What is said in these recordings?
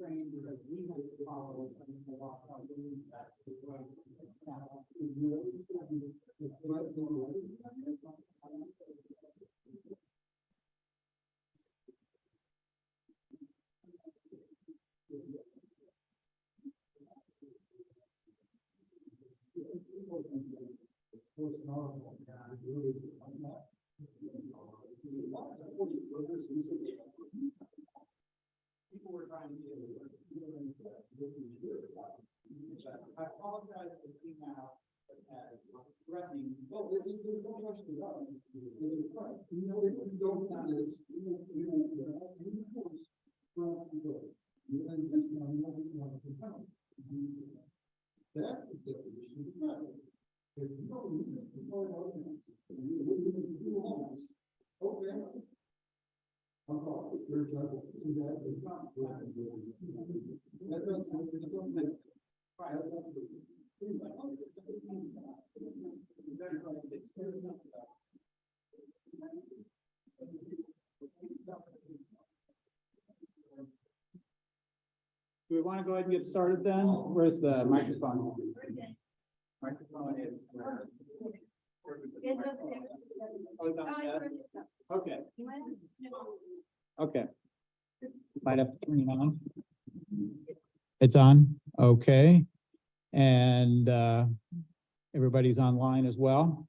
Trained because we have to follow the law. People were trying to I apologize for the email as threatening. Well, there's no question about it. You know, if you don't have this, you that's the definition of crime. If you don't need it, you don't know it. Okay. I'm sorry, you're trouble. That is not that doesn't Do we want to go ahead and get started then? Where's the microphone? Microphone is. Okay. Okay. Might have to turn it on. It's on. Okay. And everybody's online as well.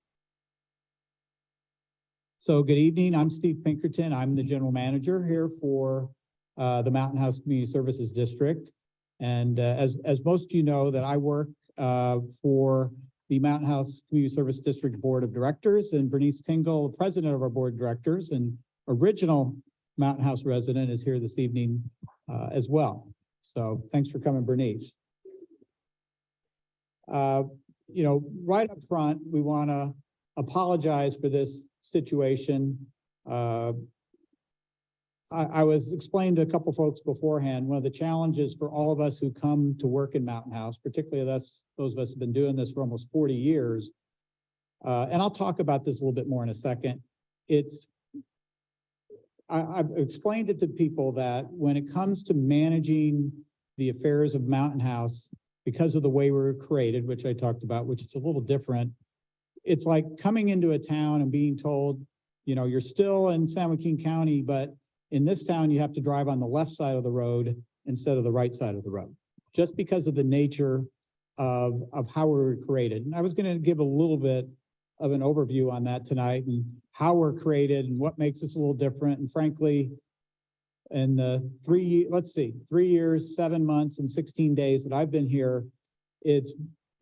So good evening. I'm Steve Pinkerton. I'm the general manager here for the Mountain House Community Services District. And as most of you know, that I work for the Mountain House Community Service District Board of Directors, and Bernice Tingle, the president of our board of directors and original Mountain House resident, is here this evening as well. So thanks for coming, Bernice. You know, right up front, we want to apologize for this situation. I was explained to a couple folks beforehand, one of the challenges for all of us who come to work in Mountain House, particularly those of us who've been doing this for almost 40 years, and I'll talk about this a little bit more in a second. I've explained it to people that when it comes to managing the affairs of Mountain House, because of the way we were created, which I talked about, which is a little different, it's like coming into a town and being told, you know, you're still in San Joaquin County, but in this town, you have to drive on the left side of the road instead of the right side of the road, just because of the nature of how we were created. And I was going to give a little bit of an overview on that tonight and how we're created and what makes us a little different. And frankly, in the 3 years, 7 months, and 16 days that I've been here,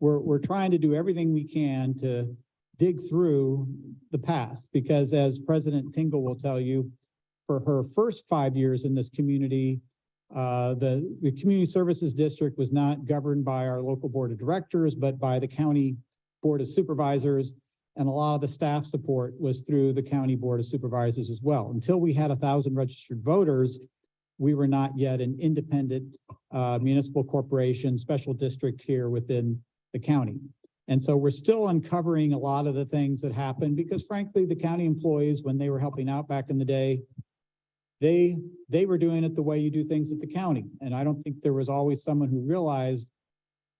we're trying to do everything we can to dig through the past, because as President Tingle will tell you, for her first 5 years in this community, the Community Services District was not governed by our local board of directors, but by the county board of supervisors. And a lot of the staff support was through the county board of supervisors as well. Until we had 1,000 registered voters, we were not yet an independent municipal corporation, special district here within the county. And so we're still uncovering a lot of the things that happened, because frankly, the county employees, when they were helping out back in the day, they were doing it the way you do things at the county. And I don't think there was always someone who realized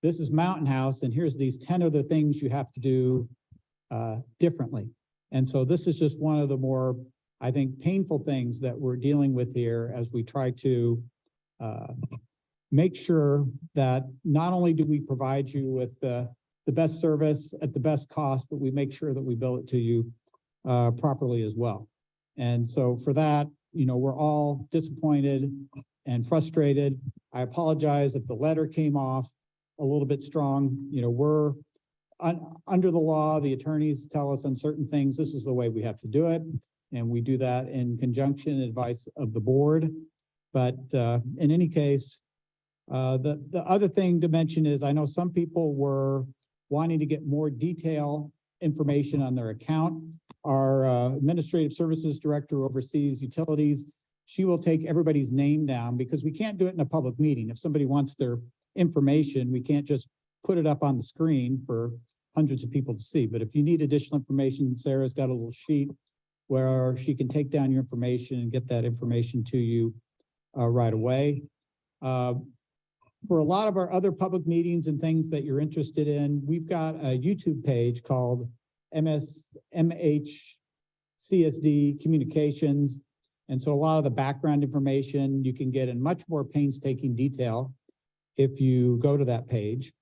this is Mountain House and here's these 10 other things you have to do differently. And so this is just one of the more, I think, painful things that we're dealing with here as we try to make sure that not only do we provide you with the best service at the best cost, but we make sure that we bill it to you properly as well. And so for that, you know, we're all disappointed and frustrated. I apologize if the letter came off a little bit strong. You know, we're under the law, the attorneys tell us on certain things, this is the way we have to do it. And we do that in conjunction and advice of the board. But in any case, the other thing to mention is I know some people were wanting to get more detailed information on their account. Our administrative services director oversees utilities. She will take everybody's name down, because we can't do it in a public meeting. If somebody wants their information, we can't just put it up on the screen for hundreds of people to see. But if you need additional information, Sarah's got a little sheet where she can take down your information and get that information to you right away. For a lot of our other public meetings and things that you're interested in, we've got a YouTube page called MHCSD Communications. And so a lot of the background information you can get in much more painstaking detail if you go to that page.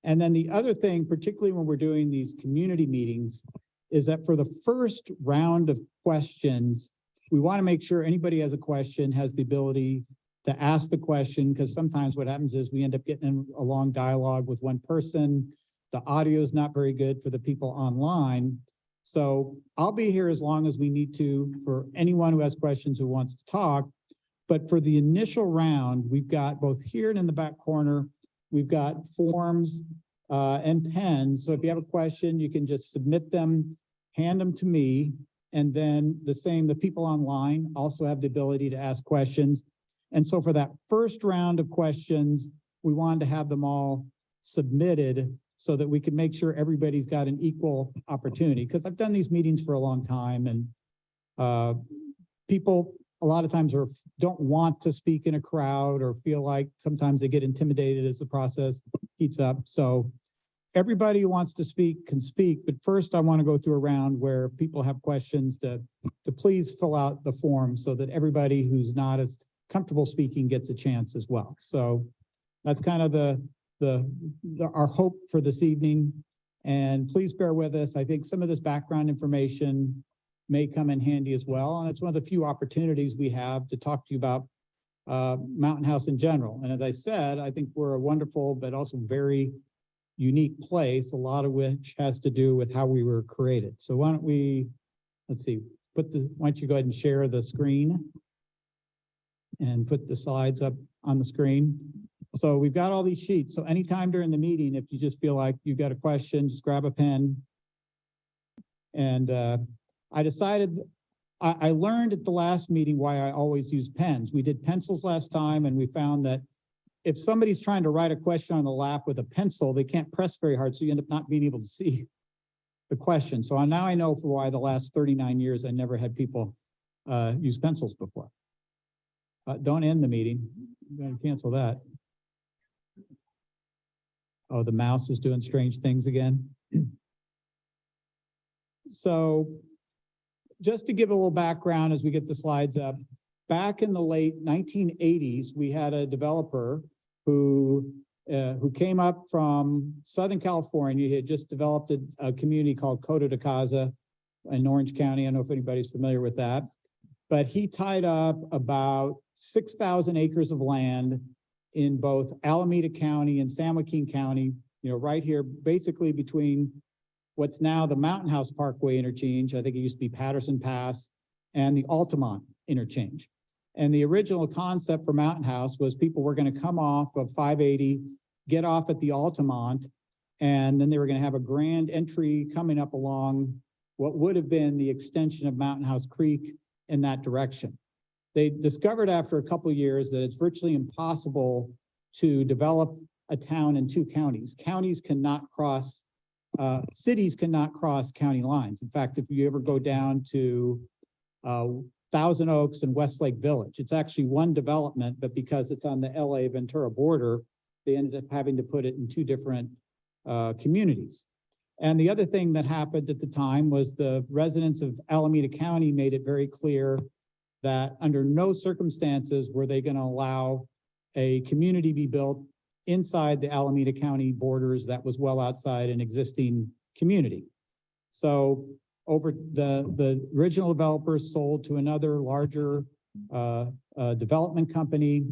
And then the other thing, particularly when we're doing these community meetings, is that for the first round of questions, we want to make sure anybody has a question has the ability to ask the question, because sometimes what happens is we end up getting in a long dialogue with one person. The audio is not very good for the people online. So I'll be here as long as we need to for anyone who has questions who wants to talk. But for the initial round, we've got both here and in the back corner, we've got forms and pens. So if you have a question, you can just submit them, hand them to me, and then the people online also have the ability to ask questions. And so for that first round of questions, we wanted to have them all submitted so that we can make sure everybody's got an equal opportunity. Because I've done these meetings for a long time, and people a lot of times don't want to speak in a crowd or feel like sometimes they get intimidated as the process heats up. So everybody who wants to speak can speak, but first I want to go through a round where people have questions to please fill out the form so that everybody who's not as comfortable speaking gets a chance as well. So that's kind of our hope for this evening. And please bear with us. I think some of this background information may come in handy as well. And it's one of the few opportunities we have to talk to you about Mountain House in general. And as I said, I think we're a wonderful, but also very unique place, a lot of which has to do with how we were created. So why don't we, let's see, why don't you go ahead and share the screen and put the slides up on the screen. So we've got all these sheets. So anytime during the meeting, if you just feel like you've got a question, just grab a pen. And I decided, I learned at the last meeting why I always use pens. We did pencils last time, and we found that if somebody's trying to write a question on the lap with a pencil, they can't press very hard, so you end up not being able to see the question. So now I know for why the last 39 years I never had people use pencils before. Don't end the meeting. I'm going to cancel that. Oh, the mouse is doing strange things again. So just to give a little background as we get the slides up, back in the late 1980s, we had a developer who came up from Southern California. He had just developed a community called Coto de Caza in Orange County. I don't know if anybody's familiar with that, but he tied up about 6,000 acres of land in both Alameda County and San Joaquin County, right here, basically between what's now the Mountain House Parkway interchange. I think it used to be Patterson Pass, and the Altamont interchange. And the original concept for Mountain House was people were going to come off of 580, get off at the Altamont, and then they were going to have a grand entry coming up along what would have been the extension of Mountain House Creek in that direction. They discovered after a couple of years that it's virtually impossible to develop a town in two counties. Counties cannot cross, cities cannot cross county lines. In fact, if you ever go down to Thousand Oaks and Westlake Village, it's actually one development, but because it's on the LA Ventura border, they ended up having to put it in two different communities. And the other thing that happened at the time was the residents of Alameda County made it very clear that under no circumstances were they going to allow a community be built inside the Alameda County borders that was well outside an existing community. So over the original developers sold to another larger development company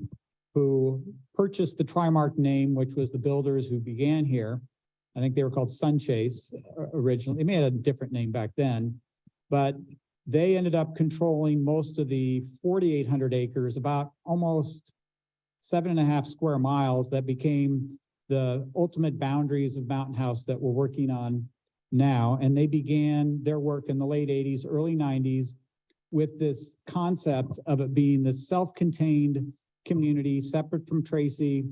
who purchased the Trimark name, which was the builders who began here. I think they were called Sunchase originally. They may have had a different name back then, but they ended up controlling most of the 4,800 acres, about almost 7.5 square miles that became the ultimate boundaries of Mountain House that we're working on now. And they began their work in the late 80s, early 90s with this concept of it being the self-contained community, separate from Tracy,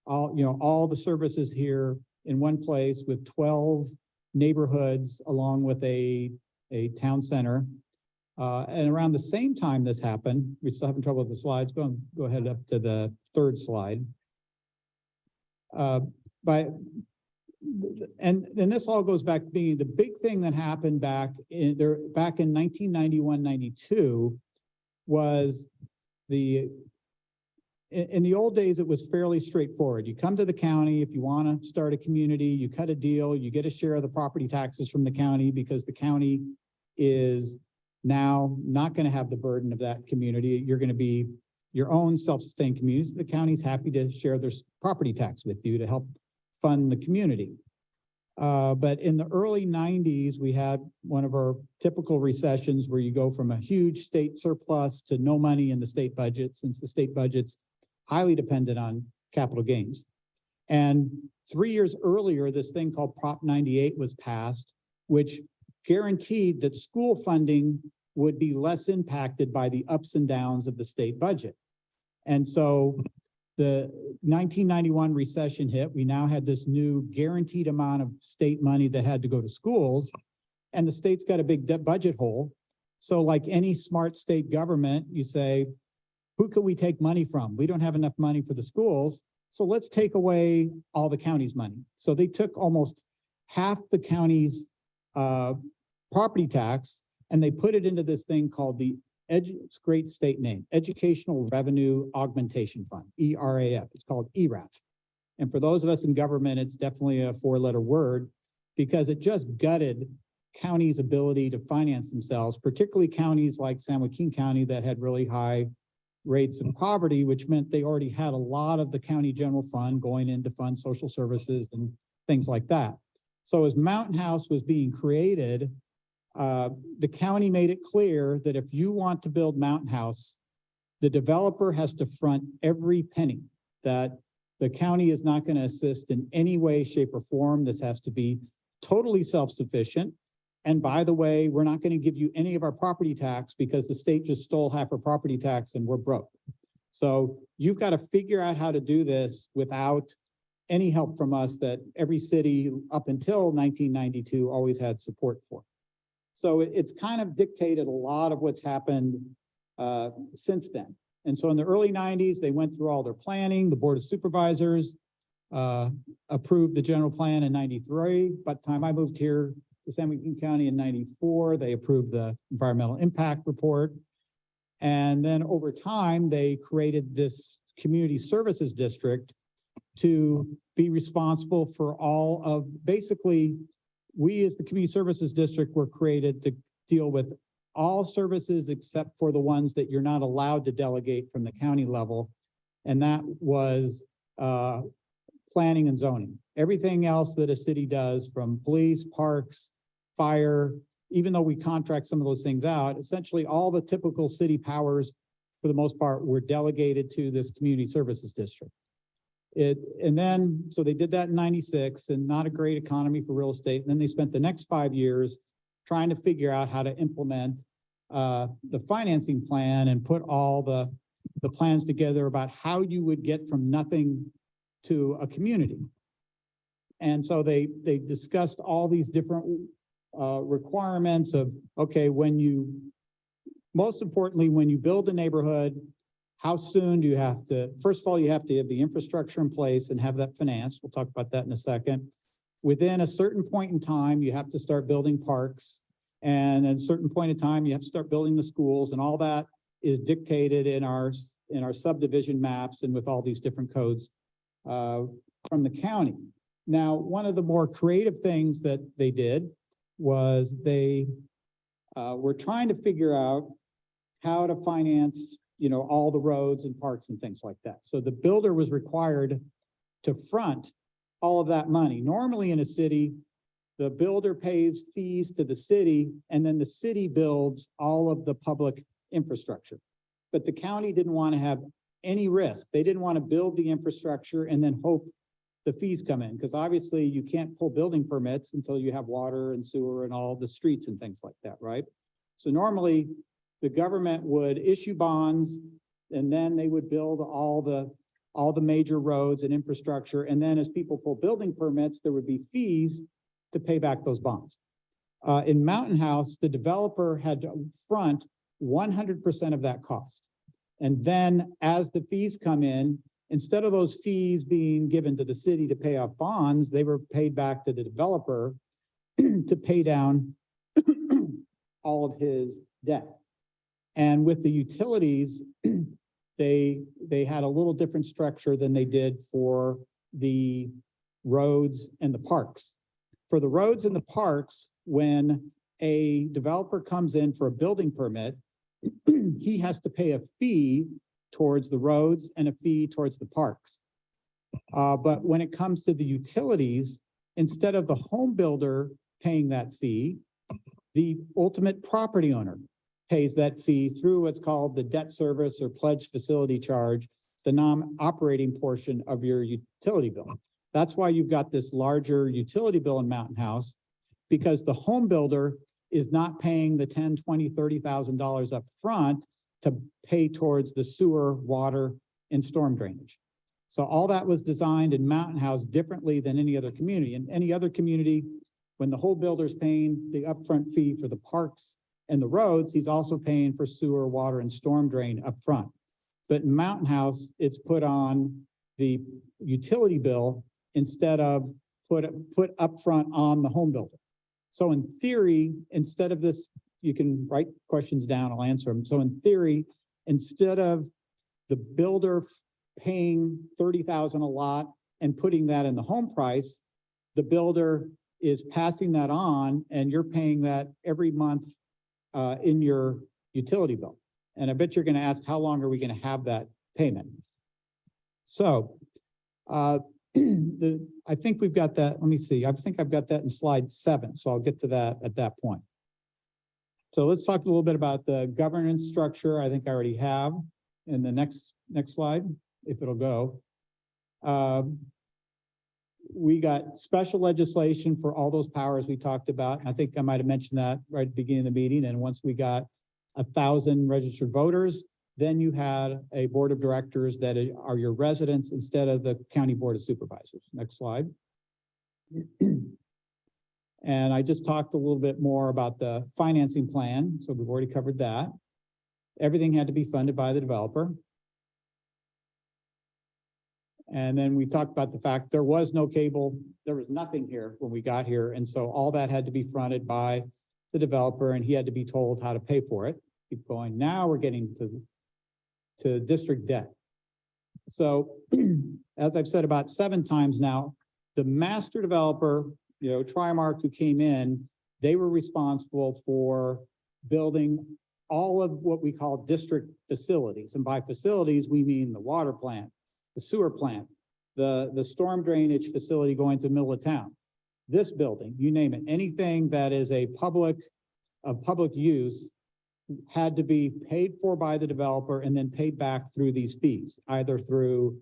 all the services here in one place with 12 neighborhoods along with a town center. And around the same time this happened, we still having trouble with the slides. Go ahead up to the third slide. And this all goes back to being the big thing that happened back in 1991, 92 was in the old days, it was fairly straightforward. You come to the county, if you want to start a community, you cut a deal, you get a share of the property taxes from the county because the county is now not going to have the burden of that community. You're going to be your own self-sustained community. The county's happy to share their property tax with you to help fund the community. But in the early 90s, we had one of our typical recessions where you go from a huge state surplus to no money in the state budget, since the state budget's highly dependent on capital gains. And 3 years earlier, this thing called Prop 98 was passed, which guaranteed that school funding would be less impacted by the ups and downs of the state budget. And so the 1991 recession hit. We now had this new guaranteed amount of state money that had to go to schools, and the state's got a big budget hole. So like any smart state government, you say, who can we take money from? We don't have enough money for the schools, so let's take away all the county's money. So they took almost half the county's property tax, and they put it into this thing called it's a great state name, Educational Revenue Augmentation Fund, ERAF. It's called ERAF. And for those of us in government, it's definitely a four-letter word because it just gutted counties' ability to finance themselves, particularly counties like San Joaquin County that had really high rates of poverty, which meant they already had a lot of the county general fund going in to fund social services and things like that. So as Mountain House was being created, the county made it clear that if you want to build Mountain House, the developer has to front every penny, that the county is not going to assist in any way, shape, or form. This has to be totally self-sufficient. And by the way, we're not going to give you any of our property tax because the state just stole half our property tax and we're broke. So you've got to figure out how to do this without any help from us that every city up until 1992 always had support for. So it's kind of dictated a lot of what's happened since then. And so in the early 90s, they went through all their planning. The Board of Supervisors approved the general plan in 93. By the time I moved here to San Joaquin County in 94, they approved the environmental impact report. And then over time, they created this community services district to be responsible for all of, basically, we as the community services district were created to deal with all services except for the ones that you're not allowed to delegate from the county level. And that was planning and zoning. Everything else that a city does, from police, parks, fire, even though we contract some of those things out, essentially all the typical city powers, for the most part, were delegated to this community services district. So they did that in 96, and not a great economy for real estate. And then they spent the next 5 years trying to figure out how to implement the financing plan and put all the plans together about how you would get from nothing to a community. And so they discussed all these different requirements of, okay, most importantly, when you build a neighborhood, how soon do you have to, first of all, you have to have the infrastructure in place and have that financed. We'll talk about that in a second. Within a certain point in time, you have to start building parks. And at a certain point in time, you have to start building the schools, and all that is dictated in our subdivision maps and with all these different codes from the county. Now, one of the more creative things that they did was they were trying to figure out how to finance, all the roads and parks and things like that. So the builder was required to front all of that money. Normally in a city, the builder pays fees to the city, and then the city builds all of the public infrastructure. But the county didn't want to have any risk. They didn't want to build the infrastructure and then hope the fees come in, because obviously you can't pull building permits until you have water and sewer and all the streets and things like that, right? So normally the government would issue bonds, and then they would build all the major roads and infrastructure. And then as people pull building permits, there would be fees to pay back those bonds. In Mountain House, the developer had to front 100% of that cost. And then as the fees come in, instead of those fees being given to the city to pay off bonds, they were paid back to the developer to pay down all of his debt. And with the utilities, they had a little different structure than they did for the roads and the parks. For the roads and the parks, when a developer comes in for a building permit, he has to pay a fee towards the roads and a fee towards the parks. But when it comes to the utilities, instead of the home builder paying that fee, the ultimate property owner pays that fee through what's called the debt service or pledged facility charge, the non-operating portion of your utility bill. That's why you've got this larger utility bill in Mountain House, because the home builder is not paying the $10,000, $20,000, $30,000 up front to pay towards the sewer, water, and storm drainage. So all that was designed in Mountain House differently than any other community. In any other community, when the home builder's paying the upfront fee for the parks and the roads, he's also paying for sewer, water, and storm drain up front. But in Mountain House, it's put on the utility bill instead of put upfront on the home builder. So in theory, instead of this, you can write questions down, I'll answer them. So in theory, instead of the builder paying $30,000 a lot and putting that in the home price, the builder is passing that on and you're paying that every month in your utility bill. And I bet you're gonna ask, how long are we gonna have that payment? So I think we've got that, let me see, I think I've got that in slide 7, so I'll get to that at that point. So let's talk a little bit about the governance structure. I think I already have in the next slide, if it'll go. We got special legislation for all those powers we talked about. I think I might have mentioned that right at the beginning of the meeting. And once we got 1,000 registered voters, then you had a board of directors that are your residents instead of the county board of supervisors. Next slide. And I just talked a little bit more about the financing plan. So we've already covered that. Everything had to be funded by the developer. And then we talked about the fact there was no cable, there was nothing here when we got here. And so all that had to be fronted by the developer and he had to be told how to pay for it. Keep going. Now we're getting to district debt. So as I've said about 7 times now, the master developer, Trimark, who came in, they were responsible for building all of what we call district facilities. And by facilities, we mean the water plant, the sewer plant, the storm drainage facility going to the middle of town, this building, you name it, anything that is of public use had to be paid for by the developer and then paid back through these fees, either through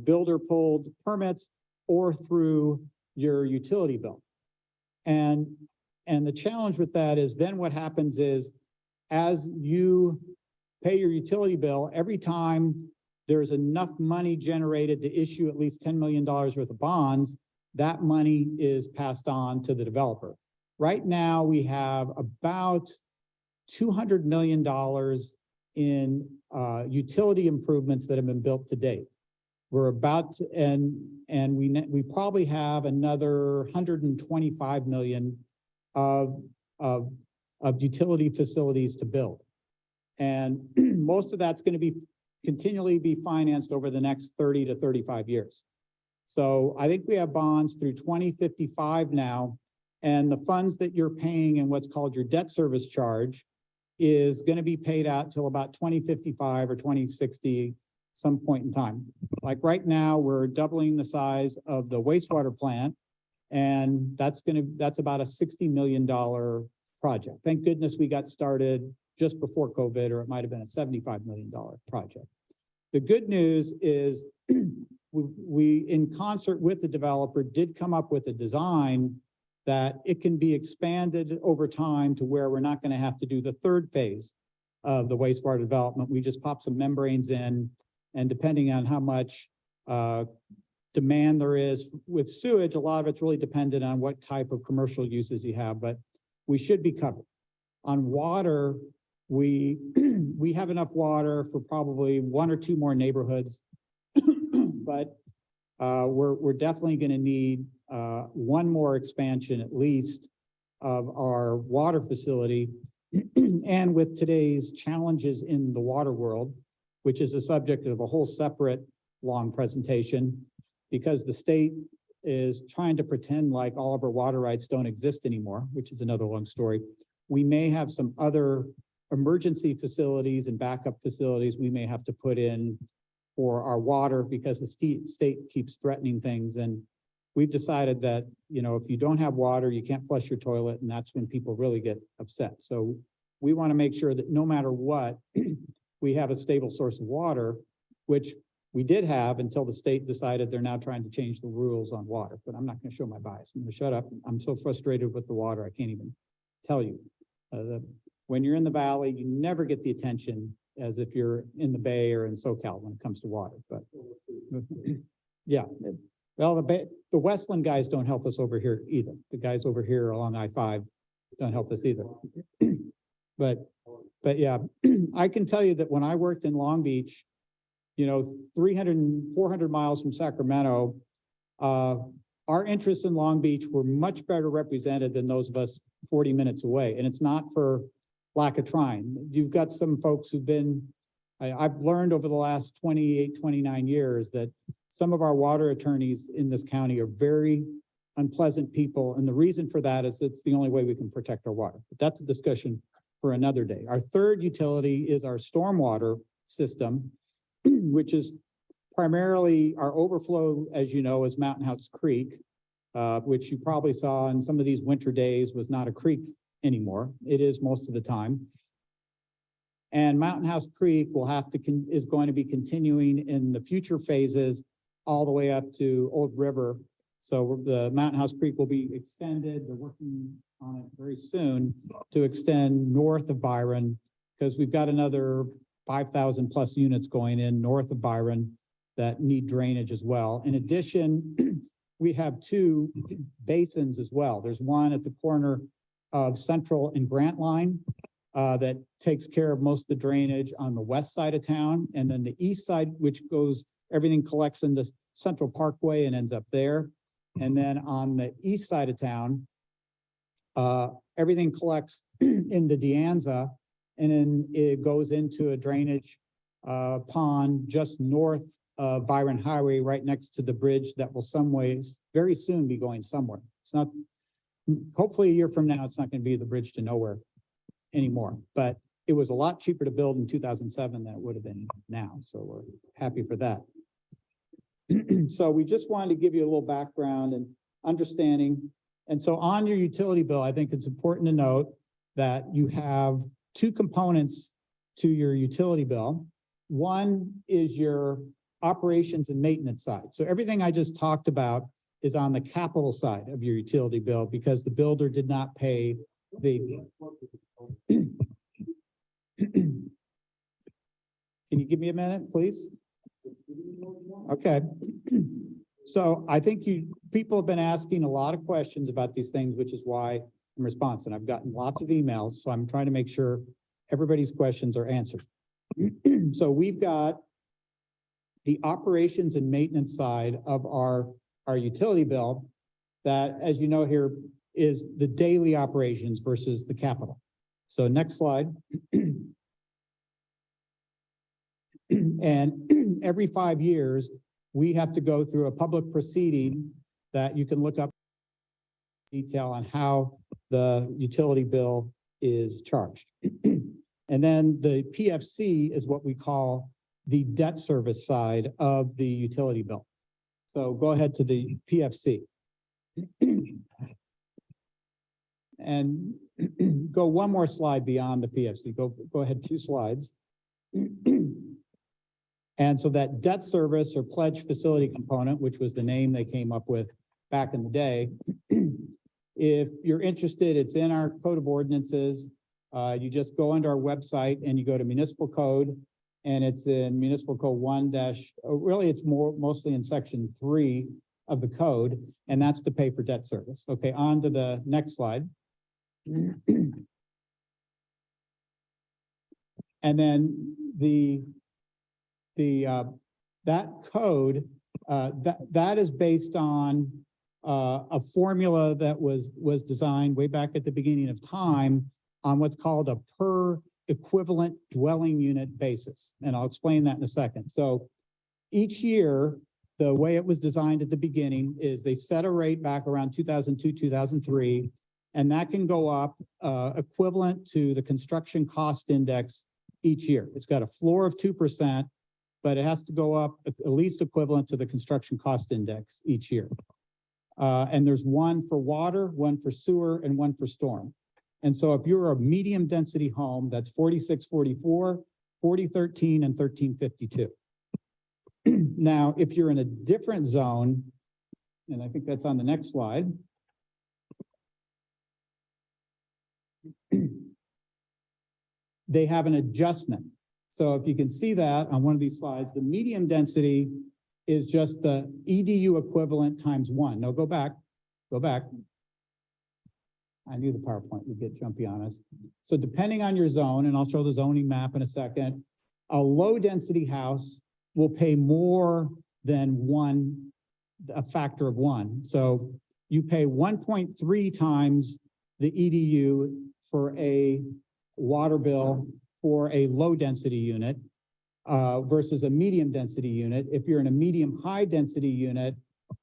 builder pulled permits or through your utility bill. And the challenge with that is then what happens is as you pay your utility bill, every time there's enough money generated to issue at least $10 million worth of bonds, that money is passed on to the developer. Right now, we have about $200 million in utility improvements that have been built to date. We're about to, and we probably have another 125 million of utility facilities to build. And most of that's going to continually be financed over the next 30 to 35 years. So I think we have bonds through 2055 now, and the funds that you're paying in what's called your debt service charge is going to be paid out till about 2055 or 2060, some point in time. Like right now, we're doubling the size of the wastewater plant, and that's about a $60 million project. Thank goodness we got started just before COVID, or it might have been a $75 million project. The good news is we, in concert with the developer, did come up with a design that it can be expanded over time to where we're not going to have to do the 3rd phase of the wastewater development. We just pop some membranes in, and depending on how much demand there is with sewage, a lot of it's really dependent on what type of commercial uses you have. But we should be covered. On water, we we have enough water for probably 1 or 2 more neighborhoods, but we're definitely going to need 1 more expansion at least of our water facility. And with today's challenges in the water world, which is a subject of a whole separate long presentation, because the state is trying to pretend like all of our water rights don't exist anymore, which is another long story. We may have some other emergency facilities and backup facilities we may have to put in for our water because the state keeps threatening things. And we've decided that, you know, if you don't have water, you can't flush your toilet, and that's when people really get upset. So we want to make sure that no matter what, we have a stable source of water, which we did have until the state decided they're now trying to change the rules on water. But I'm not going to show my bias. I'm going to shut up. I'm so frustrated with the water, I can't even tell you. When you're in the valley, you never get the attention as if you're in the Bay or in SoCal when it comes to water. But yeah, well, the Westland guys don't help us over here either. The guys over here along I-5 don't help us either. But yeah, I can tell you that when I worked in Long Beach, you know, 300 and 400 miles from Sacramento, our interests in Long Beach were much better represented than those of us 40 minutes away. And it's not for lack of trying. You've got some folks who've been, I've learned over the last 28, 29 years that some of our water attorneys in this county are very unpleasant people. And the reason for that is it's the only way we can protect our water. But that's a discussion for another day. Our third utility is our stormwater system, which is primarily our overflow, as you know, is Mountain House Creek, which you probably saw in some of these winter days was not a creek anymore. It is most of the time. And Mountain House Creek will have to is going to be continuing in the future phases all the way up to Old River. So the Mountain House Creek will be extended. They're working on it very soon to extend north of Byron, because we've got another 5,000 plus units going in north of Byron that need drainage as well. In addition, we have 2 basins as well. There's one at the corner of Central and Grant Line that takes care of most of the drainage on the west side of town. And then the east side, which goes, everything collects in the Central Parkway and ends up there. And then on the east side of town, everything collects in the De Anza, and then it goes into a drainage pond just north of Byron Highway, right next to the bridge that will some ways very soon be going somewhere. It's not, hopefully a year from now, it's not going to be the bridge to nowhere anymore, but it was a lot cheaper to build in 2007 than it would have been now. So we're happy for that. So we just wanted to give you a little background and understanding. And so on your utility bill, I think it's important to note that you have 2 components to your utility bill. One is your operations and maintenance side. So everything I just talked about is on the capital side of your utility bill because the builder did not pay the. Can you give me a minute, please? Okay. So I think people have been asking a lot of questions about these things, which is why I'm responsive. I've gotten lots of emails, so I'm trying to make sure everybody's questions are answered. So we've got the operations and maintenance side of our utility bill that, as you know here, is the daily operations versus the capital. So next slide. And every 5 years, we have to go through a public proceeding that you can look up detail on how the utility bill is charged. And then the PFC is what we call the debt service side of the utility bill. So go ahead to the PFC. And go one more slide beyond the PFC. Go ahead 2 slides. And so that debt service or pledge facility component, which was the name they came up with back in the day, if you're interested, it's in our code of ordinances. You just go onto our website and you go to municipal code, and it's in municipal code 1 dash, really it's mostly in section 3 of the code, and that's to pay for debt service. Okay, on to the next slide. And then that code, that is based on a formula that was designed way back at the beginning of time on what's called a per equivalent dwelling unit basis. And I'll explain that in a second. So each year, the way it was designed at the beginning is they set a rate back around 2002, 2003, and that can go up equivalent to the construction cost index each year. It's got a floor of 2%, but it has to go up at least equivalent to the construction cost index each year. And there's one for water, one for sewer, and one for storm. And so if you're a medium density home, that's 4644, 4013, and 1352. Now, if you're in a different zone, and I think that's on the next slide, they have an adjustment. So if you can see that on one of these slides, the medium density is just the EDU equivalent times 1. No, go back. I knew the PowerPoint would get jumpy on us. So depending on your zone, and I'll show the zoning map in a second, a low density house will pay more than a factor of 1. So you pay 1.3 times the EDU for a water bill for a low density unit versus a medium density unit. If you're in a medium high density unit,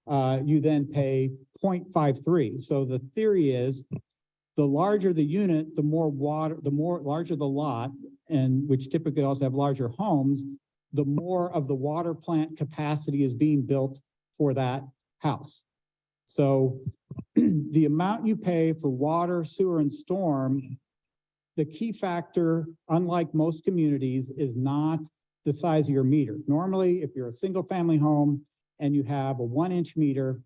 you then pay 0.53. So the theory is the larger the unit, the more larger the lot, and which typically also have larger homes, the more of the water plant capacity is being built for that house. So the amount you pay for water, sewer, and storm, the key factor, unlike most communities, is not the size of your meter. Normally, if you're a single family home and you have a 1-inch meter,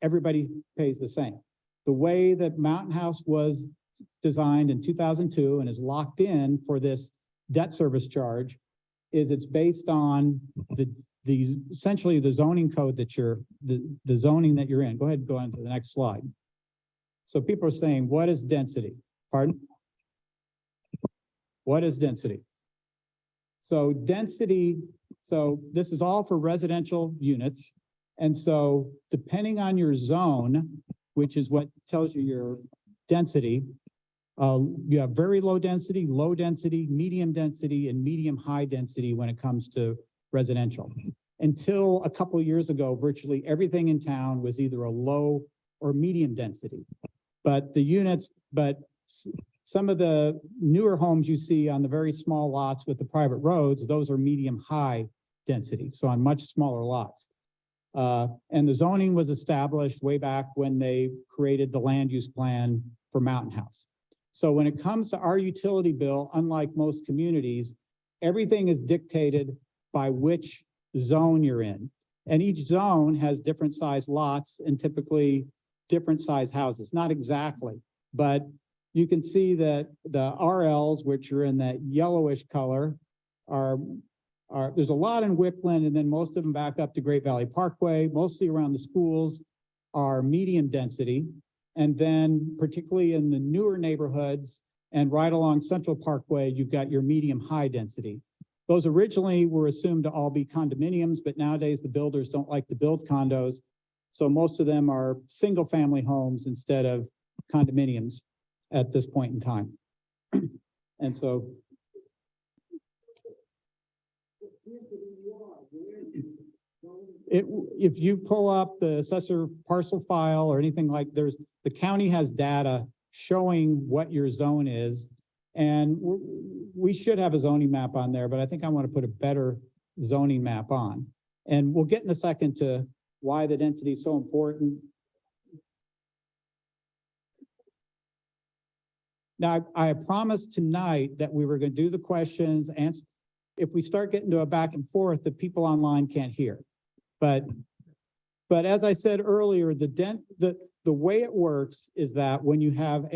everybody pays the same. The way that Mountain House was designed in 2002 and is locked in for this debt service charge is it's based on essentially the zoning code that the zoning that you're in. Go ahead and go on to the next slide. So people are saying, what is density? Pardon? What is density? So density, so this is all for residential units. And so depending on your zone, which is what tells you your density, you have very low density, medium density, and medium high density when it comes to residential. Until a couple of years ago, virtually everything in town was either a low or medium density. But some of the newer homes you see on the very small lots with the private roads, those are medium high density, so on much smaller lots. And the zoning was established way back when they created the land use plan for Mountain House. So when it comes to our utility bill, unlike most communities, everything is dictated by which zone you're in. And each zone has different size lots and typically different size houses. Not exactly, but you can see that the RLs, which are in that yellowish color, there's a lot in Wickland, and then most of them back up to Great Valley Parkway, mostly around the schools, are medium density. And then particularly in the newer neighborhoods and right along Central Parkway, you've got your medium high density. Those originally were assumed to all be condominiums, but nowadays the builders don't like to build condos. So most of them are single family homes instead of condominiums at this point in time. And so if you pull up the assessor parcel file or anything like, the county has data showing what your zone is, and we should have a zoning map on there, but I think I want to put a better zoning map on. And we'll get in a second to why the density is so important. Now, I promised tonight that we were going to do the questions, and if we start getting to a back and forth, the people online can't hear. But as I said earlier, the way it works is that when you have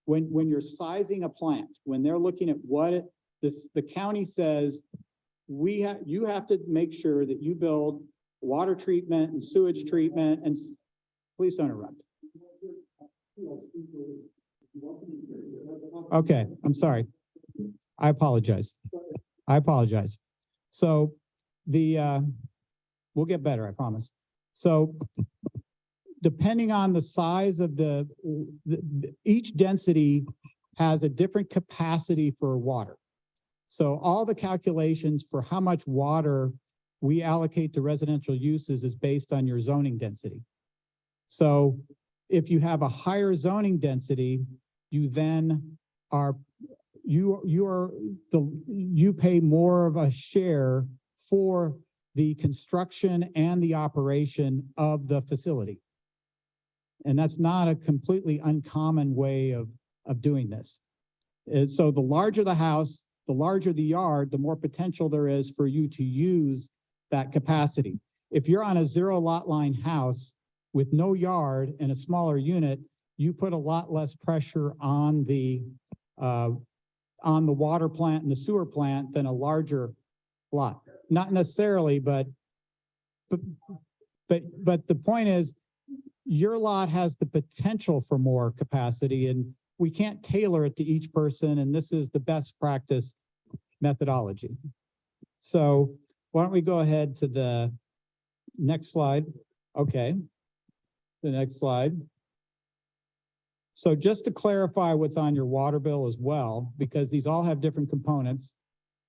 when you're sizing a plant, when they're looking at the county says, you have to make sure that you build water treatment and sewage treatment, and please don't interrupt. Okay, I'm sorry. I apologize. I apologize. So we'll get better, I promise. So depending on the size of each density has a different capacity for water. So all the calculations for how much water we allocate to residential uses is based on your zoning density. So if you have a higher zoning density, you then you pay more of a share for the construction and the operation of the facility. And that's not a completely uncommon way of doing this. So the larger the house, the larger the yard, the more potential there is for you to use that capacity. If you're on a 0 lot line house with no yard and a smaller unit, you put a lot less pressure on the water plant and the sewer plant than a larger lot. Not necessarily, but the point is, your lot has the potential for more capacity, and we can't tailor it to each person, and this is the best practice methodology. So why don't we go ahead to the next slide? Okay, the next slide. So just to clarify what's on your water bill as well, because these all have different components.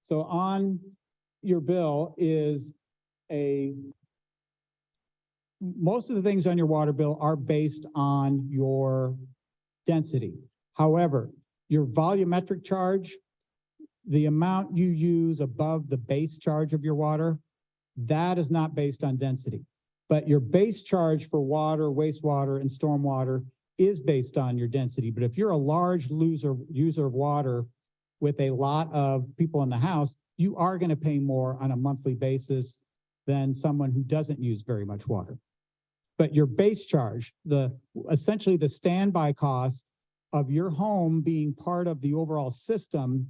So on your bill is most of the things on your water bill are based on your density. However, your volumetric charge, the amount you use above the base charge of your water, that is not based on density. But your base charge for water, wastewater, and stormwater is based on your density. But if you're a large user of water with a lot of people in the house, you are going to pay more on a monthly basis than someone who doesn't use very much water. But your base charge, essentially the standby cost of your home being part of the overall system,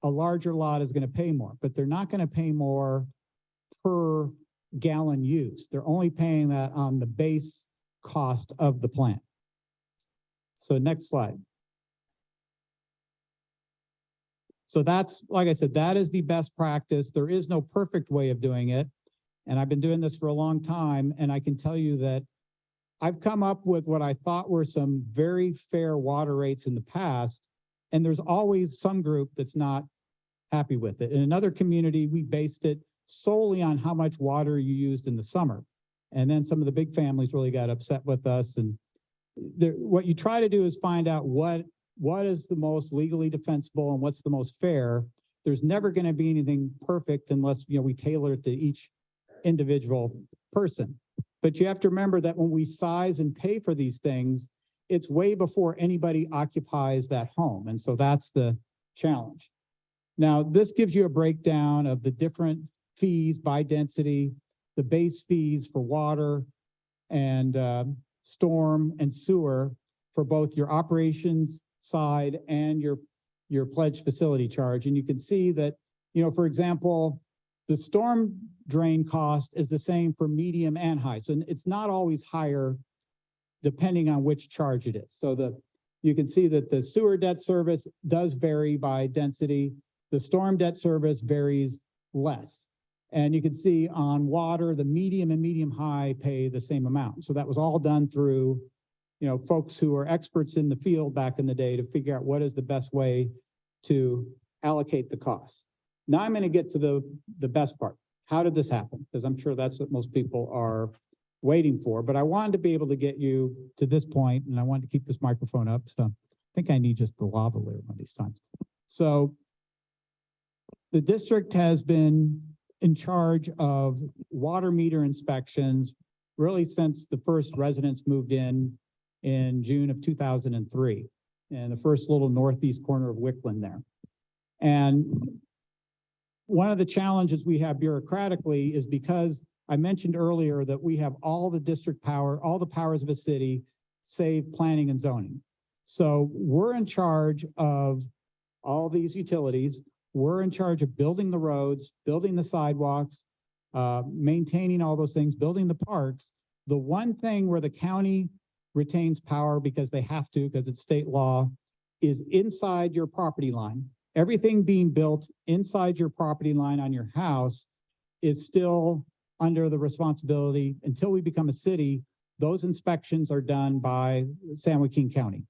a larger lot is going to pay more, but they're not going to pay more per gallon use. They're only paying that on the base cost of the plant. So next slide. So that's, like I said, that is the best practice. There is no perfect way of doing it. And I've been doing this for a long time, and I can tell you that I've come up with what I thought were some very fair water rates in the past, and there's always some group that's not happy with it. In another community, we based it solely on how much water you used in the summer. And then some of the big families really got upset with us. And what you try to do is find out what is the most legally defensible and what's the most fair. There's never going to be anything perfect unless we tailor it to each individual person. But you have to remember that when we size and pay for these things, it's way before anybody occupies that home. And so that's the challenge. Now, this gives you a breakdown of the different fees by density, the base fees for water and storm and sewer for both your operations side and your pledged facility charge. And you can see that, for example, the storm drain cost is the same for medium and high. So it's not always higher depending on which charge it is. So you can see that the sewer debt service does vary by density. The storm debt service varies less. And you can see on water, the medium and medium high pay the same amount. So that was all done through, folks who are experts in the field back in the day to figure out what is the best way to allocate the costs. Now I'm going to get to the best part. How did this happen? Because I'm sure that's what most people are waiting for. But I wanted to be able to get you to this point, and I wanted to keep this microphone up. So I think I need just the lava layer one of these times. So the district has been in charge of water meter inspections really since the first residents moved in June of 2003, in the first little northeast corner of Wickland there. And one of the challenges we have bureaucratically is because I mentioned earlier that we have all the district power, all the powers of a city, save planning and zoning. So we're in charge of all these utilities. We're in charge of building the roads, building the sidewalks, maintaining all those things, building the parks. The one thing where the county retains power because they have to, because it's state law, is inside your property line. Everything being built inside your property line on your house is still under the responsibility until we become a city. Those inspections are done by San Joaquin County.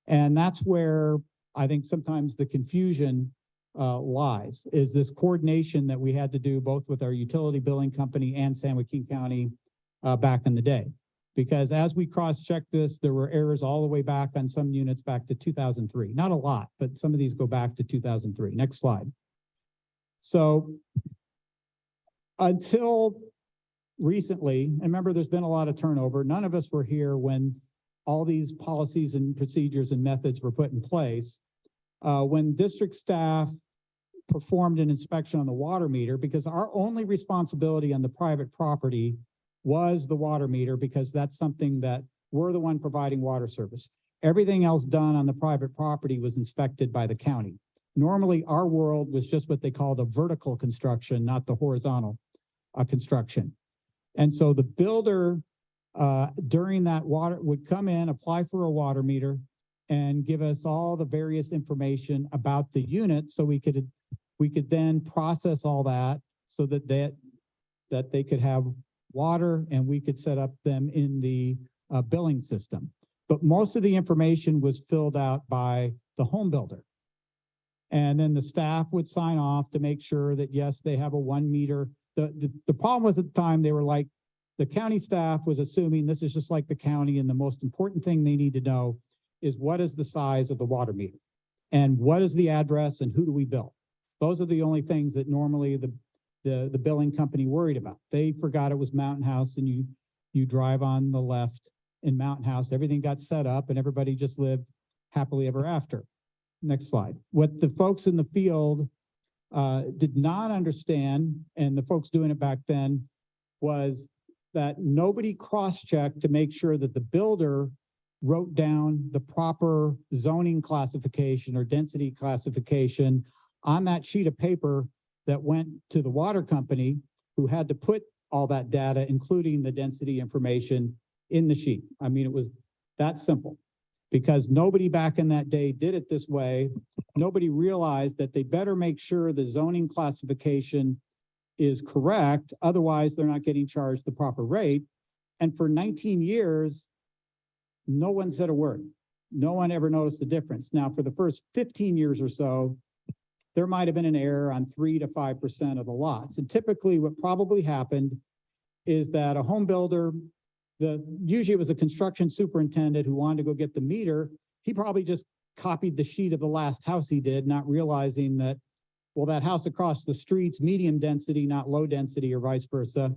And that's where I think sometimes the confusion lies, is this coordination that we had to do both with our utility billing company and San Joaquin County back in the day. Because as we cross-checked this, there were errors all the way back on some units back to 2003. Not a lot, but some of these go back to 2003. Next slide. So until recently, and remember there's been a lot of turnover, none of us were here when all these policies and procedures and methods were put in place. When district staff performed an inspection on the water meter, because our only responsibility on the private property was the water meter, because that's something that we're the one providing water service. Everything else done on the private property was inspected by the county. Normally, our world was just what they call the vertical construction, not the horizontal construction. And so the builder during that water would come in, apply for a water meter, and give us all the various information about the unit, so we could then process all that so that they could have water, and we could set up them in the billing system. But most of the information was filled out by the home builder. And then the staff would sign off to make sure that, yes, they have a 1 meter. The problem was at the time, they were like, the county staff was assuming this is just like the county, and the most important thing they need to know is what is the size of the water meter and what is the address and who do we bill. Those are the only things that normally the billing company worried about. They forgot it was Mountain House, and you drive on the left in Mountain House, everything got set up and everybody just lived happily ever after. Next slide. What the folks in the field did not understand, and the folks doing it back then, was that nobody cross-checked to make sure that the builder wrote down the proper zoning classification or density classification on that sheet of paper that went to the water company, who had to put all that data, including the density information, in the sheet. I mean, it was that simple, because nobody back in that day did it this way. Nobody realized that they better make sure the zoning classification is correct, otherwise they're not getting charged the proper rate. And for 19 years, no one said a word. No one ever noticed the difference. Now, for the first 15 years or so, there might have been an error on 3 to 5% of the lots. And typically what probably happened is that a home builder, usually it was a construction superintendent who wanted to go get the meter. He probably just copied the sheet of the last house he did, not realizing that, well, that house across the street's medium density, not low density, or vice versa.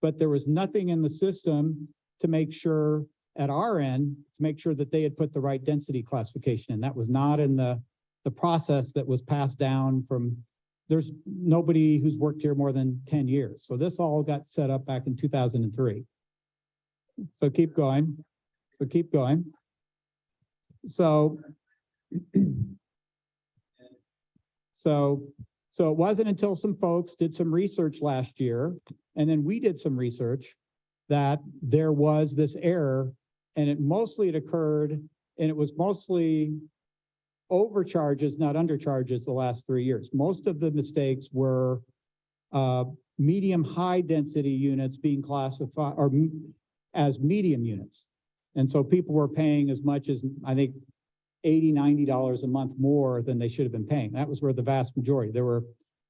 But there was nothing in the system to make sure at our end, to make sure that they had put the right density classification in. That was not in the process that was passed down from, there's nobody who's worked here more than 10 years. So this all got set up back in 2003. So keep going. So it wasn't until some folks did some research last year, and then we did some research, that there was this error, and it occurred, and it was mostly overcharges, not undercharges, the last 3 years. Most of the mistakes were medium high density units being classified or as medium units. And so people were paying as much as, I think, $80, $90 a month more than they should have been paying. That was where the vast majority.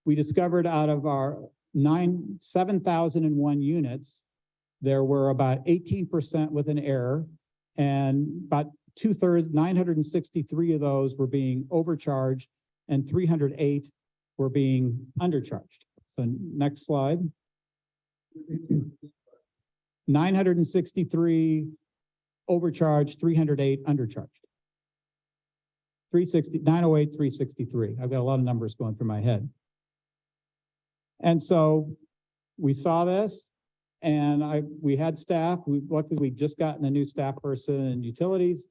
We discovered out of our 7,001 units, there were about 18% with an error, and about 2/3, 963 of those were being overcharged, and 308 were being undercharged. So next slide. 963 overcharged, 308 undercharged. 908, 363. I've got a lot of numbers going through my head. And so we saw this, and we had staff. Luckily, we'd just gotten a new staff person in utilities.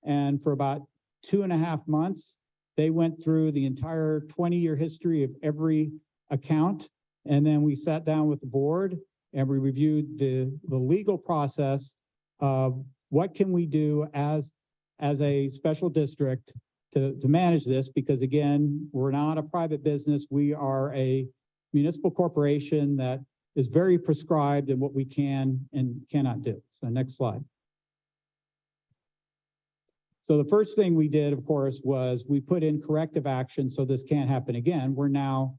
And for about 2.5 months, they went through the entire 20-year history of every account. And then we sat down with the board and we reviewed the legal process of what can we do as a special district to manage this, because again, we're not a private business. We are a municipal corporation that is very prescribed in what we can and cannot do. So next slide. So the first thing we did, of course, was we put in corrective action so this can't happen again. We're now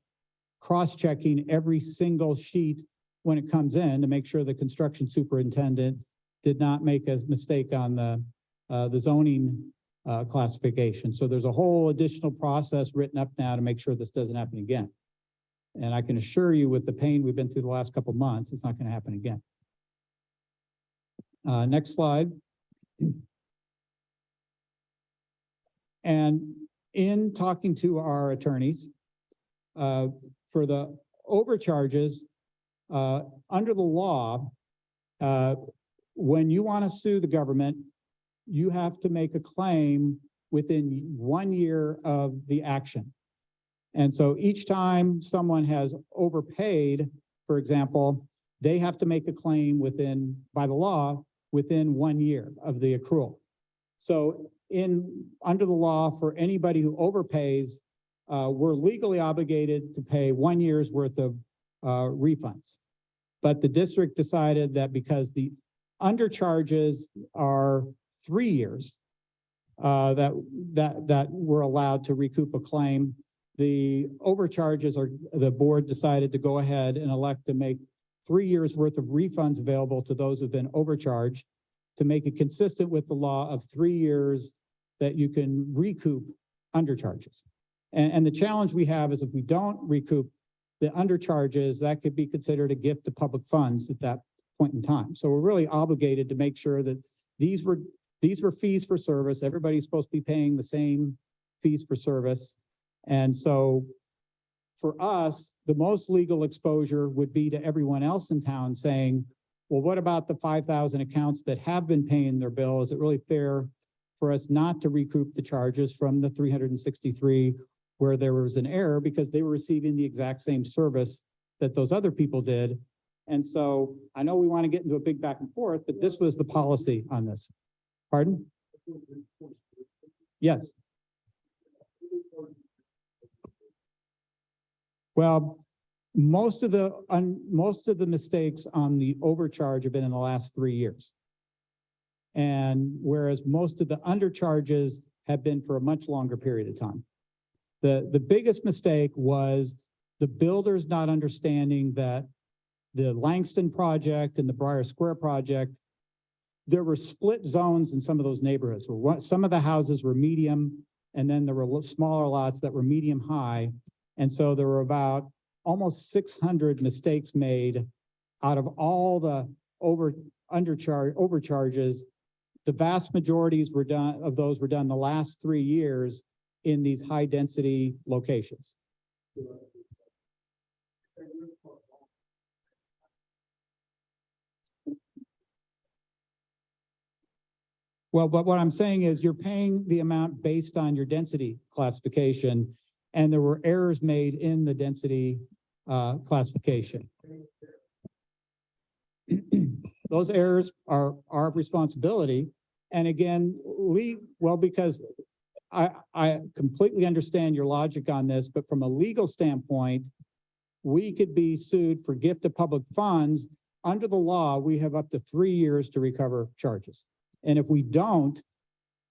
cross-checking every single sheet when it comes in to make sure the construction superintendent did not make a mistake on the zoning classification. So there's a whole additional process written up now to make sure this doesn't happen again. And I can assure you, with the pain we've been through the last couple of months, it's not going to happen again. Next slide. And in talking to our attorneys, for the overcharges, under the law, when you want to sue the government, you have to make a claim within 1 year of the action. And so each time someone has overpaid, for example, they have to make a claim by the law, within 1 year of the accrual. So under the law, for anybody who overpays, we're legally obligated to pay 1 year's worth of refunds. But the district decided that because the undercharges are 3 years, that we're allowed to recoup a claim. The overcharges the board decided to go ahead and elect to make 3 years worth of refunds available to those who've been overcharged, to make it consistent with the law of 3 years that you can recoup undercharges. And the challenge we have is, if we don't recoup the undercharges, that could be considered a gift to public funds at that point in time. So we're really obligated to make sure that these were fees for service. Everybody's supposed to be paying the same fees for service. And so for us, the most legal exposure would be to everyone else in town saying, well, what about the 5,000 accounts that have been paying their bill? Is it really fair for us not to recoup the charges from the 363 where there was an error, because they were receiving the exact same service that those other people did? And so I know we want to get into a big back and forth, but this was the policy on this. Pardon? Yes. Well, most of the mistakes on the overcharge have been in the last 3 years. And whereas most of the undercharges have been for a much longer period of time. The biggest mistake was the builders not understanding that the Langston project and the Briar Square project, there were split zones in some of those neighborhoods where some of the houses were medium, and then there were smaller lots that were medium high. And so there were about almost 600 mistakes made out of all the overcharges. The vast majorities of those were done the last 3 years in these high density locations. Well, but what I'm saying is you're paying the amount based on your density classification, and there were errors made in the density classification. Those errors are our responsibility. And again, because I completely understand your logic on this, but from a legal standpoint, we could be sued for gift of public funds. Under the law, we have up to 3 years to recover charges. And if we don't,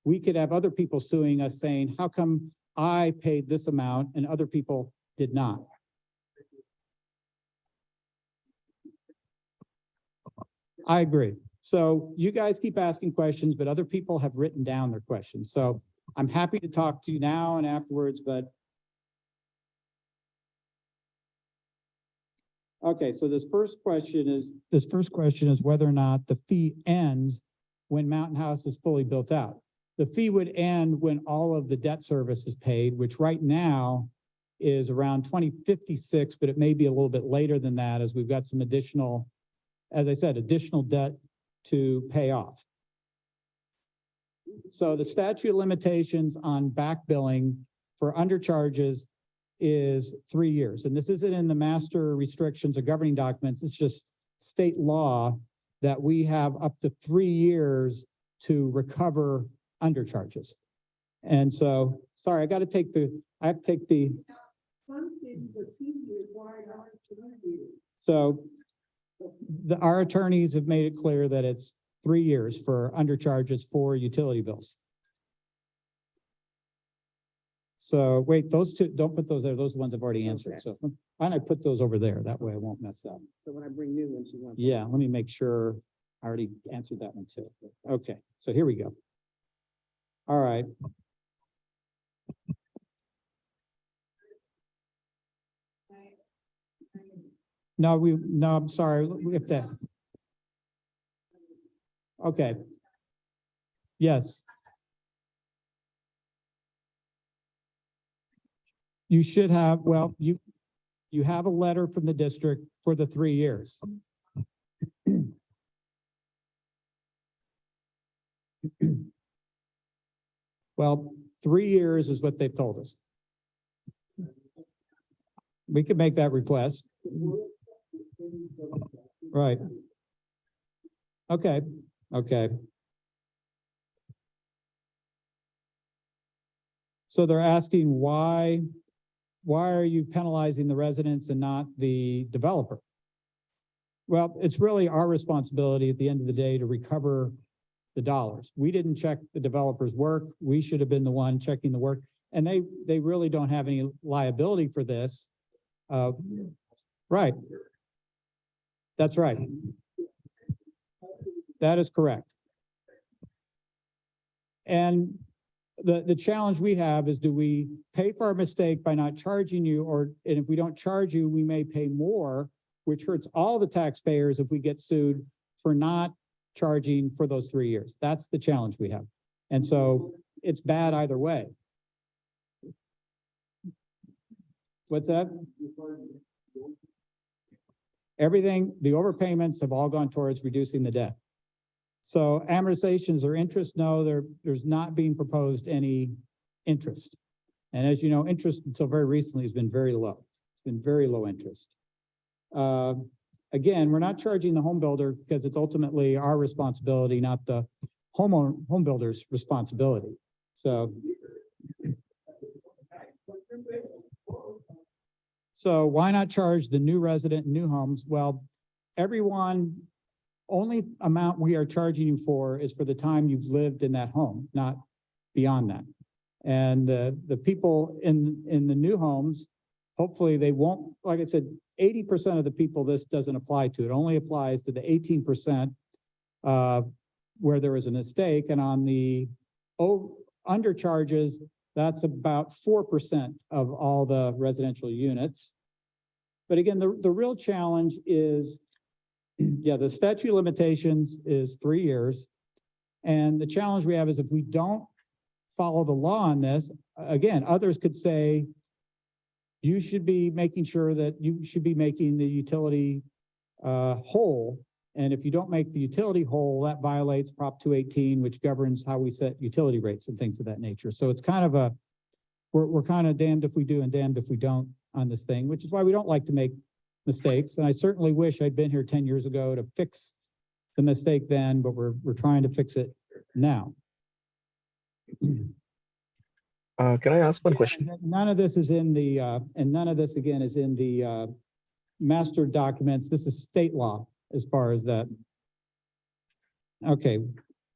we could have other people suing us saying, how come I paid this amount and other people did not? I agree. So you guys keep asking questions, but other people have written down their questions. So I'm happy to talk to you now and afterwards, but. Okay, so this first question is whether or not the fee ends when Mountain House is fully built out. The fee would end when all of the debt service is paid, which right now is around 2056, but it may be a little bit later than that, as we've got some additional, as I said, additional debt to pay off. So the statute of limitations on back billing for undercharges is 3 years. And this isn't in the master restrictions or governing documents. It's just state law that we have up to 3 years to recover undercharges. And so, sorry, I have to take the, so our attorneys have made it clear that it's 3 years for undercharges for utility bills. So wait, those two, don't put those there. Those are the ones I've already answered. Okay. So why don't I put those over there? That way I won't mess up. So when I bring new ones, you want. Yeah, let me make sure I already answered that one too. Okay, so here we go. All right. No, I'm sorry, if that. Okay. Yes. You should have, well, you have a letter from the district for the 3 years. Well, 3 years is what they've told us. We could make that request. Right. Okay, okay. So they're asking why are you penalizing the residents and not the developer? Well, it's really our responsibility at the end of the day to recover the dollars. We didn't check the developer's work. We should have been the one checking the work. And they really don't have any liability for this. Right. That's right. That is correct. And the challenge we have is, do we pay for our mistake by not charging you, and if we don't charge you, we may pay more, which hurts all the taxpayers if we get sued for not charging for those 3 years. That's the challenge we have. And so it's bad either way. What's that? Everything, the overpayments have all gone towards reducing the debt. So amortizations or interest, no, there's not being proposed any interest. And as you know, interest until very recently has been very low. It's been very low interest. Again, we're not charging the home builder because it's ultimately our responsibility, not the home builder's responsibility. So why not charge the new resident new homes? Well, only amount we are charging you for is for the time you've lived in that home, not beyond that. And the people in the new homes, hopefully they won't, like I said, 80% of the people this doesn't apply to. It only applies to the 18% where there was a mistake. And on the undercharges, that's about 4% of all the residential units. But again, the real challenge is, yeah, the statute of limitations is 3 years. And the challenge we have is if we don't follow the law on this, again, others could say, you should be making sure that you should be making the utility whole. And if you don't make the utility whole, that violates Prop 218, which governs how we set utility rates and things of that nature. So it's kind of we're kind of damned if we do and damned if we don't on this thing, which is why we don't like to make mistakes. And I certainly wish I'd been here 10 years ago to fix the mistake then, but we're trying to fix it now. Can I ask one question? None of this is in the, and none of this again is in the master documents. This is state law as far as that. Okay,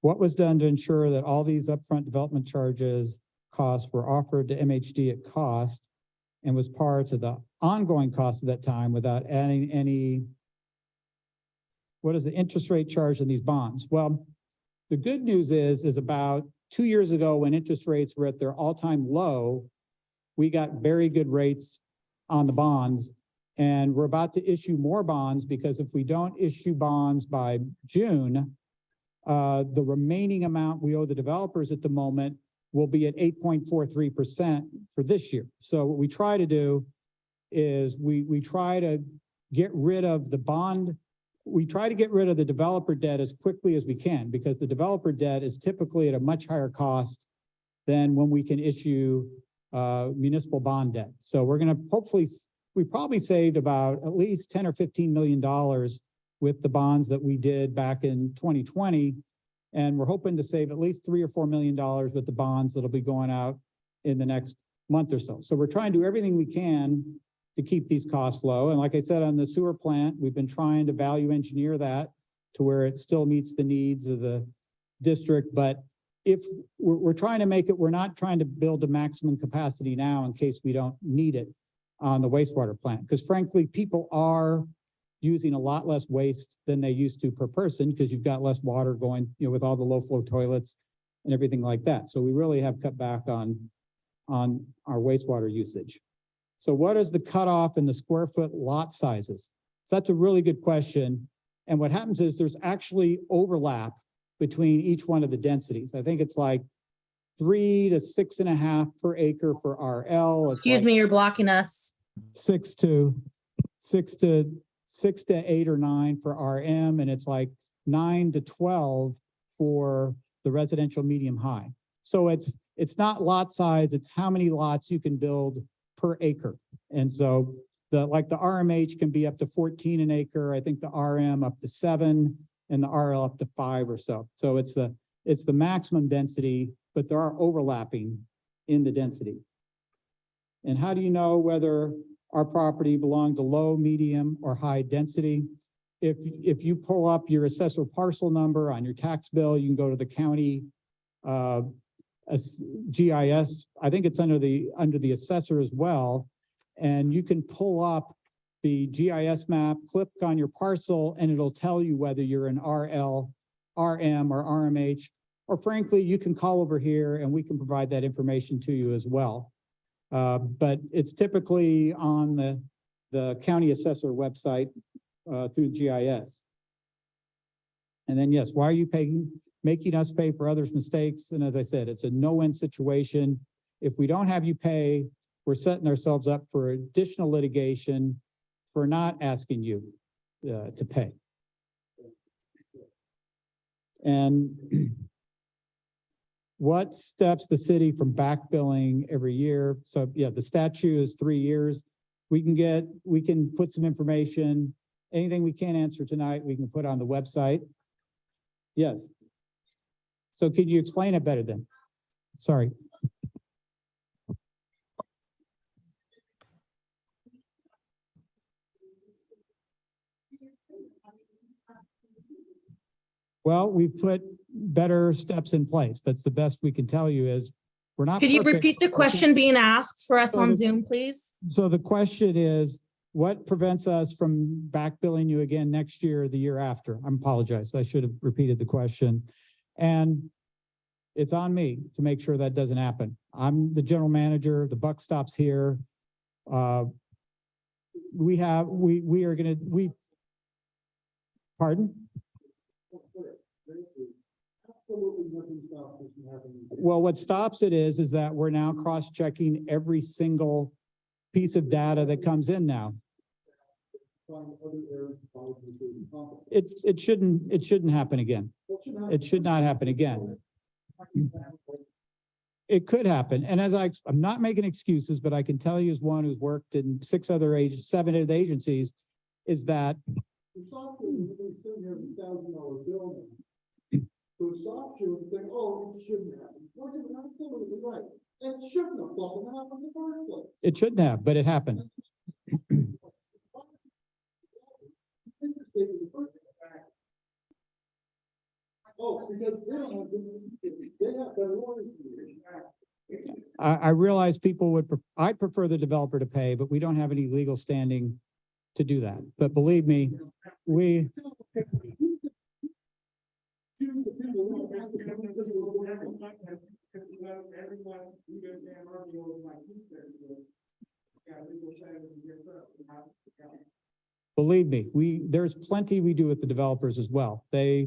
what was done to ensure that all these upfront development charges costs were offered to MHD at cost and was part of the ongoing cost of that time without adding any, what is the interest rate charge in these bonds? Well, the good news is about 2 years ago when interest rates were at their all-time low, we got very good rates on the bonds, and we're about to issue more bonds because if we don't issue bonds by June, the remaining amount we owe the developers at the moment will be at 8.43% for this year. So what we try to do is we try to get rid of the bond. We try to get rid of the developer debt as quickly as we can because the developer debt is typically at a much higher cost than when we can issue municipal bond debt. So we're going to hopefully, we probably saved about at least 10 or $15 million with the bonds that we did back in 2020. And we're hoping to save at least $3 or $4 million with the bonds that'll be going out in the next month or so. So we're trying to do everything we can to keep these costs low. And like I said, on the sewer plant, we've been trying to value engineer that to where it still meets the needs of the district. But if we're trying to make it, we're not trying to build a maximum capacity now in case we don't need it on the wastewater plant. Because frankly, people are using a lot less waste than they used to per person because you've got less water going, with all the low flow toilets and everything like that. So we really have cut back on our wastewater usage. So what is the cutoff in the square foot lot sizes? So that's a really good question. And what happens is there's actually overlap between each one of the densities. I think it's like 3 to 6.5 per acre for RL. Excuse me, you're blocking us. 6 to 8 or 9 for RM, and it's like 9 to 12 for the residential medium high. So it's not lot size, it's how many lots you can build per acre. And so the RMH can be up to 14 an acre. I think the RM up to 7 and the RL up to 5 or so. So it's the maximum density, but there are overlapping in the density. And how do you know whether our property belongs to low, medium, or high density? If you pull up your assessor parcel number on your tax bill, you can go to the county GIS. I think it's under the assessor as well. And you can pull up the GIS map, click on your parcel, and it'll tell you whether you're an RL, RM, or RMH, or frankly, you can call over here and we can provide that information to you as well. But it's typically on the county assessor website through GIS. And then yes, why are you making us pay for others' mistakes? And as I said, it's a no-win situation. If we don't have you pay, we're setting ourselves up for additional litigation for not asking you to pay. And what stops the city from back billing every year? So yeah, the statute is 3 years. We can put some information. Anything we can't answer tonight, we can put on the website. Yes. So could you explain it better then? Sorry. Well, we've put better steps in place. That's the best we can tell you is we're not. Could you perfect, repeat the question being asked for us So on the- Zoom, please? So the question is, what prevents us from back billing you again next year or the year after? I apologize. I should have repeated the question. And it's on me to make sure that doesn't happen. I'm the general manager. The buck stops here. We are going to, pardon? Well, what stops it is that we're now cross-checking every single piece of data that comes in now. It shouldn't happen again. It should not happen again. It could happen. And as I'm not making excuses, but I can tell you as one who's worked in 7 other agencies, is that So it stops you and think, oh, it shouldn't happen. Well, you're absolutely right. It shouldn't have fucking happened in the first place. it shouldn't have, but it happened. Oh, because they don't have, they have better lawyers than you. I realize people would, I'd prefer the developer to pay, but we don't have any legal standing to do that. But believe me, we, believe me, there's plenty we do with the developers as well. They're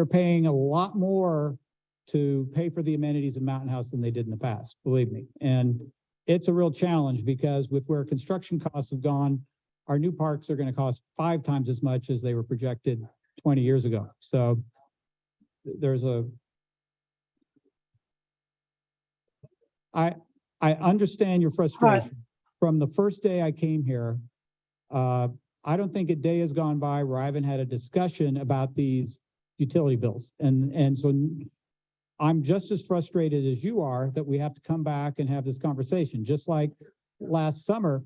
paying a lot more to pay for the amenities of Mountain House than they did in the past, believe me. And it's a real challenge because with where construction costs have gone, our new parks are going to cost 5 times as much as they were projected 20 years ago. So I understand your frustration. From the first day I came here, I don't think a day has gone by where I haven't had a discussion about these, utility bills. And so I'm just as frustrated as you are that we have to come back and have this conversation, just like last summer.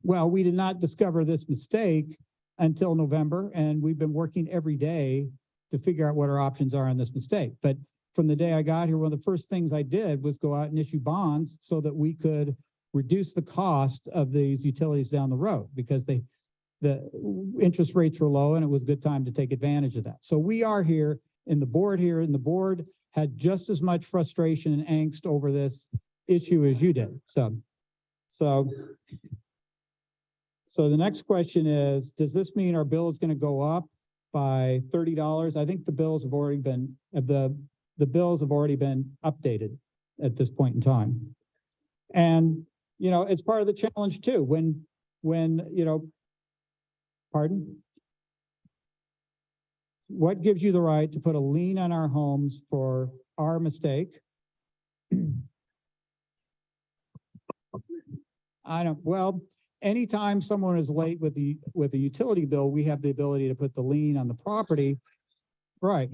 Well, we did not discover this mistake until November, and we've been working every day to figure out what our options are on this mistake. But from the day I got here, one of the first things I did was go out and issue bonds so that we could reduce the cost of these utilities down the road, because the interest rates were low and it was a good time to take advantage of that. So we are here in the board had just as much frustration and angst over this issue as you did. So the next question is, does this mean our bill is going to go up by $30? I think the bills have already been, the bills have already been updated at this point in time. And, you know, it's part of the challenge too, when, you know, pardon? What gives you the right to put a lien on our homes for our mistake? Well, anytime someone is late with the utility bill, we have the ability to put the lien on the property. Right.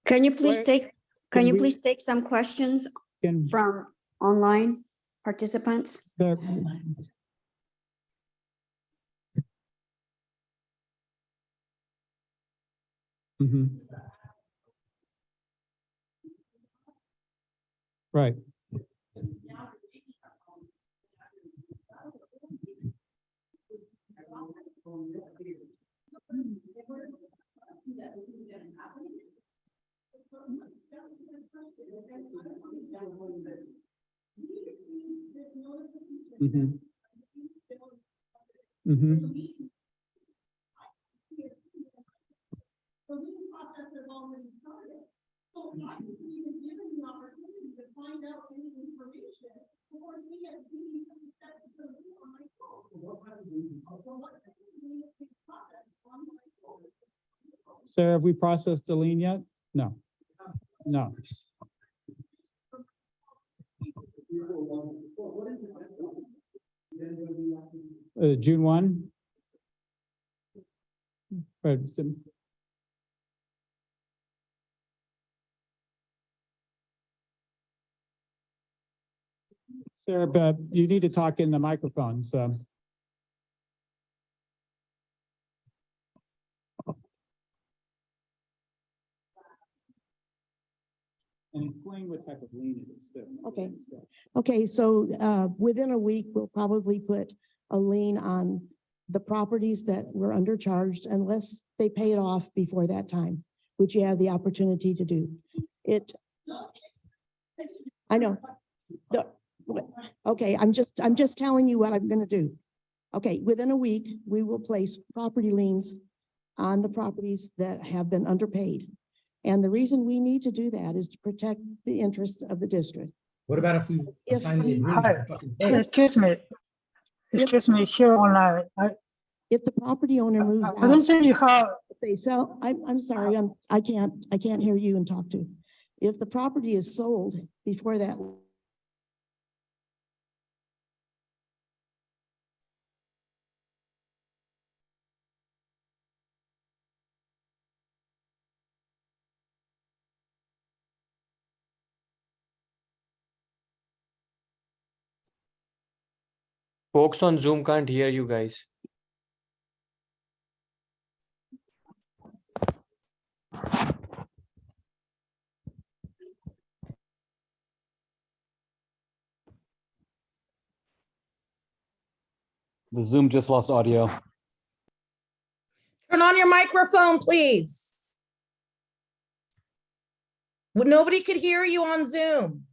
Can you please Wait, take, can can you we- please take some questions Can from online participants? the, Mhm. Right. Mhm. Mhm. Sarah, have we processed the lien yet? No. No. June 1? Right. Sarah, but you need to talk in the microphone, so. And explain what type of lien it is too. Okay. Okay, so within a week, we'll probably put a lien on the properties that were undercharged unless they pay it off before that time, which you have the opportunity to do. I know. Okay, I'm just telling you what I'm gonna do. Okay, within a week, we will place property liens on the properties that have been underpaid. And the reason we need to do that is to protect the interests of the district. What about if we If sign the we- agreement? Hi. and fucking pay? Excuse me, here online. If the property owner moves I don't out, think you have, if they sell, I'm sorry, I can't hear you and talk to. If the property is sold before that, Folks on Zoom can't hear you guys. The Zoom just lost audio. Turn on your microphone, please. Nobody could hear you on Zoom.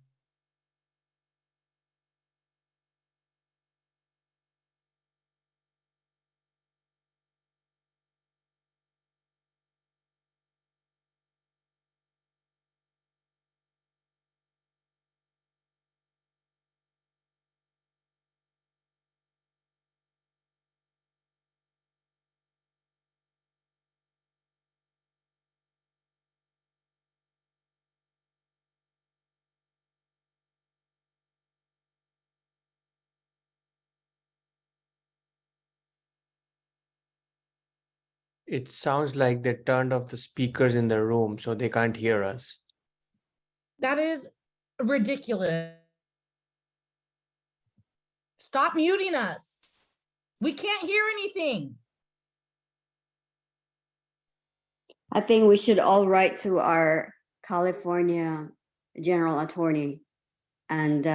It sounds like they turned off the speakers in the room so they can't hear us. That is ridiculous. Stop muting us. We can't hear anything. I think we should all write to our California general attorney and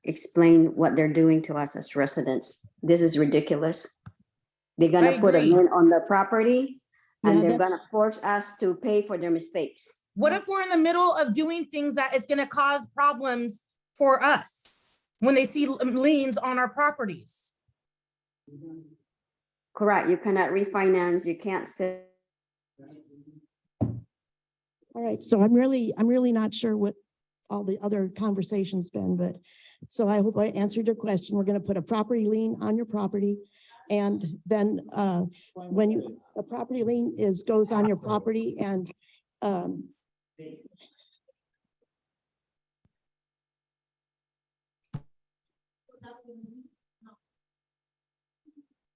explain what they're doing to us as residents. This is ridiculous. They're I gonna put a agree. lien on the property Yeah, and they're that's- gonna force us to pay for their mistakes. What if we're in the middle of doing things that is gonna cause problems for us when they see liens on our properties? Correct, you cannot refinance, you can't sit. All right, so I'm really not sure what all the other conversation's been, but so I hope I answered your question. We're gonna put a property lien on your property. And then when you, a property lien goes on your property and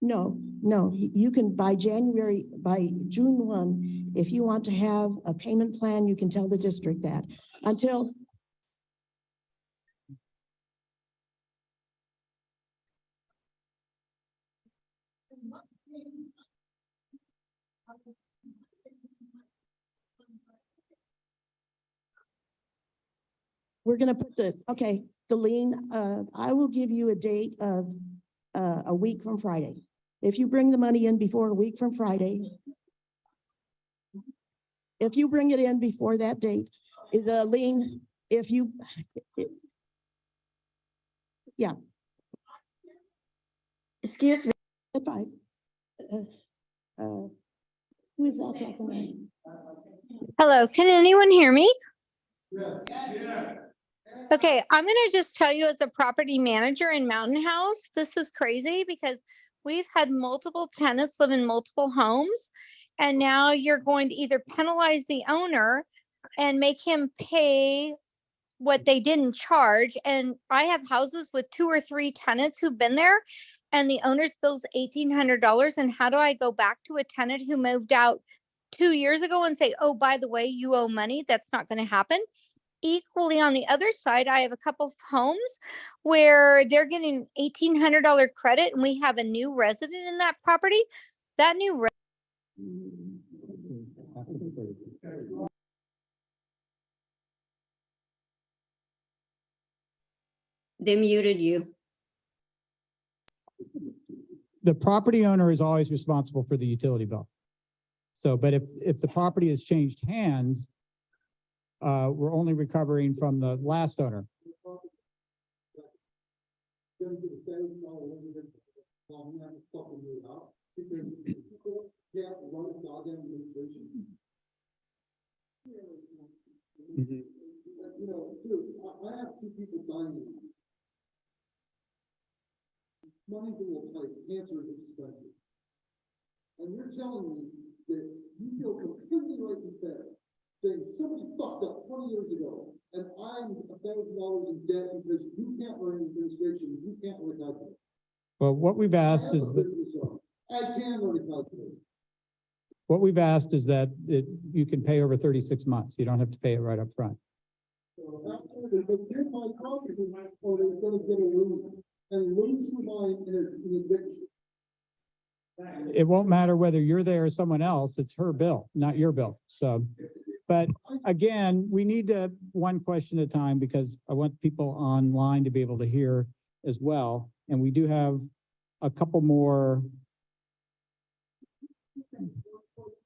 no, you can by June 1, if you want to have a payment plan, you can tell the district that until. We're gonna put the lien, I will give you a date of a week from Friday. If you bring the money in before a week from Friday, if you bring it in before that date, the lien, yeah, Excuse me, at 5. Who is that talking? Hello, can anyone hear me? Yes. Yeah. Okay, I'm gonna just tell you as a property manager in Mountain House, this is crazy because we've had multiple tenants live in multiple homes. And now you're going to either penalize the owner and make him pay what they didn't charge. And I have houses with 2 or 3 tenants who've been there and the owner's bill's $1,800. And how do I go back to a tenant who moved out 2 years ago and say, oh, by the way, you owe money? That's not going to happen. Equally on the other side, I have a couple of homes where they're getting $1,800 credit and we have a new resident in that property. That new they muted you. The property owner is always responsible for the utility bill. So, but if the property has changed hands, we're only recovering from the last owner. You know, dude, I have 2 people dying. Money will like cancer is expensive. And you're telling me that you feel completely right and fair, saying somebody fucked up 20 years ago, and I'm $1,000 in debt because you can't run an administration, you can't run a calculator. Well, what we've asked is that, I can run a calculator. what we've asked is that you can pay over 36 months. You don't have to pay it right up front. So after they get my property, or they're gonna get a lien, and lose your mind in an eviction. It won't matter whether you're there or someone else, it's her bill, not your bill. So, but again, we need to one question at a time because I want people online to be able to hear as well. And we do have a couple more.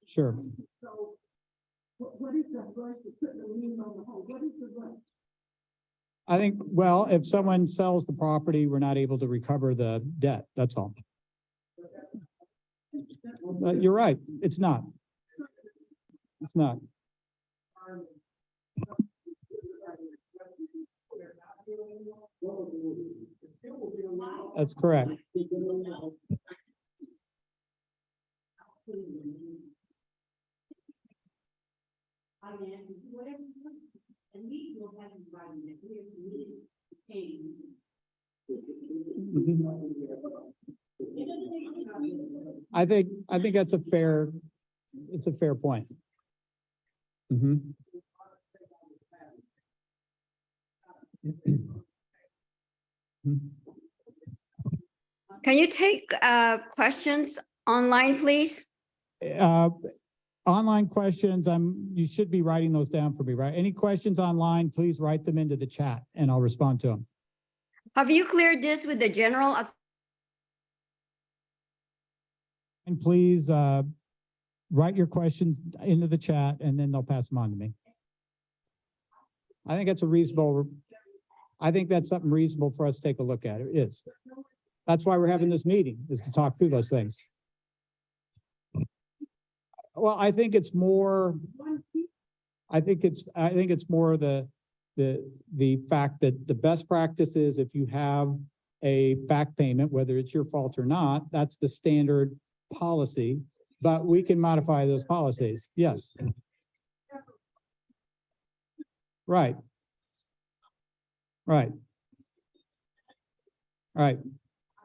Sure. So what is the price of putting a lien on the home? What is the price? I think, well, if someone sells the property, we're not able to recover the debt. That's all. You're right. It's not. It's not. That's correct. I think that's a fair it's a fair point. Mhm. Can you take questions online, please? Online questions, you should be writing those down for me, right? Any questions online, please write them into the chat and I'll respond to them. Have you cleared this with the general? And please write your questions into the chat and then they'll pass them on to me. I think that's something reasonable for us to take a look at. It is. That's why we're having this meeting, is to talk through those things. Well, I think it's more the fact that the best practice is if you have a back payment, whether it's your fault or not, that's the standard policy, but we can modify those policies. Yes. Right. Right. Right.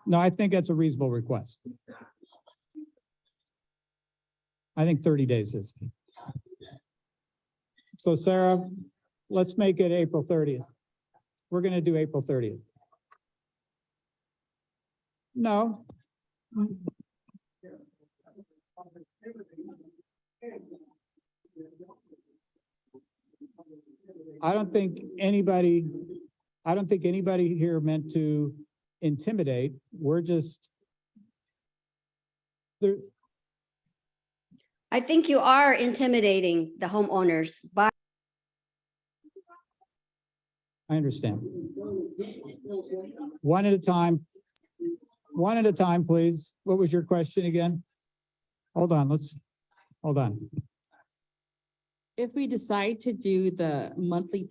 No, I think that's a reasonable request. I think 30 days is. So Sarah, let's make it April 30th. We're going to do April 30th. No. I don't think anybody here meant to intimidate. We're just there. I think you are intimidating the homeowners by. I understand. One at a time. One at a time, please. What was your question again? Hold on, hold on. If we decide to do the monthly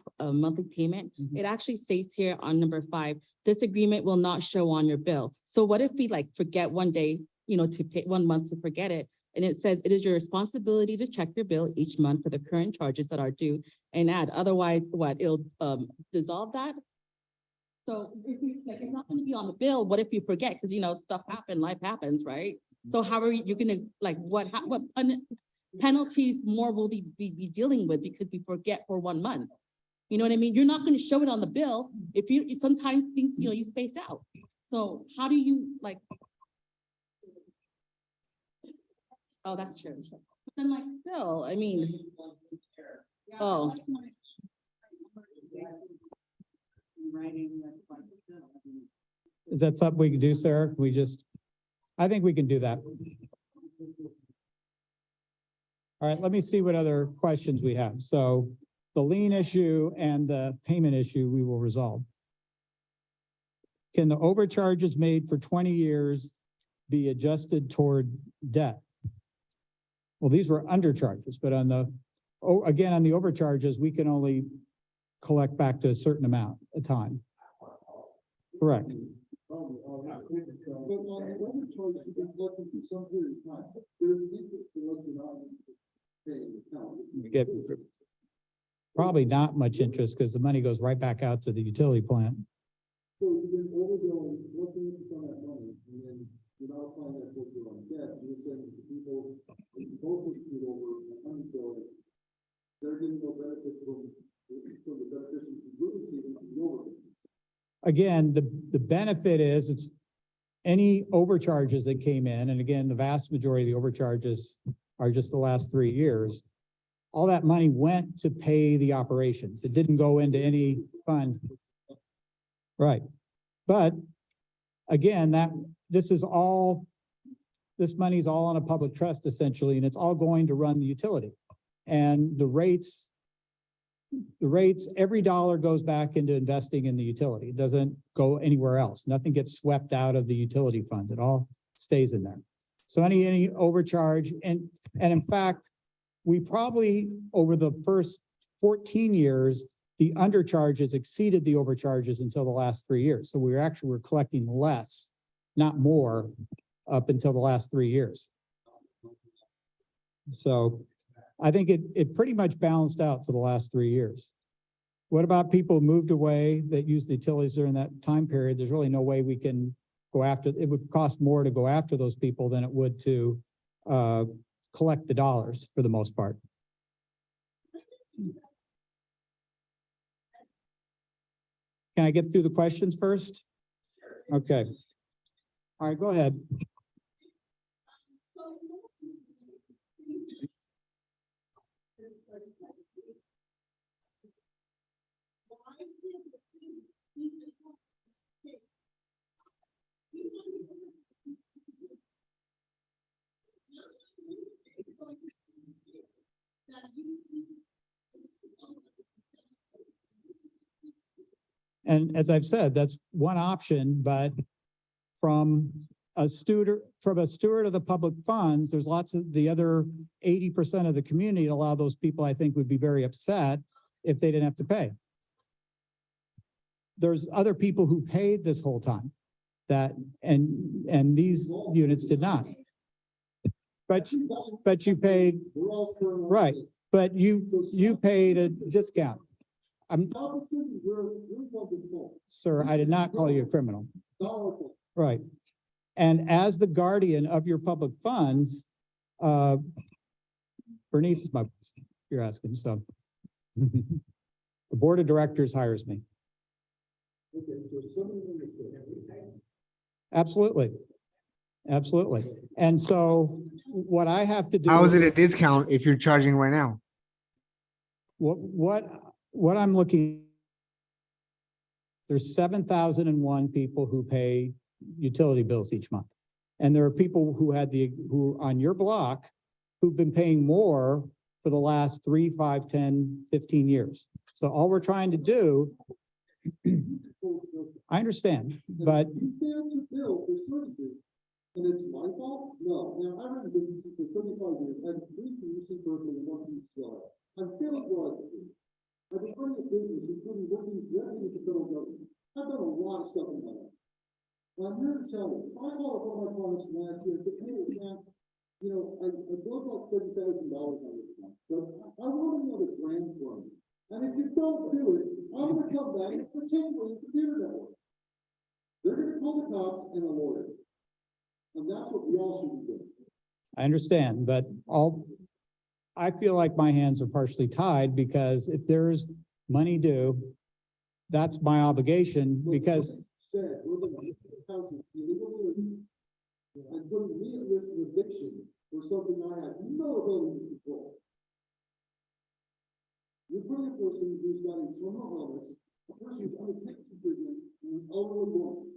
payment, it actually states here on number 5, this agreement will not show on your bill. So what if we like forget one day, to pay 1 month to forget it? And it says it is your responsibility to check your bill each month for the current charges that are due and add. Otherwise, it'll dissolve that. So if we it's not going to be on the bill. What if you forget? Because stuff happens, life happens, right? So how are you going to what penalties more will be dealing with because we forget for 1 month? You know what I mean? You're not going to show it on the bill if you sometimes things you space out. So how do you Oh, that's true. But then still, I mean, oh. Is that something we can do, Sarah? I think we can do that. All right, let me see what other questions we have. So the lien issue and the payment issue we will resolve. Can the overcharges made for 20 years be adjusted toward debt? Well, these were undercharges, but on the overcharges, we can only collect back to a certain amount at a time. Correct. But on the other charge, you've been collecting for some period of time. There's an interest to let you not pay the account. We get probably not much interest because the money goes right back out to the utility plant. So you've been overbilling, what's the interest on that money? And then you're not applying that towards your own debt. You're saying that the people both screwed over and underbilled, they're getting no benefit from the beneficiaries you're receiving from the overbill. Again, the benefit is it's any overcharges that came in, and again, the vast majority of the overcharges are just the last 3 years. All that money went to pay the operations. It didn't go into any fund. Right. But again, this money is all on a public trust essentially, and it's all going to run the utility. And the rates, every dollar goes back into investing in the utility. It doesn't go anywhere else. Nothing gets swept out of the utility fund. It all stays in there. So any overcharge, and in fact, we probably over the first 14 years, the undercharges exceeded the overcharges until the last 3 years. So we're collecting less, not more, up until the last 3 years. So I think it pretty much balanced out for the last 3 years. What about people who moved away that used the utilities during that time period? There's really no way we can go after, it would cost more to go after those people than it would to collect the dollars for the most part. Can I get through the questions first? Okay. All right, go ahead. And as I've said, that's one option, but from a steward of the public funds, there's lots of the other 80% of the community. A lot of those people, I think, would be very upset if they didn't have to pay. There's other people who paid this whole time and these units did not. But you paid, We're all turning around. right, but you paid a discount. Stop assuming we're something full. Sir, I did not call you a criminal. Dollar full. Right. And as the guardian of your public funds, Bernice is my, boss, you're asking, so. The board of directors hires me. Okay, so somebody understood. Absolutely. Absolutely. And so what I have to do. How is it a discount if you're charging right now? What I'm looking. There's 7,001 people who pay utility bills each month. And there are people who on your block who've been paying more for the last 3, 5, 10, 15 years. So all we're trying to do, I understand, but You fail to bill for services, and it's my fault? No. Now, I've been doing this for 35 years. I've been producing personally and one piece seller. I'm fairly broad. I've been running a business, including working directly with the federal government. I've done a lot of stuff in my life. And I'm here to tell you, I called up one of my clients last year, but hey, Sam, you know, I broke out $30,000 on this one, but I want another grand from you. And if you don't do it, I'm gonna come back and pretend we're in the computer network. They're gonna call the cops and a lawyer. And that's what we all should be doing. I understand, but I feel like my hands are partially tied because if there's money due, that's my obligation because Said, we're gonna make the houses illegal and putting me at risk of eviction for something I have no ability to control. You're putting a person who's got a terminal illness, a person who's undertaken supervision, and an elderly woman,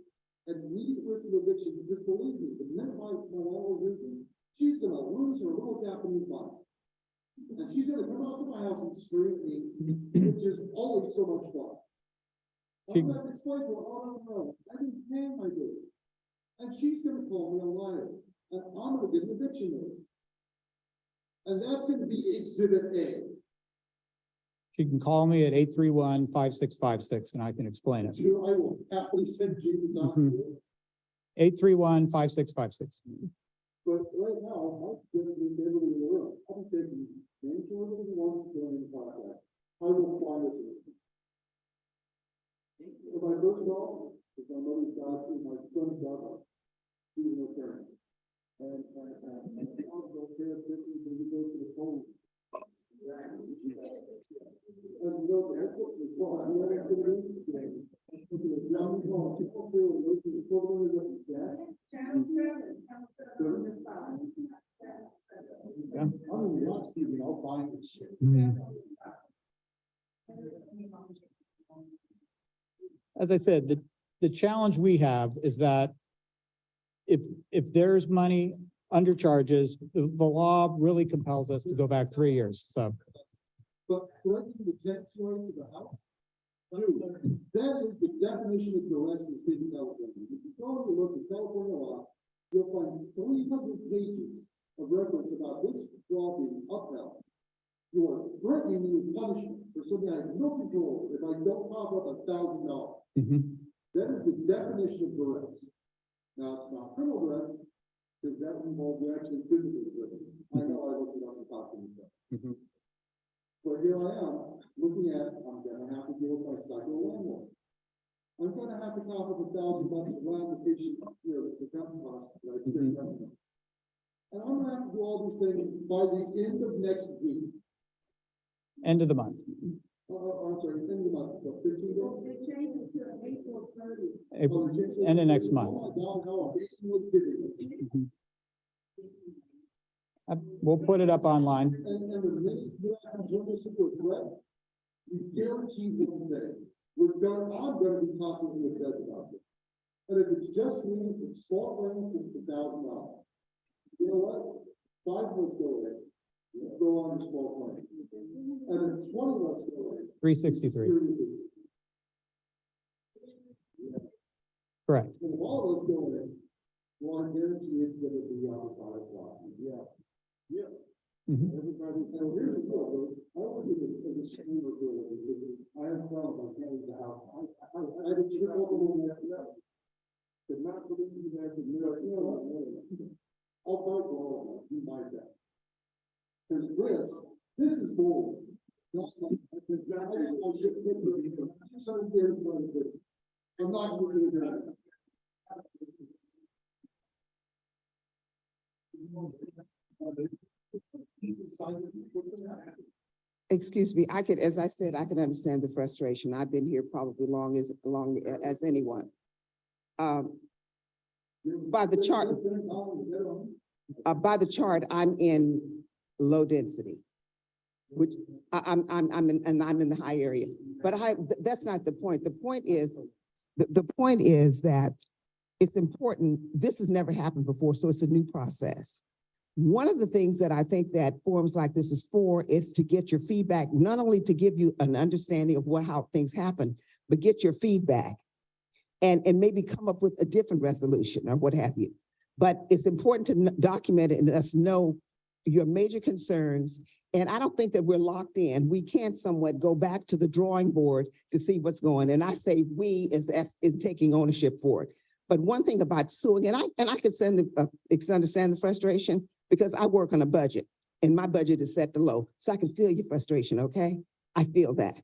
at immediate risk of eviction, because believe me, the minute my landlord loses, she's gonna lose her little Japanese mind. And she's gonna come out to my house and scream at me, which is always so much fun. I'm gonna have to explain to her, oh, no, I didn't pay my bill. And she's gonna call me a liar, and I'm gonna get an eviction notice. And that's gonna be exhibit A. you can call me at 831-5656 and I can explain it. You, I will happily send you the document. 831-5656. But right now, I'll just leave everybody in the room. I'll be taking mandatory of the one during the contract. I will apply this. For my first dog, is my mother's dog, is my son's dog. He was no parent. And I'll go there, we go to the phone. And you know, that's what we call, I'm not going to do today. Young people, people feel, those are the children that we said. Yeah. I'm in the last TV, I'll find this shit. As I said, the challenge we have is that if there's money undercharges, the law really compels us to go back 3 years, so. But collecting the tax rights of the house, dude, that is the definition of duress in the state of California. If you go and look at California law, you'll find 300 pages of reference about this law being upheld. You are threatening me with punishment for something I have no control over if I don't pop up $1,000. That is the definition of duress. Now, it's not criminal duress, because that involves you actually physically duress. I know I looked it up and talked to myself. But here I am, looking at, I'm gonna have to deal with my psycho landlord. I'm gonna have to cough up $1,000 of land application, the council cost, that I didn't have. And I'm gonna have to do all these things by the end of next week. End of the month. I'm sorry, end of the month, so 15 days. April, end of next month. Oh my God, how amazingly giving. We'll put it up online. And the minute you have to do this with threat, you guarantee one day, I'm gonna be talking with Doug about this. And if it's just me, it's small range, it's $1,000. You know what? 5 months go away. Let's go on the small plane. And if 20 months go away. 363. Correct. And if all of us go away, well, I guarantee it's gonna be on 5 o'clock. Yeah. Yeah. Mhm. Everybody, and here's the deal, though. I was in the chamber building, because I am proud of my family, the house. I had a trip over when that left. Could not believe you guys would know, you know what? I'll vote for all of them, you might that. Because this is bold. Not like, I just want to get rid some years, I'm not going to do that. Excuse me, I could, as I said, I can understand the frustration. I've been here probably long as anyone. By the chart, I'm in low density, which I'm in the high area, but that's not the point. The point is, the point is that it's important. This has never happened before, so it's a new process. One of the things that I think that forums like this is to get your feedback, not only to give you an understanding of how things happen, but get your feedback and maybe come up with a different resolution or what have you. But it's important to document it and us know your major concerns. And I don't think that we're locked in. We can somewhat go back to the drawing board to see what's going. And I say we is taking ownership for it. But one thing about suing, and I can understand the frustration, because I work on a budget and my budget is set to low. So I can feel your frustration, okay? I feel that.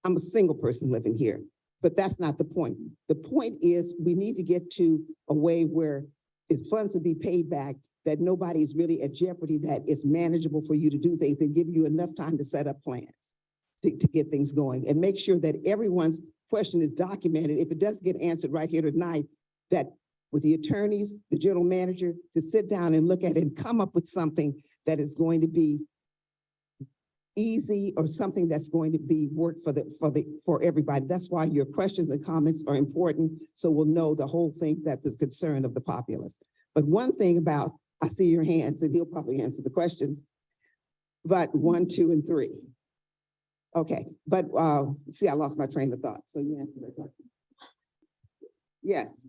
I'm a single person living here, but that's not the point. The point is we need to get to a way where it's funds to be paid back, that nobody's really at jeopardy, that it's manageable for you to do things and give you enough time to set up plans to get things going and make sure that everyone's question is documented. If it doesn't get answered right here tonight, that with the attorneys, the general manager, to sit down and look at it and come up with something that is going to be easy or something that's going to be work for everybody. That's why your questions and comments are important. So we'll know the whole thing that is concern of the populace. But one thing about, I see your hands and he'll probably answer the questions, but 1, 2, and 3. Okay, but see, I lost my train of thought. So you answer that question. Yes.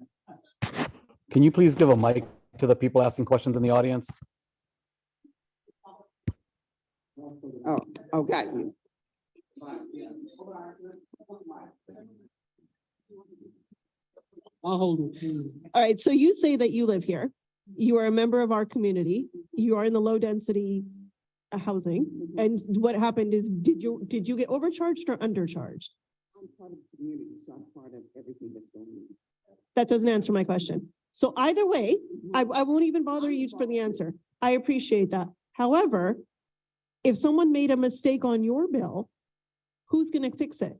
Can you please give a mic to the people asking questions in the audience? Oh, got you. I'll hold it. All right, so you say that you live here. You are a member of our community. You are in the low density housing. And what happened is, did you get overcharged or undercharged? I'm part of the community, so I'm part of everything that's going on. That doesn't answer my question. So either way, I won't even bother you for the answer. I appreciate that. However, if someone made a mistake on your bill, who's going to fix it?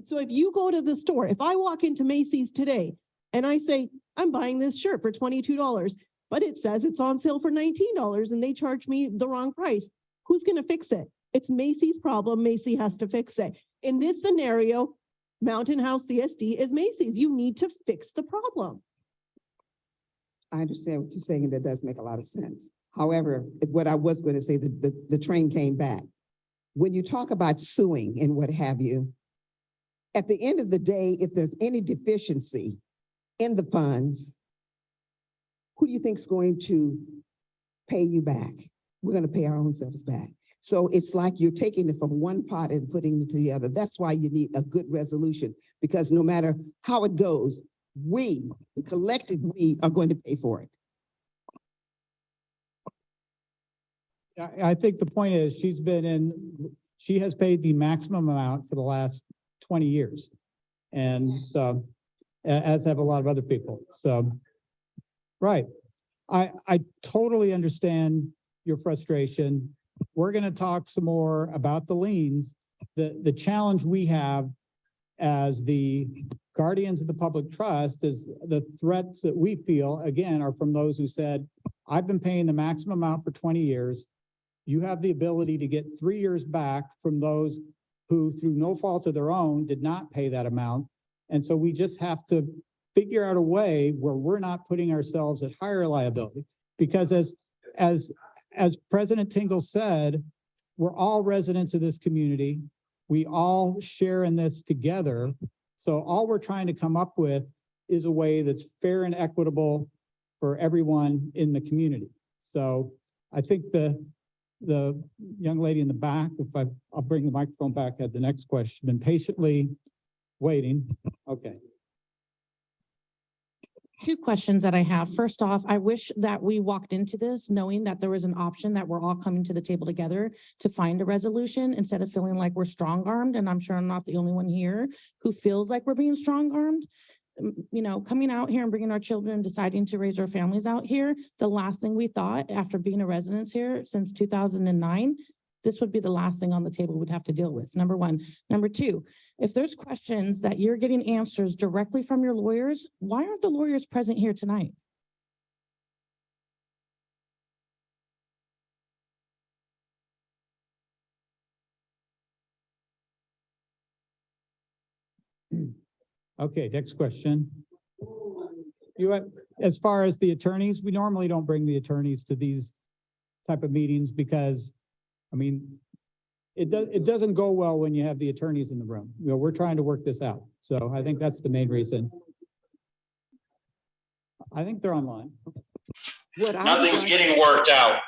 So if you go to the store, if I walk into Macy's today and I say, I'm buying this shirt for $22, but it says it's on sale for $19 and they charge me the wrong price, who's going to fix it? It's Macy's problem. Macy's has to fix it. In this scenario, Mountain House CSD is Macy's. You need to fix the problem. I understand what you're saying, and that does make a lot of sense. However, what I was going to say, the train came back. When you talk about suing and what have you, at the end of the day, if there's any deficiency in the funds, who do you think is going to pay you back? We're going to pay our own selves back. So it's like you're taking it from one pot and putting it to the other. That's why you need a good resolution, because no matter how it goes, we, the collective we, are going to pay for it. I think the point is she has paid the maximum amount for the last 20 years. And so, as have a lot of other people. So, right. I totally understand your frustration. We're gonna talk some more about the liens. The challenge we have as the guardians of the public trust is the threats that we feel, again, are from those who said, I've been paying the maximum amount for 20 years. You have the ability to get 3 years back from those who, through no fault of their own, did not pay that amount. And so we just have to figure out a way where we're not putting ourselves at higher liability. Because as President Tingle said, we're all residents of this community. We all share in this together. So all we're trying to come up with is a way that's fair and equitable for everyone in the community. So I think the young lady in the back, I'll bring the microphone back at the next question, been patiently waiting. Okay. Two questions that I have. First off, I wish that we walked into this knowing that there was an option that we're all coming to the table together to find a resolution instead of feeling like we're strong-armed. And I'm sure I'm not the only one here who feels like we're being strong-armed. You know, coming out here and bringing our children, deciding to raise our families out here, the last thing we thought after being a resident here since 2009, this would be the last thing on the table we'd have to deal with, number one. Number two, if there's questions that you're getting answers directly from your lawyers, why aren't the lawyers present here tonight? Okay, next question. As far as the attorneys, we normally don't bring the attorneys to these type of meetings because, I mean, it doesn't go well when you have the attorneys in the room. You know, we're trying to work this out. So I think that's the main reason. I think they're online. Nothing's getting worked out.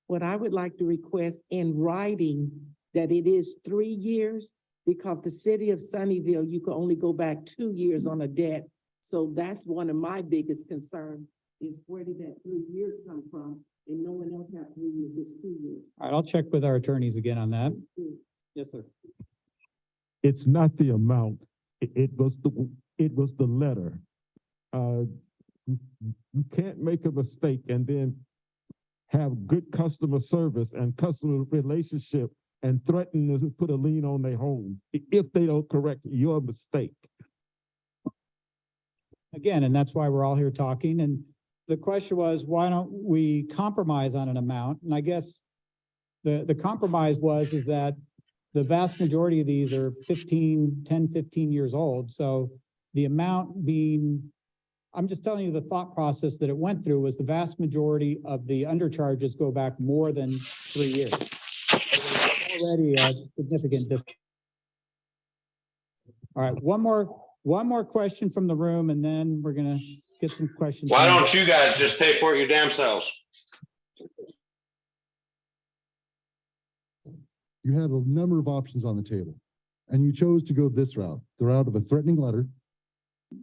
What I would like to request in writing that it is 3 years, because the city of Sunnyvale, you can only go back 2 years on a debt. So that's one of my biggest concerns is where did that 3 years come from? And no one else have 3 years, it's 2 years. All right, I'll check with our attorneys again on that. Yes, sir. It's not the amount. It was the letter. You can't make a mistake and then have good customer service and customer relationship and threaten to put a lien on their homes if they don't correct your mistake. Again, and that's why we're all here talking. And the question was, why don't we compromise on an amount? And I guess the compromise is that the vast majority of these are 10, 15 years old. So the amount being, I'm just telling you the thought process that it went through was the vast majority of the undercharges go back more than 3 years. Already a significant difference. All right, one more question from the room, and then we're gonna get some questions. Why don't you guys just pay for it your damn selves? You had a number of options on the table, and you chose to go this route, the route of a threatening letter.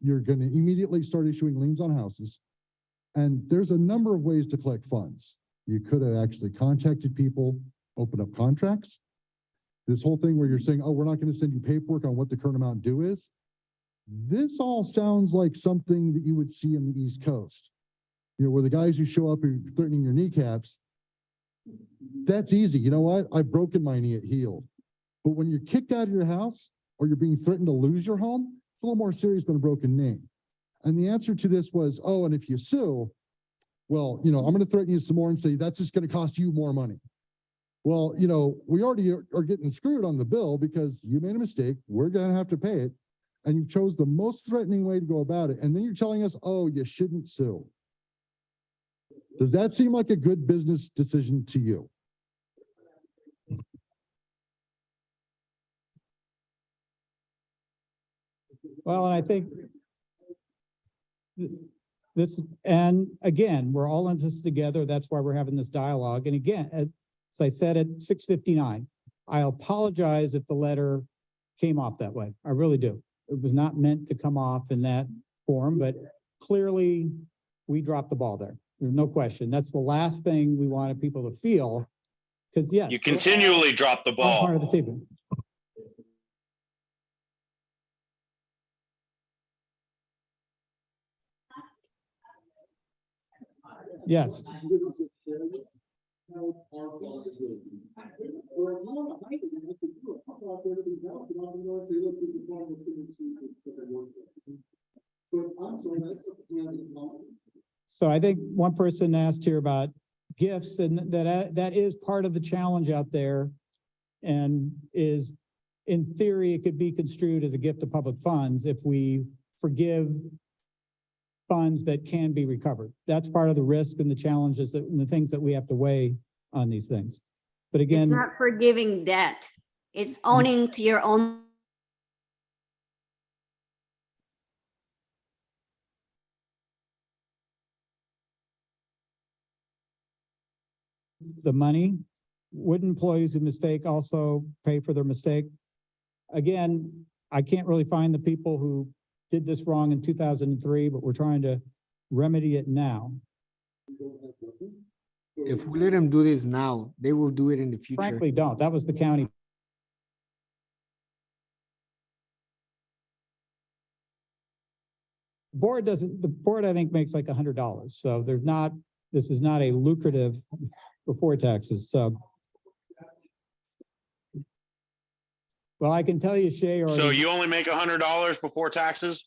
You're going to immediately start issuing liens on houses, and there's a number of ways to collect funds. You could have actually contacted people, open up contracts. This whole thing where you're saying, oh, we're not going to send you paperwork on what the current amount due is. This all sounds like something that you would see in the East Coast, you know, where the guys who show up are threatening your kneecaps. That's easy. You know what? I've broken my knee, it healed. But when you're kicked out of your house or you're being threatened to lose your home, it's a little more serious than a broken knee. And the answer to this was, oh, and if you sue, well, you know, I'm going to threaten you some more and say, that's just going to cost you more money. Well, you know, we already are getting screwed on the bill because you made a mistake. We're going to have to pay it. And you chose the most threatening way to go about it. And then you're telling us, oh, you shouldn't sue. Does that seem like a good business decision to you? Well, and I think this, and again, we're all in this together. That's why we're having this dialogue. And again, as I said at 6:59, I apologize if the letter came off that way. I really do. It was not meant to come off in that form, but clearly we dropped the ball there. There's no question. That's the last thing we wanted people to feel. Because yes, you continually drop the ball. Part of the table. Yes. But I'm sorry, that's the planning. So I think one person asked here about gifts, and that is part of the challenge out there. And is, in theory, it could be construed as a gift of public funds if we forgive funds that can be recovered. That's part of the risk and the challenges and the things that we have to weigh on these things. But It's again, not forgiving debt. It's owning to your own. the money, would employees who mistake also pay for their mistake? Again, I can't really find the people who did this wrong in 2003, but we're trying to remedy it now. If we let them do this now, they will do it in the future. Frankly, don't. That was the county. The board, I think, makes like $100. So there's not, this is not a lucrative before taxes. So. Well, I can tell you, Shay, or So you only make $100 before taxes?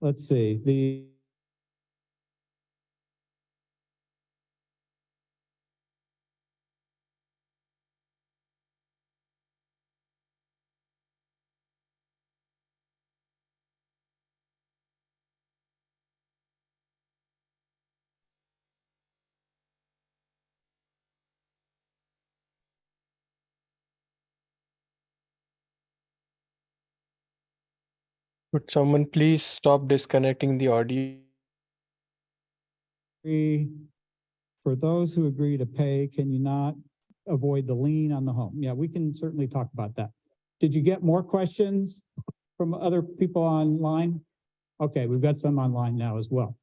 let's see, Would someone please stop disconnecting the audio? for those who agree to pay, can you not avoid the lien on the home? Yeah, we can certainly talk about that. Did you get more questions from other people online? Okay, we've got some online now as well.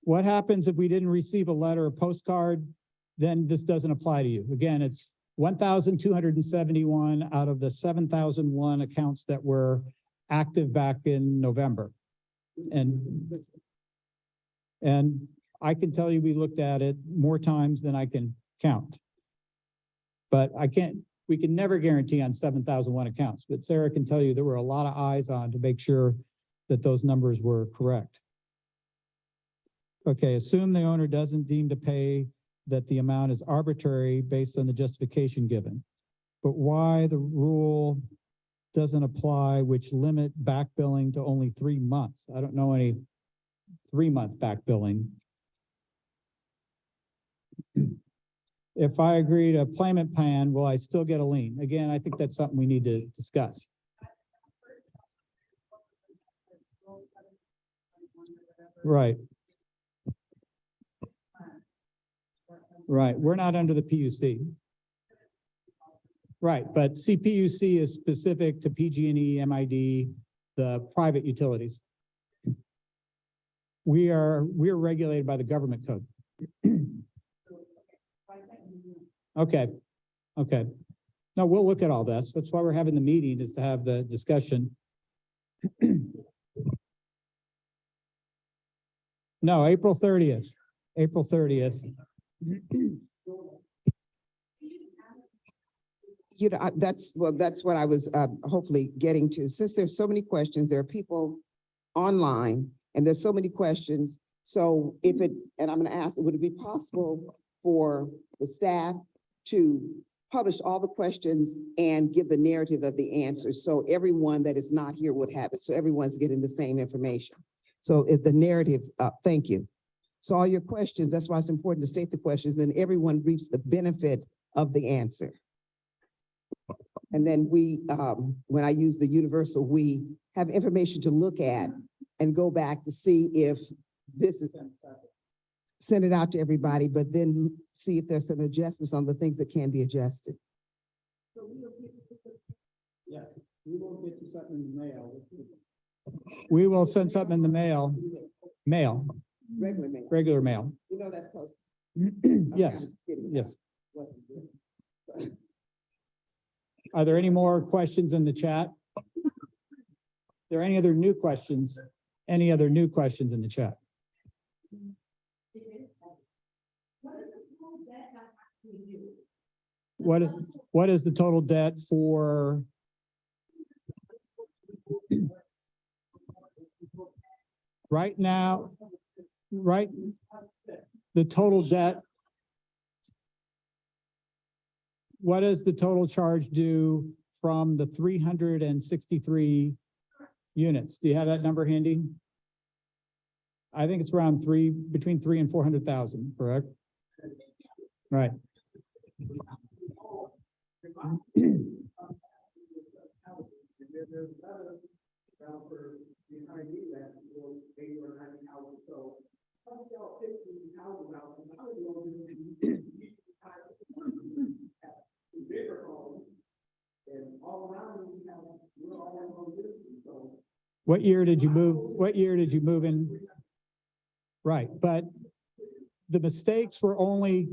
What happens if we didn't receive a letter or postcard? Then this doesn't apply to you. Again, it's 1,271 out of the 7,001 accounts that were active back in November. And I can tell you, we looked at it more times than I can count. But we can never guarantee on 7,001 accounts, but Sarah can tell you there were a lot of eyes on to make sure that those numbers were correct. Okay, assume the owner doesn't deem to pay, that the amount is arbitrary based on the justification given. But why the rule doesn't apply, which limit back billing to only 3 months? I don't know any 3-month back billing. If I agree to a payment plan, will I still get a lien? Again, I think that's something we need to discuss. Right. Right, we're not under the PUC. Right, but CPUC is specific to PG&E, MID, the private utilities. We're regulated by the government code. Okay, okay. No, we'll look at all this. That's why we're having the meeting, is to have the discussion. No, April 30th. April 30th. You know, that's what I was hopefully getting to. Since there's so many questions, there are people online and there's so many questions. So and I'm gonna ask, would it be possible for the staff to publish all the questions and give the narrative of the answers, so everyone that is not here would have it, so everyone's getting the same information? So if the narrative, thank you. So all your questions, that's why it's important to state the questions, then everyone reaps the benefit of the answer. And then we, when I use the universal we, have information to look at and go back to see if this is, send it out to everybody, but then see if there's some adjustments on the things that can be adjusted. Yes, we will get you something in the mail. We will send something in the mail. Regular mail. Regular mail. You know that's posted. Yes, yes. Are there any more questions in the chat? Are there any other new questions Any other new questions in the chat? What is the total debt for? Right now, the total debt. What is the total charge due from the 363 units? Do you have that number handy? I think it's around between 300,000 and 400,000, correct? Right. What year did you move? What year did you move in? Right, but the mistakes were only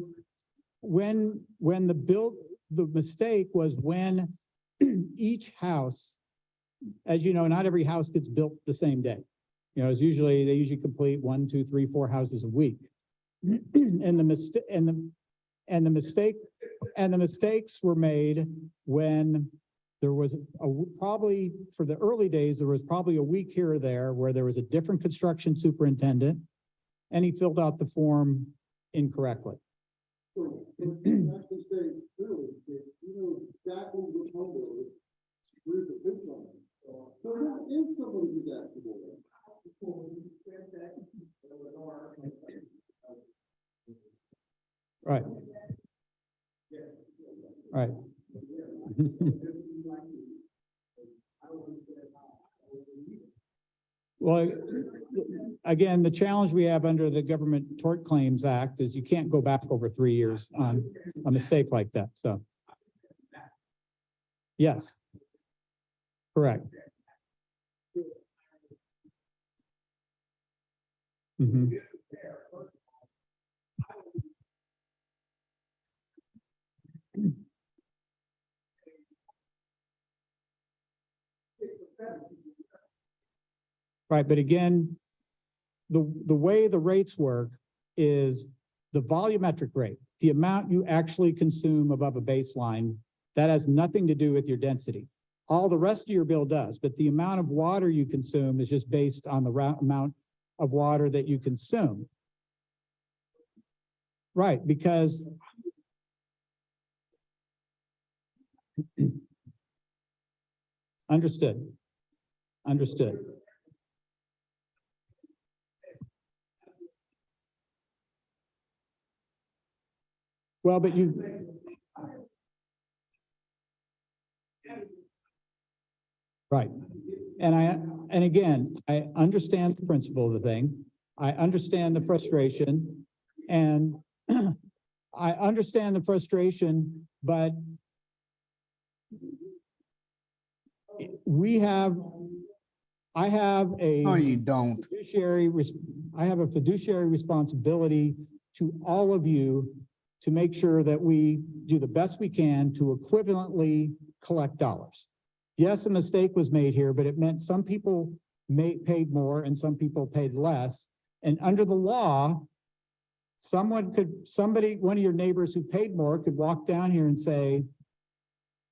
when the mistake was when each house, as you know, not every house gets built the same day. You know, they usually complete 1, 2, 3, 4 houses a week. And the mistakes were made when there was probably for the early days, there was probably a week here or there where there was a different construction superintendent and he filled out the form incorrectly. So, you actually say clearly that you know exactly which homeowner screwed the pitch on it. So there is somebody who's actually doing it. Right. Right. Well, again, the challenge we have under the Government Tort Claims Act is you can't go back over 3 years on a mistake like that, so. Yes. Correct. Mhm. Right, but again, the way the rates work is the volumetric rate, the amount you actually consume above a baseline, that has nothing to do with your density. All the rest of your bill does, but the amount of water you consume is just based on the amount of water that you consume. Right, because understood. Well, but right. And again, I understand the principle of the thing. I understand the frustration and I understand the frustration, but I have a No, you don't. I have a fiduciary responsibility to all of you to make sure that we do the best we can to equivalently collect dollars. Yes, a mistake was made here, but it meant some people paid more and some people paid less. And under the law, one of your neighbors who paid more could walk down here and say,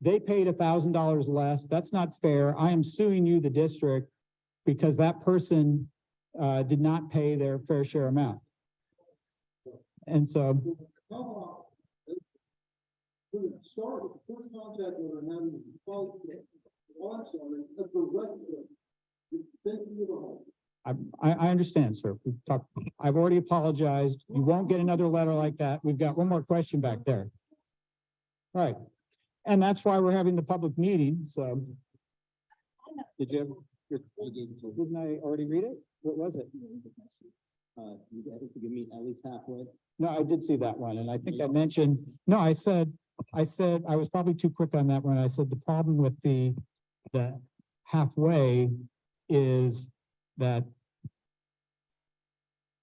they paid $1,000 less. That's not fair. I am suing you, the district, because that person did not pay their fair share amount. And so. When it started, the first contact with her having to follow, I'm sorry, that's the right thing. It's the safety of the home. I understand, sir. I've already apologized. You won't get another letter like that. We've got one more question back there. Right. And that's why we're having the public meeting, so. Didn't I already read it? What was it? You have to give me at least halfway. No, I did see that one, and I think I mentioned, no, I said, I was probably too quick on that one. I said the problem with the halfway is that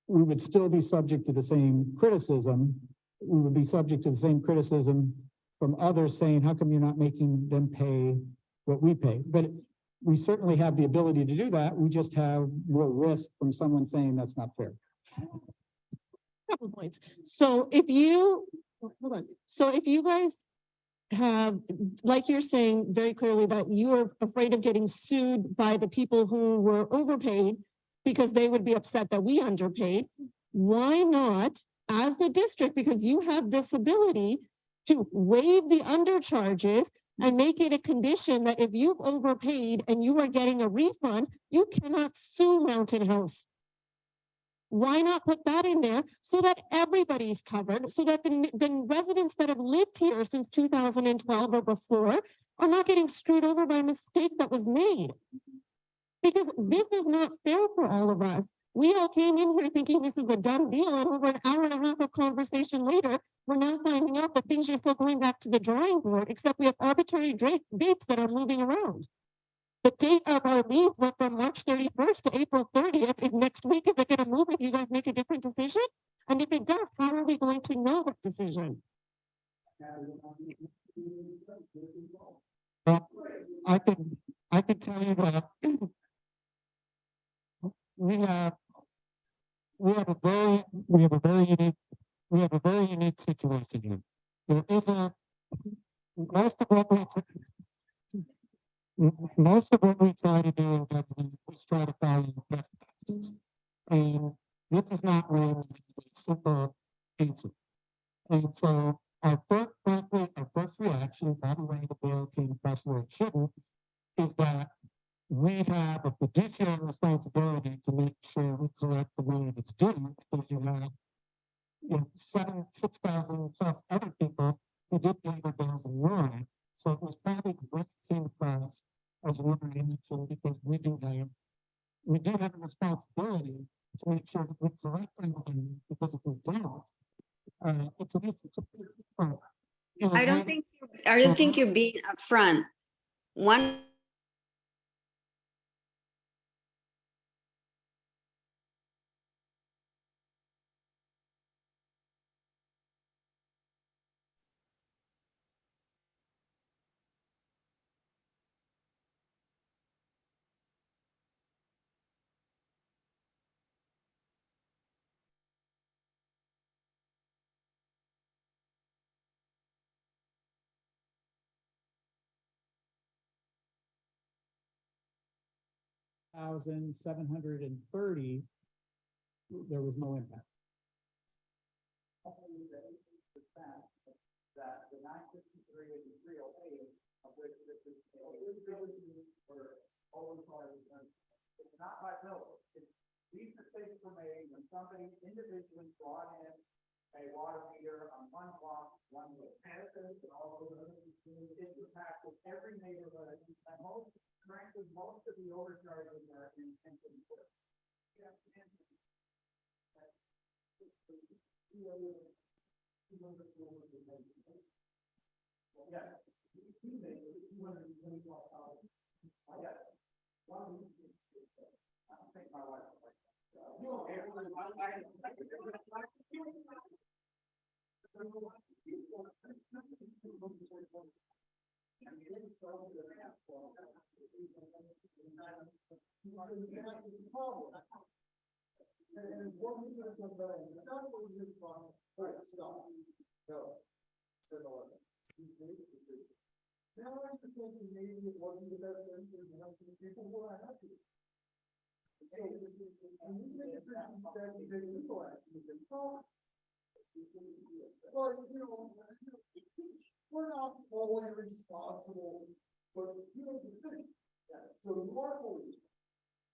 we would still be subject to the same criticism. We would be subject to the same criticism from others saying, how come you're not making them pay what we pay? But we certainly have the ability to do that. We just have more risk from someone saying that's not fair. Couple points. So if you, hold on, so if you guys have, like you're saying very clearly that you are afraid of getting sued by the people who were overpaid because they would be upset that we underpaid, why not, as a district, because you have this ability to waive the undercharges and make it a condition that if you've overpaid and you are getting a refund, you cannot sue Mountain House. Why not put that in there so that everybody's covered, so that the residents that have lived here since 2012 or before are not getting screwed over by a mistake that was made? Because this is not fair for all of us. We all came in here thinking this is a done deal, and over an hour and a half of conversation later, we're now finding out that things are still going back to the drawing board, except we have arbitrary dates that are moving around. The date of our leave went from March 31st to April 30th. Is next week, is it going to move if you guys make a different decision? And if it does, how are we going to know that decision? Well, I can tell you that we have a very unique situation here. There is most of what we try to do in government is try to follow best practices. And this is not really a simple answer. And so frankly, our first reaction, by the way the bill came across where it shouldn't, is that we have a fiduciary responsibility to make sure we collect the money that's due, because you have 6,000 plus other people who did pay their bills in line. So it was probably what came across as an overreaction, because we do have a responsibility to make sure that we collect everything, because if we don't, it's an issue. I don't think you're being upfront. One $1,730, there was no impact. That the 953 and the 308, of which this is it's not by bill. These mistakes were made when somebody individually brought in a water meter on one block, one with Madison and all those other things. It impacted every neighborhood, and frankly, most of the overcharges are in Pension Court. Now I'm thinking maybe it wasn't the best thing for the people who are happy. So, and we make a decision that we take legal action. Well, we're not fully responsible, but you make the decision. Yeah. So you are fully.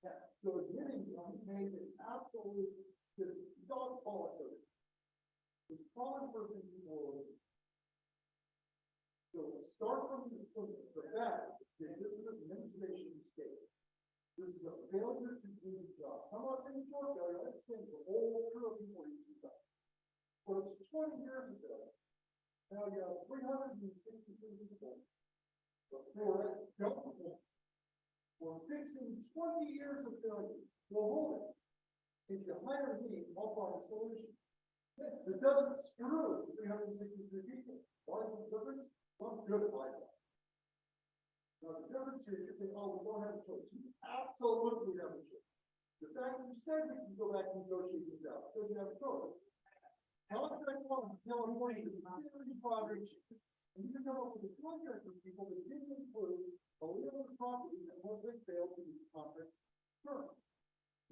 Yeah. So admitting you made it absolute, because dog politics. It's probably the first thing people will do. So start from the fact that this is an administration mistake. This is a failure to do the job. I'm not saying it's your failure, I understand the whole crew of people who do that. But it's 20 years ago. Now you have 363 people. For government, we're fixing 20 years of failure. Well, hold it. If you hire me, I'll find a solution. It doesn't screw 363 people. Why is the difference? I'm good at my job. Now, the difference here, you say, oh, we don't have a choice. You absolutely have a choice. The fact that you said we can go back and negotiate this out, so you have a choice. Tell us that one, tell us what you project, and you can come up with a contract with people that didn't include a little property unless they fail to meet contract terms.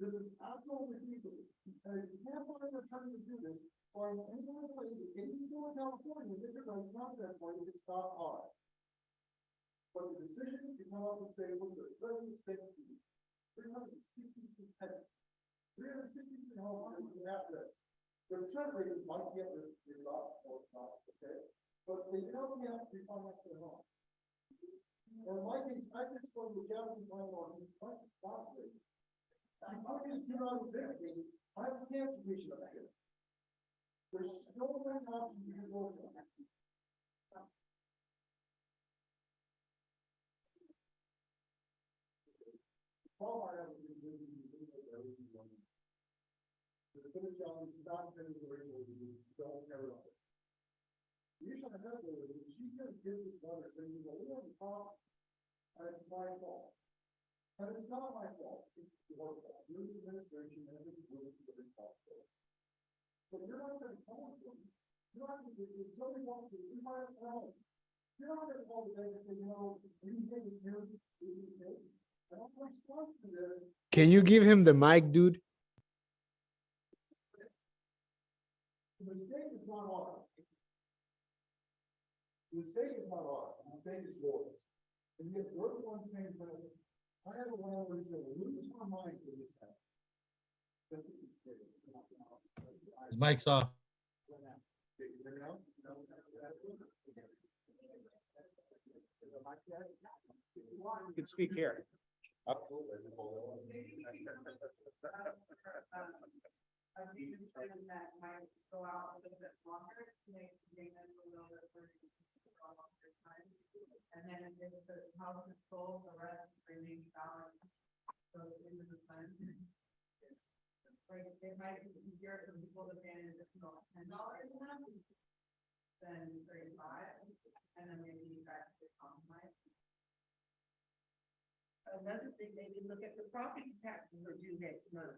This is absolutely feasible. And if you can't find an attorney to do this, find any other way, any school in California, they could write contract for you to stop hard. But the decision to come up and say, look, there's 360 tenants, 360 homes in that list. Their trend rate might get this up or not, okay? But they don't have to refinance their home. And in my case, I can explain the Gavin plan on his spot rate. I do not evict me. I have a cancer patient up here. There's so many options you can go for. All I have is the finish on it's not finished the original, you don't carry on. You should have had the, she's gonna give this letter saying, well, we have a problem, and it's my fault. And it's not my fault, it's your fault. You're the administration and everything's really responsible. But you're not gonna call them. You're not gonna, if somebody wants to refinance their home, you're not gonna call the bank and say, you know, we need to take care of this. And our response to this. Can you give him the mic, dude? The mistake is not ours. The mistake is not ours, the mistake is yours. And yet, we're the ones paying for it. I had a landlord who said, lose my mind for this house. His mic's off. You can speak here. That might go out a little bit longer to make payments a little bit for a longer time. And then if the house is sold, the rest remains balance. So into the fund. Like it might be easier for people to pay an additional $10 a month than 35, and then maybe you guys could compromise. Another thing, they can look at the property taxes are due next month.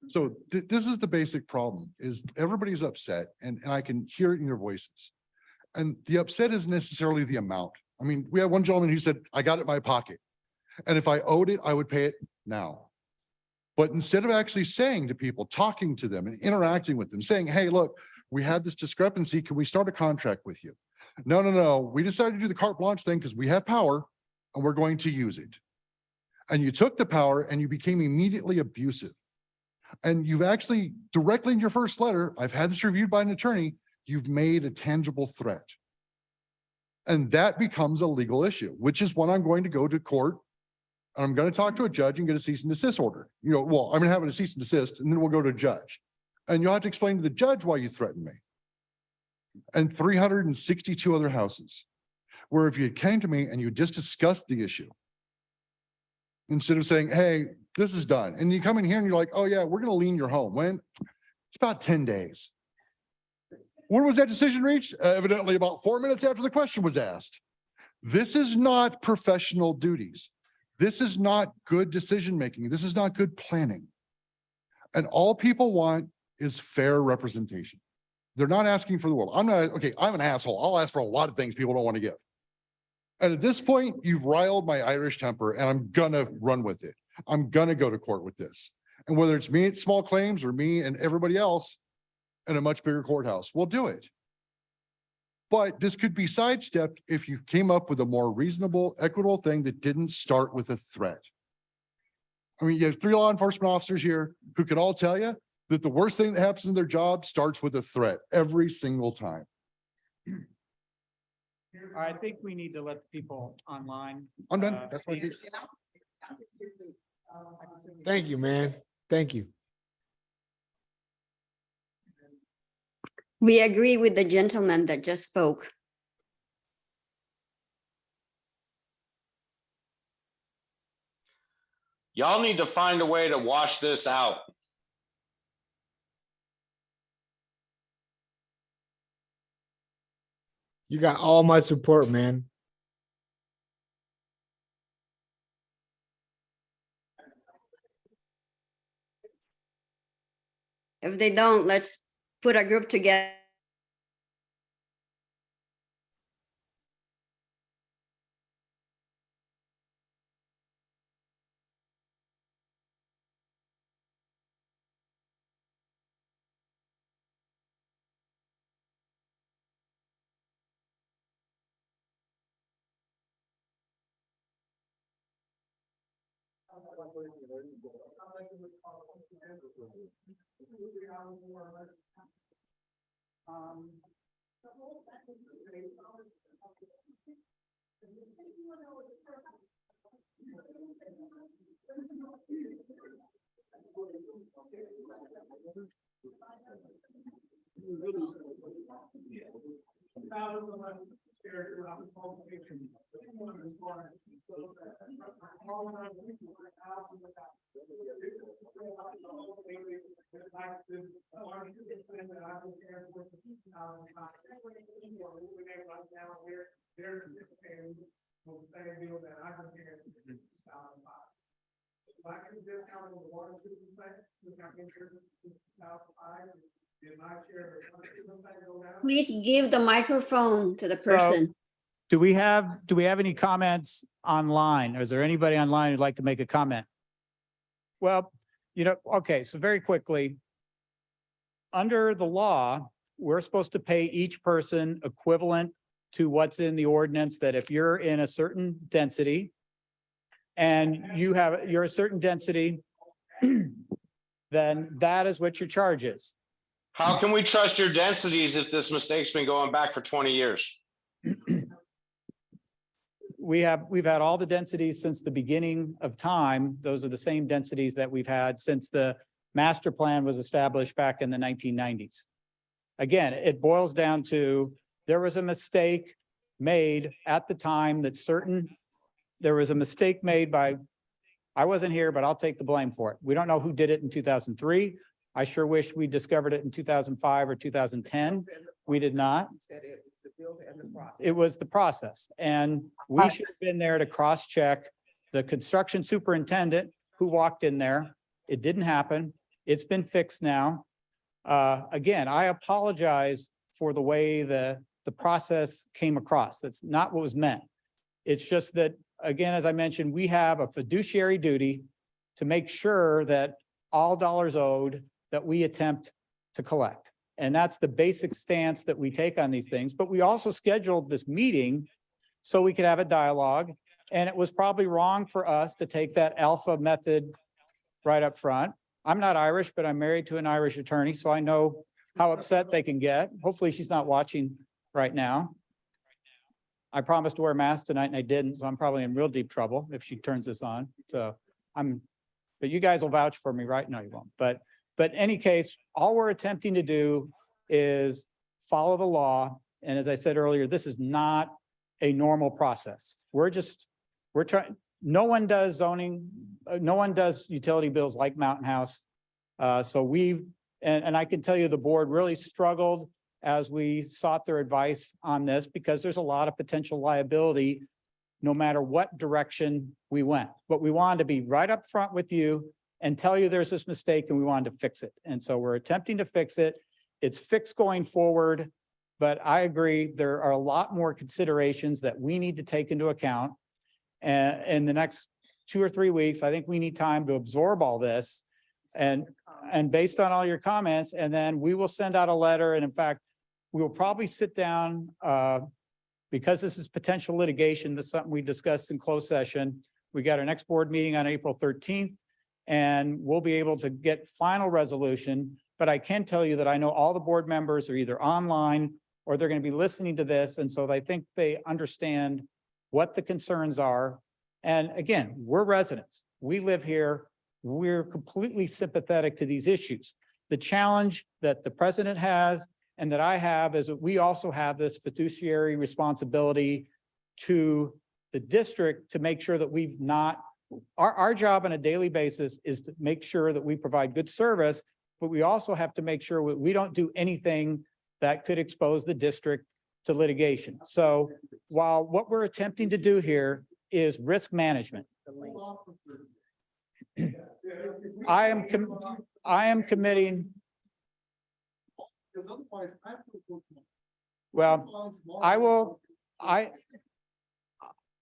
So this is the basic problem is everybody's upset and I can hear it in your voices. And the upset isn't necessarily the amount. I mean, we had one gentleman who said, I got it in my pocket. And if I owed it, I would pay it now. But instead of actually saying to people, talking to them and interacting with them, saying, hey, look, we had this discrepancy. Can we start a contract with you? No. We decided to do the carte blanche thing because we have power and we're going to use it. And you took the power and you became immediately abusive. And you've actually directly in your first letter, I've had this reviewed by an attorney, you've made a tangible threat. And that becomes a legal issue, which is when I'm going to go to court. And I'm going to talk to a judge and get a cease and desist order. You know, well, I'm going to have a cease and desist and then we'll go to a judge. And you'll have to explain to the judge why you threatened me. And 362 other houses, where if you came to me and you just discussed the issue, instead of saying, hey, this is done. And you come in here and you're like, oh yeah, we're going to lien your home. When? It's about 10 days. When was that decision reached? Evidently about 4 minutes after the question was asked. This is not professional duties. This is not good decision-making. This is not good planning. And all people want is fair representation. They're not asking for the world. I'm an asshole. I'll ask for a lot of things people don't want to give. And at this point, you've riled my Irish temper and I'm gonna run with it. I'm gonna go to court with this. And whether it's me at small claims or me and everybody else in a much bigger courthouse, we'll do it. But this could be sidestepped if you came up with a more reasonable, equitable thing that didn't start with a threat. I mean, you have 3 law enforcement officers here who can all tell you that the worst thing that happens in their job starts with a threat every single time. I think we need to let the people online. I'm done. That's my speak. piece. Thank you, man. Thank you. We agree with the gentleman that just spoke. Y'all need to find a way to wash this out. You got all my support, man. If they don't, let's put a group together. Please give the microphone to the person. Do we have any comments online? Is there anybody online who'd like to make a comment? Well, okay, so very quickly, under the law, we're supposed to pay each person equivalent to what's in the ordinance, that if you're in a certain density and you're a certain density, then that is what your charge is. How can we trust your densities if this mistake's been going back for 20 years? We've had all the densities since the beginning of time. Those are the same densities that we've had since the master plan was established back in the 1990s. Again, it boils down to, there was a mistake made at the time there was a mistake made by, I wasn't here, but I'll take the blame for it. We don't know who did it in 2003. I sure wish we discovered it in 2005 or 2010. We did not. It was the process. And we should have been there to cross-check the construction superintendent who walked in there. It didn't happen. It's been fixed now. Again, I apologize for the way the process came across. That's not what was meant. It's just that, again, as I mentioned, we have a fiduciary duty to make sure that all dollars owed that we attempt to collect. And that's the basic stance that we take on these things. But we also scheduled this meeting so we could have a dialogue. And it was probably wrong for us to take that alpha method right up front. I'm not Irish, but I'm married to an Irish attorney, so I know how upset they can get. Hopefully she's not watching right now. I promised to wear a mask tonight and I didn't, so I'm probably in real deep trouble if she turns this on. So but you guys will vouch for me, right? No, you won't. But in any case, all we're attempting to do is follow the law. And as I said earlier, this is not a normal process. We're trying, no one does zoning, no one does utility bills like Mountain House. So and I can tell you the board really struggled as we sought their advice on this, because there's a lot of potential liability no matter what direction we went. But we wanted to be right up front with you and tell you there's this mistake and we wanted to fix it. And so we're attempting to fix it. It's fixed going forward, but I agree there are a lot more considerations that we need to take into account. And in the next 2 or 3 weeks, I think we need time to absorb all this and based on all your comments, and then we will send out a letter. And in fact, we will probably sit down because this is potential litigation. This is something we discussed in closed session. We got our next board meeting on April 13th. And we'll be able to get final resolution. But I can tell you that I know all the board members are either online or they're going to be listening to this. And so I think they understand what the concerns are. And again, we're residents. We live here. We're completely sympathetic to these issues. The challenge that the president has and that I have is that we also have this fiduciary responsibility to the district to make sure that we've not our job on a daily basis is to make sure that we provide good service, but we also have to make sure we don't do anything that could expose the district to litigation. So while what we're attempting to do here is risk management, I am committing, Because otherwise, I have to go to. well,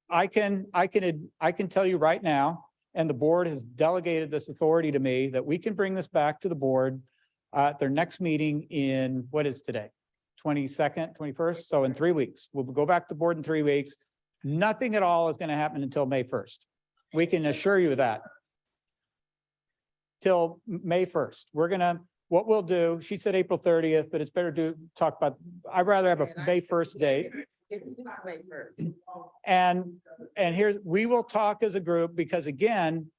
I can tell you right now, and the board has delegated this authority to me, that we can bring this back to the board at their next meeting in, what is today? 22nd, 21st, so in 3 weeks. We'll go back to the board in 3 weeks. Nothing at all is going to happen until May 1st. We can assure you of that. Till May 1st. What we'll do, she said April 30th, but it's better to talk about, I'd rather have a May 1st date. It is May 1st. And here, we will talk as a group, because again,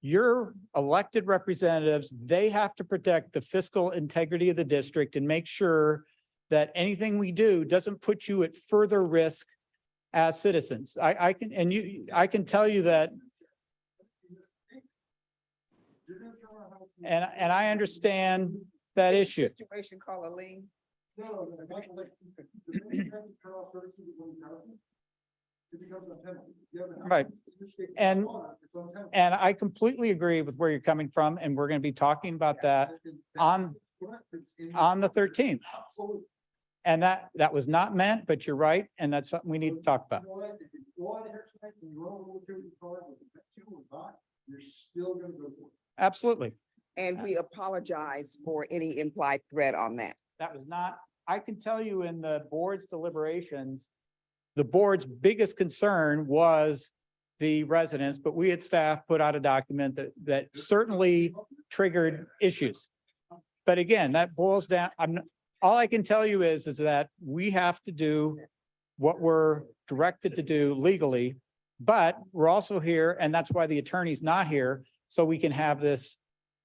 your elected representatives, they have to protect the fiscal integrity of the district and make sure that anything we do doesn't put you at further risk as citizens. I can tell you that. And I understand that issue. Situation called a lien. No, Right. And I completely agree with where you're coming from, and we're going to be talking about that on the 13th. And that was not meant, but you're right, and that's something we need to talk about. You're still gonna go for it. Absolutely. And we apologize for any implied threat on that. That was not, I can tell you in the board's deliberations, the board's biggest concern was the residents, but we had staff put out a document that certainly triggered issues. But again, that boils down, all I can tell you is that we have to do what we're directed to do legally, but we're also here, and that's why the attorney's not here, so we can have this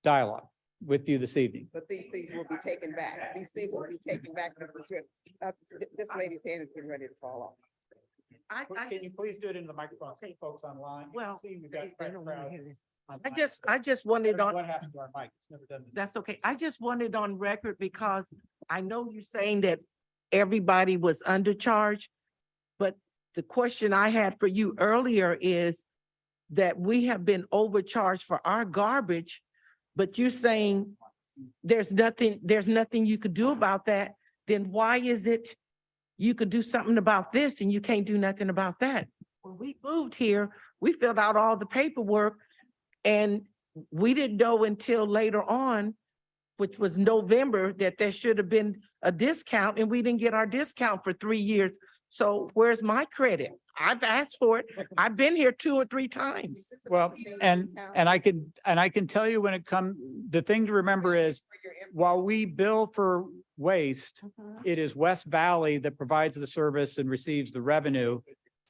dialogue with you this evening. But these things will be taken back. These things will be taken back. This lady's hand is getting ready to fall off. Can you please do it in the microphone, so folks online? You can Well, see we've got they don't wanna crowd hear this. online. I just wanted on, What happened to our mic? It's never done. that's okay. I just wanted on record because I know you're saying that everybody was undercharged. But the question I had for you earlier is that we have been overcharged for our garbage, but you're saying there's nothing you could do about that. Then why is it you could do something about this and you can't do nothing about that? When we moved here, we filled out all the paperwork and we didn't know until later on, which was November, that there should have been a discount and we didn't get our discount for 3 years. So where's my credit? I've asked for it. I've been here 2 or 3 times. Well, and I can tell you when it comes, the thing to remember is while we bill for waste, it is West Valley that provides the service and receives the revenue.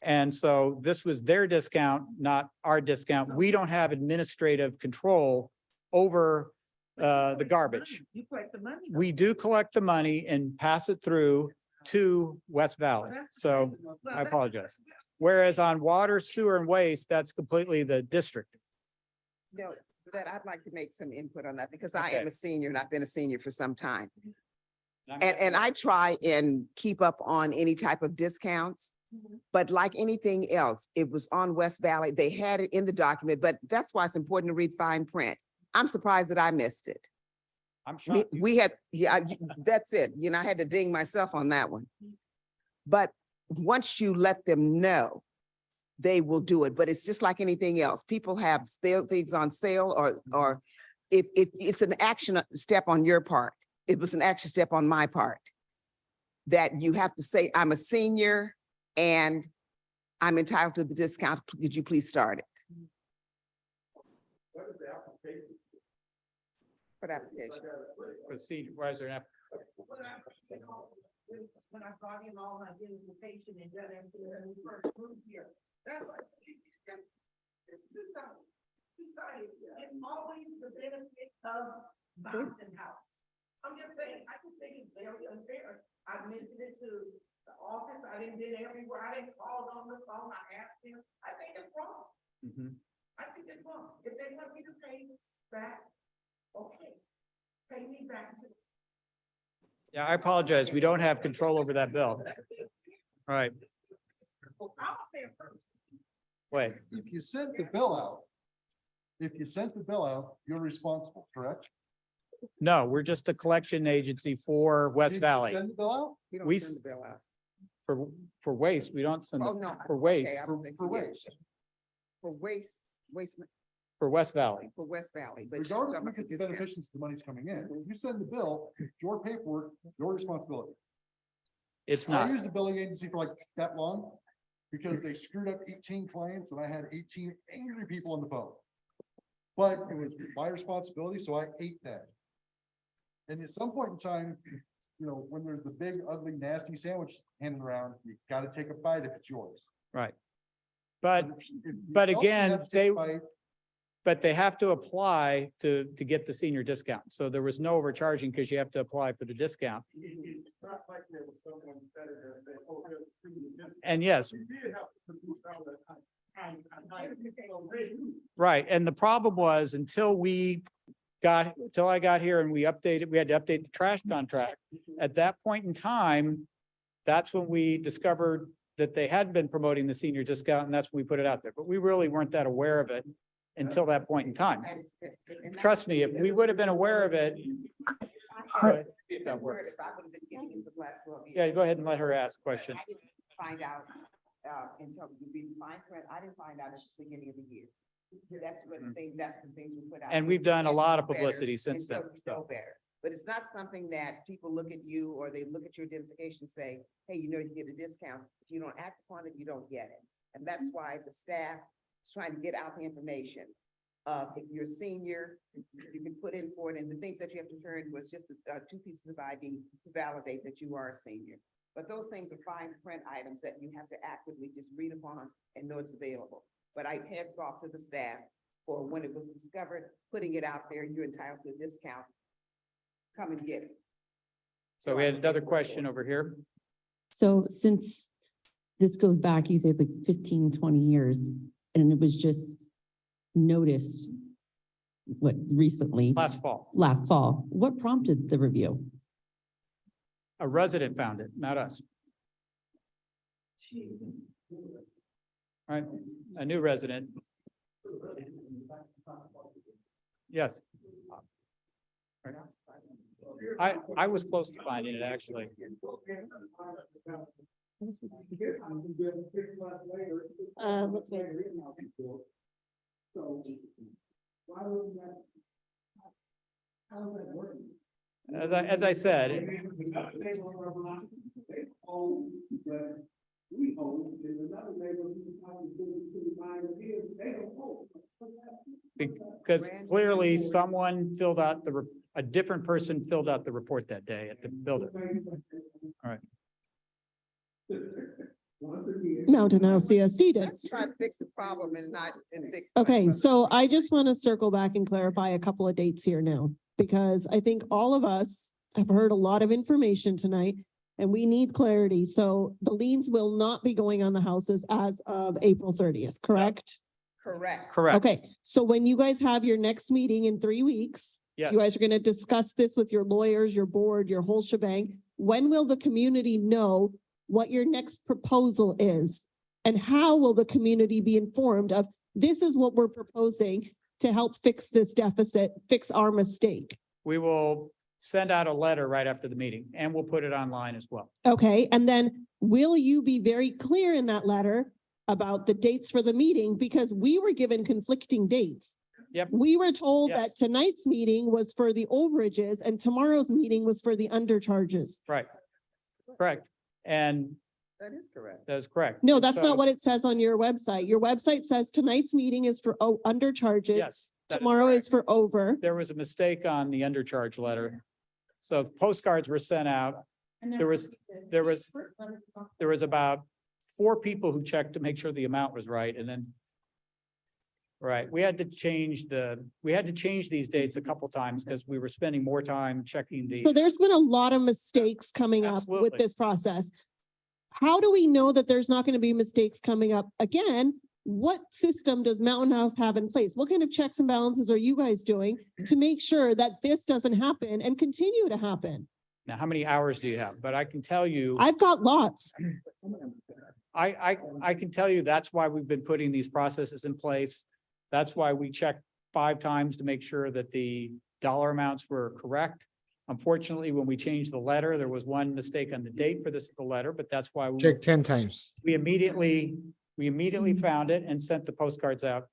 And so this was their discount, not our discount. We don't have administrative control over the garbage. You collect the money. We do collect the money and pass it through to West Valley. So I apologize. Whereas on water, sewer and waste, that's completely the district. You know, that I'd like to make some input on that because I am a senior and I've been a senior for some time. And I try and keep up on any type of discounts. But like anything else, it was on West Valley. They had it in the document, but that's why it's important to read fine print. I'm surprised that I missed it. I'm shocked. We had, that's it. You know, I had to ding myself on that one. But once you let them know, they will do it. But it's just like anything else. People have things on sale or if it's an action step on your part, it was an action step on my part. That you have to say, I'm a senior and I'm entitled to the discount. Could you please start it? What is the application? What application? For senior, why is there an When I brought in all my identification and done everything when we first moved here. That's like, it's two-sided. It's always the benefit of Mountain House. I'm just saying, I just think it's very unfair. I mentioned it to the office. I didn't get everywhere. I didn't call on the phone. I asked them. I think it's wrong. I think it's wrong. If they want me to pay back, okay, pay me back. Yeah, I apologize. We don't have control over that bill. All right, wait. If you sent the bill out, you're responsible, correct? No, we're just a collection agency for West Did you Valley. Send the bill out? You We don't s- send the bill out. For waste, we don't send, Oh, it no. for waste, Okay, I was thinking, For yeah, waste. For waste, for West Valley. for West Valley, but. Regardless of who gets the beneficiaries, the money's coming in. If you send the bill, it's your paperwork, your responsibility. It's I not. used a billing agency for like that long because they screwed up 18 clients and I had 18 angry people on the phone. But it was my responsibility, so I ate that. And at some point in time, you know, when there's the big, ugly, nasty sandwich handed around, you gotta take a bite if it's yours. Right. But, If you but don't again, have to take they, a bite, but they have to apply to get the senior discount. So there was no overcharging because you have to apply for the discount. And yes. Right, and the problem was until I got here and we had to update the trash contract. At that point in time, that's when we discovered that they had been promoting the senior discount and that's when we put it out there. But we really weren't that aware of it until that point in time. Trust me, if we would have been aware of it. That works. Yeah, go ahead and let her ask a question. I didn't find out, until you be fine print, I didn't find out at the beginning of the year. That's when that's when things were put out. And So we've done a it's lot of better, publicity since it's so- then. so better. But it's not something that people look at you or they look at your identification, and say, hey, you know, you get a discount. If you don't act upon it, you don't get it. And that's why the staff is trying to get out the information. If you're a senior, you can put in for it, and the things that you have to turn was just 2 pieces of ID to validate that you are a senior. But those things are fine print items that you have to actively just read upon and know it's available. But I heads off to the staff for when it was discovered, putting it out there, you're entitled to a discount. Come and get it. So we had another question over here. So since this goes back, you said like 15, 20 years, and it was just noticed, what, recently? Last fall, Last fall, what prompted the review? a resident found it, not us. All right, a new resident. Yes. I was close to finding it, actually. Let's wait. As I said, because clearly someone filled out a different person filled out the report that day at the building. All right. Mountain House CSD did. Let's try to fix the problem and not, and fix. Okay, so I just want to circle back and clarify a couple of dates here now, because I think all of us have heard a lot of information tonight and we need clarity. So the liens will not be going on the houses as of April 30th, correct? Correct. Correct. Okay, so when you guys have your next meeting in 3 weeks, Yes. you guys are going to discuss this with your lawyers, your board, your whole shebang. When will the community know what your next proposal is? And how will the community be informed of, this is what we're proposing to help fix this deficit, fix our mistake? We will send out a letter right after the meeting and we'll put it online as well. Okay, and then will you be very clear in that letter about the dates for the meeting? Because we were given conflicting dates. Yep. We were told Yes. that tonight's meeting was for the overages and tomorrow's meeting was for the undercharges. Right. Correct. And That is correct. that is correct. No, And that's so- not what it says on your website. Your website says tonight's meeting is for undercharges. Yes. that is Tomorrow correct. is for over. There was a mistake on the undercharge letter. So postcards were sent out. There was about 4 people who checked to make sure the amount was right and then. Right, we had to change these dates a couple times because we were spending more time checking the. So there's been a lot of mistakes coming up with Absolutely. this process. How do we know that there's not going to be mistakes coming up again? What system does Mountain House have in place? What kind of checks and balances are you guys doing to make sure that this doesn't happen and continue to happen? Now, how many hours do you have? But I can tell you, I've got lots. I can tell you that's why we've been putting these processes in place. That's why we checked 5 times to make sure that the dollar amounts were correct. Unfortunately, when we changed the letter, there was one mistake on the date for the letter, but that's why Check 10 times. we immediately found it and sent the postcards out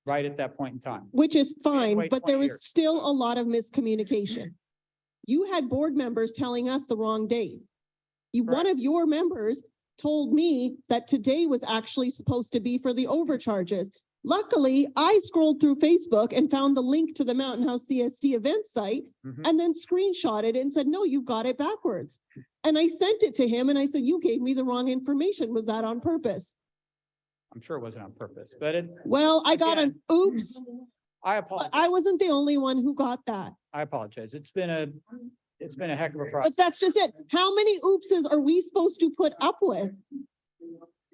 right at that point in time. Which is fine, wait but 20 there was years. still a lot of miscommunication. You had board members telling us the wrong date. One of your members told me that today was actually supposed to be for the overcharges. Luckily, I scrolled through Facebook and found the link to the Mountain House CSD event site Mhm. and then screenshotted it and said, no, you got it backwards. And I sent it to him and I said, you gave me the wrong information. Was that on purpose? I'm sure it wasn't on purpose, but it, Well, I got an oops. I But apologize. I wasn't the only one who got that. I apologize. It's been a heck of a But process. that's just it. How many oopses are we supposed to put up with?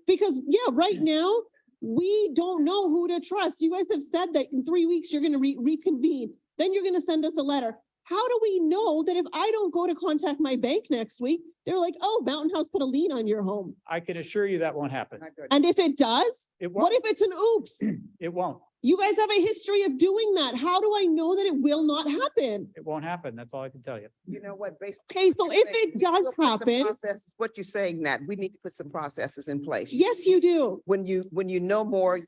Because, yeah, right now, we don't know who to trust. You guys have said that in 3 weeks, you're gonna reconvene. Then you're gonna send us a letter. How do we know that if I don't go to contact my bank next week, they're like, oh, Mountain House put a lien on your home? I can assure you that won't happen. And if it does, It what won't. if it's an oops? It won't. You guys have a history of doing that. How do I know that it will not happen? It won't happen. That's all I can tell you. You know what, basically. Okay, so if it does happen, What you're saying, that we need to put some processes in place. yes, you do. When you know more,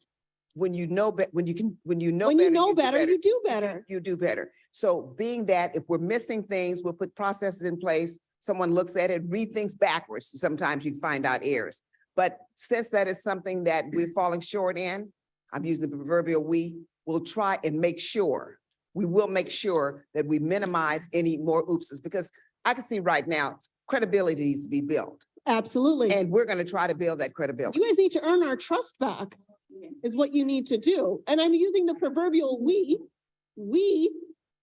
when you know, when you can, when you know. When you know do better, you do better. You do better. So being that if we're missing things, we'll put processes in place. Someone looks at it, read things backwards. Sometimes you find out errors. But since that is something that we're falling short in, I'm using the proverbial we, will try and make sure, we will make sure that we minimize any more oopses, because I can see right now credibility needs to be built. Absolutely. And we're going to try to build that credibility. You guys need to earn our trust back is what you need to do. And I'm using the proverbial we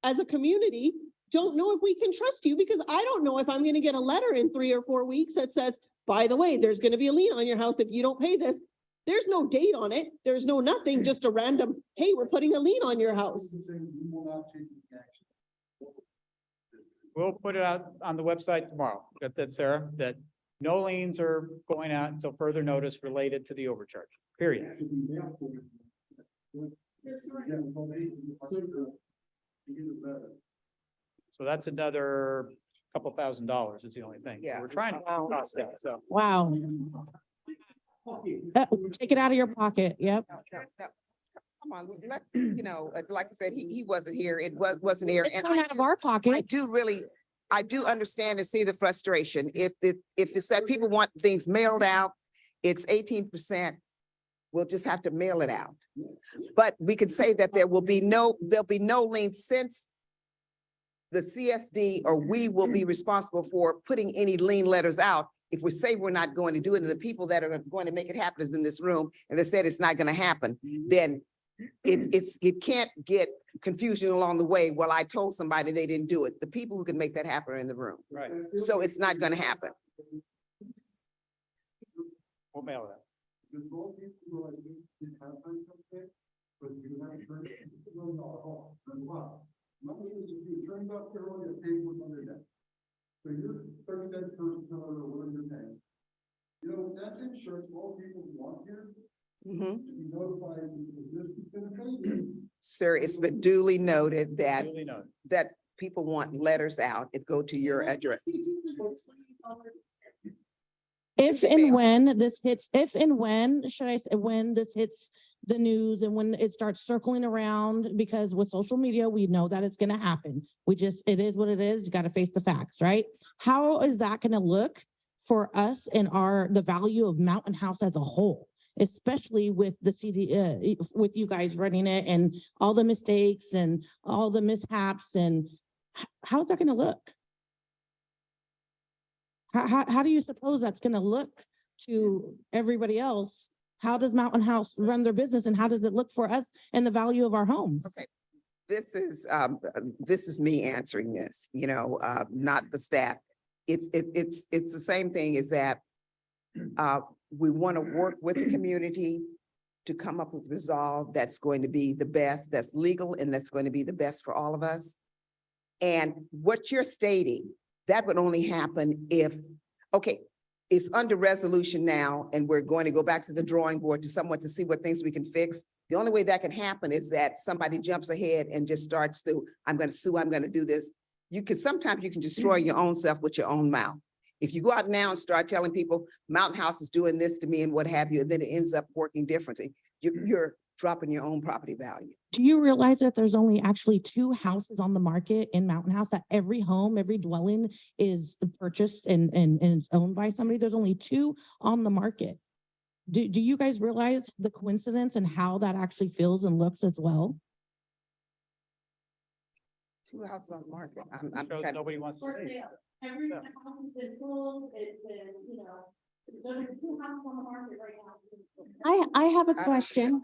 as a community don't know if we can trust you, because I don't know if I'm going to get a letter in 3 or 4 weeks that says, by the way, there's going to be a lien on your house if you don't pay this. There's no date on it. There's no nothing, just a random, hey, we're putting a lien on your house. We'll put it out on the website tomorrow. Got that, Sarah? That no liens are going out until further notice related to the overcharge, period. So that's another couple $1,000 is the only thing. So Yeah. we're trying to cost that, so. Wow. Take it out of your pocket. Yep. No, come on, let's, like I said, he wasn't here. It wasn't here. It's And coming out of our pocket. I do understand and see the frustration. If it's that people want things mailed out, it's 18%. We'll just have to mail it out. But we could say that there'll be no lien, since the CSD or we will be responsible for putting any lien letters out. If we say we're not going to do it, and the people that are going to make it happen is in this room, and they said it's not going to happen, then it can't get confusion along the way. Well, I told somebody they didn't do it. The people who can make that happen are in the room. Right. So it's not going to happen. We'll mail it out. So you're 30 cents per kilometer, whatever you're paying. That's insurance for all people who want here. To be notified if this is gonna pay. Sir, it's been duly noted that, Duly noted. that people want letters out. It go to your address. If and when this hits, when this hits the news and when it starts circling around, because with social media, we know that it's gonna happen. It is what it is. You gotta face the facts, right? How is that gonna look for us and the value of Mountain House as a whole? Especially with the CD, with you guys running it and all the mistakes and all the mishaps, and how's that gonna look? How do you suppose that's gonna look to everybody else? How does Mountain House run their business, and how does it look for us and the value of our homes? Okay. This is me answering this, not the staff. It's the same thing, is that we want to work with the community to come up with resolve that's going to be the best, that's legal, and that's going to be the best for all of us. And what you're stating that would only happen if, okay, it's under resolution now, and we're going to go back to the drawing board to someone to see what things we can fix. The only way that can happen is that somebody jumps ahead and just starts to, I'm gonna sue, I'm gonna do this. Sometimes you can destroy your own self with your own mouth. If you go out now and start telling people Mountain House is doing this to me and what have you, and then it ends up working differently, you're dropping your own property value. Do you realize that there's only actually 2 houses on the market in Mountain House, that every home, every dwelling is purchased and it's owned by somebody? There's only 2 on the market. Do you guys realize the coincidence and how that actually feels and looks as well? 2 houses on the market. Nobody wants to pay. Every So- house has been sold, it's been, you know, there's 2 houses on the market right now. I have a question.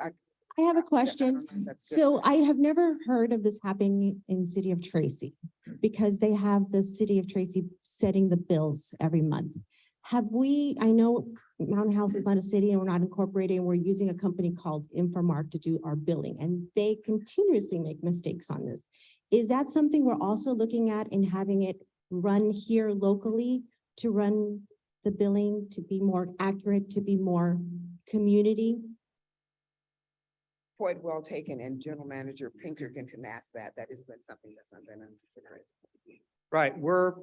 I have a question. So I have never heard of this happening in City of Tracy because they have the City of Tracy setting the bills every month. Have we, I know Mountain House is not a city and we're not incorporated, and we're using a company called Infomark to do our billing, and they continuously make mistakes on this. Is that something we're also looking at and having it run here locally to run the billing, to be more accurate, to be more community? Point well taken, and General Manager Pinkerton can ask that. That has been something that's been under consideration. Right,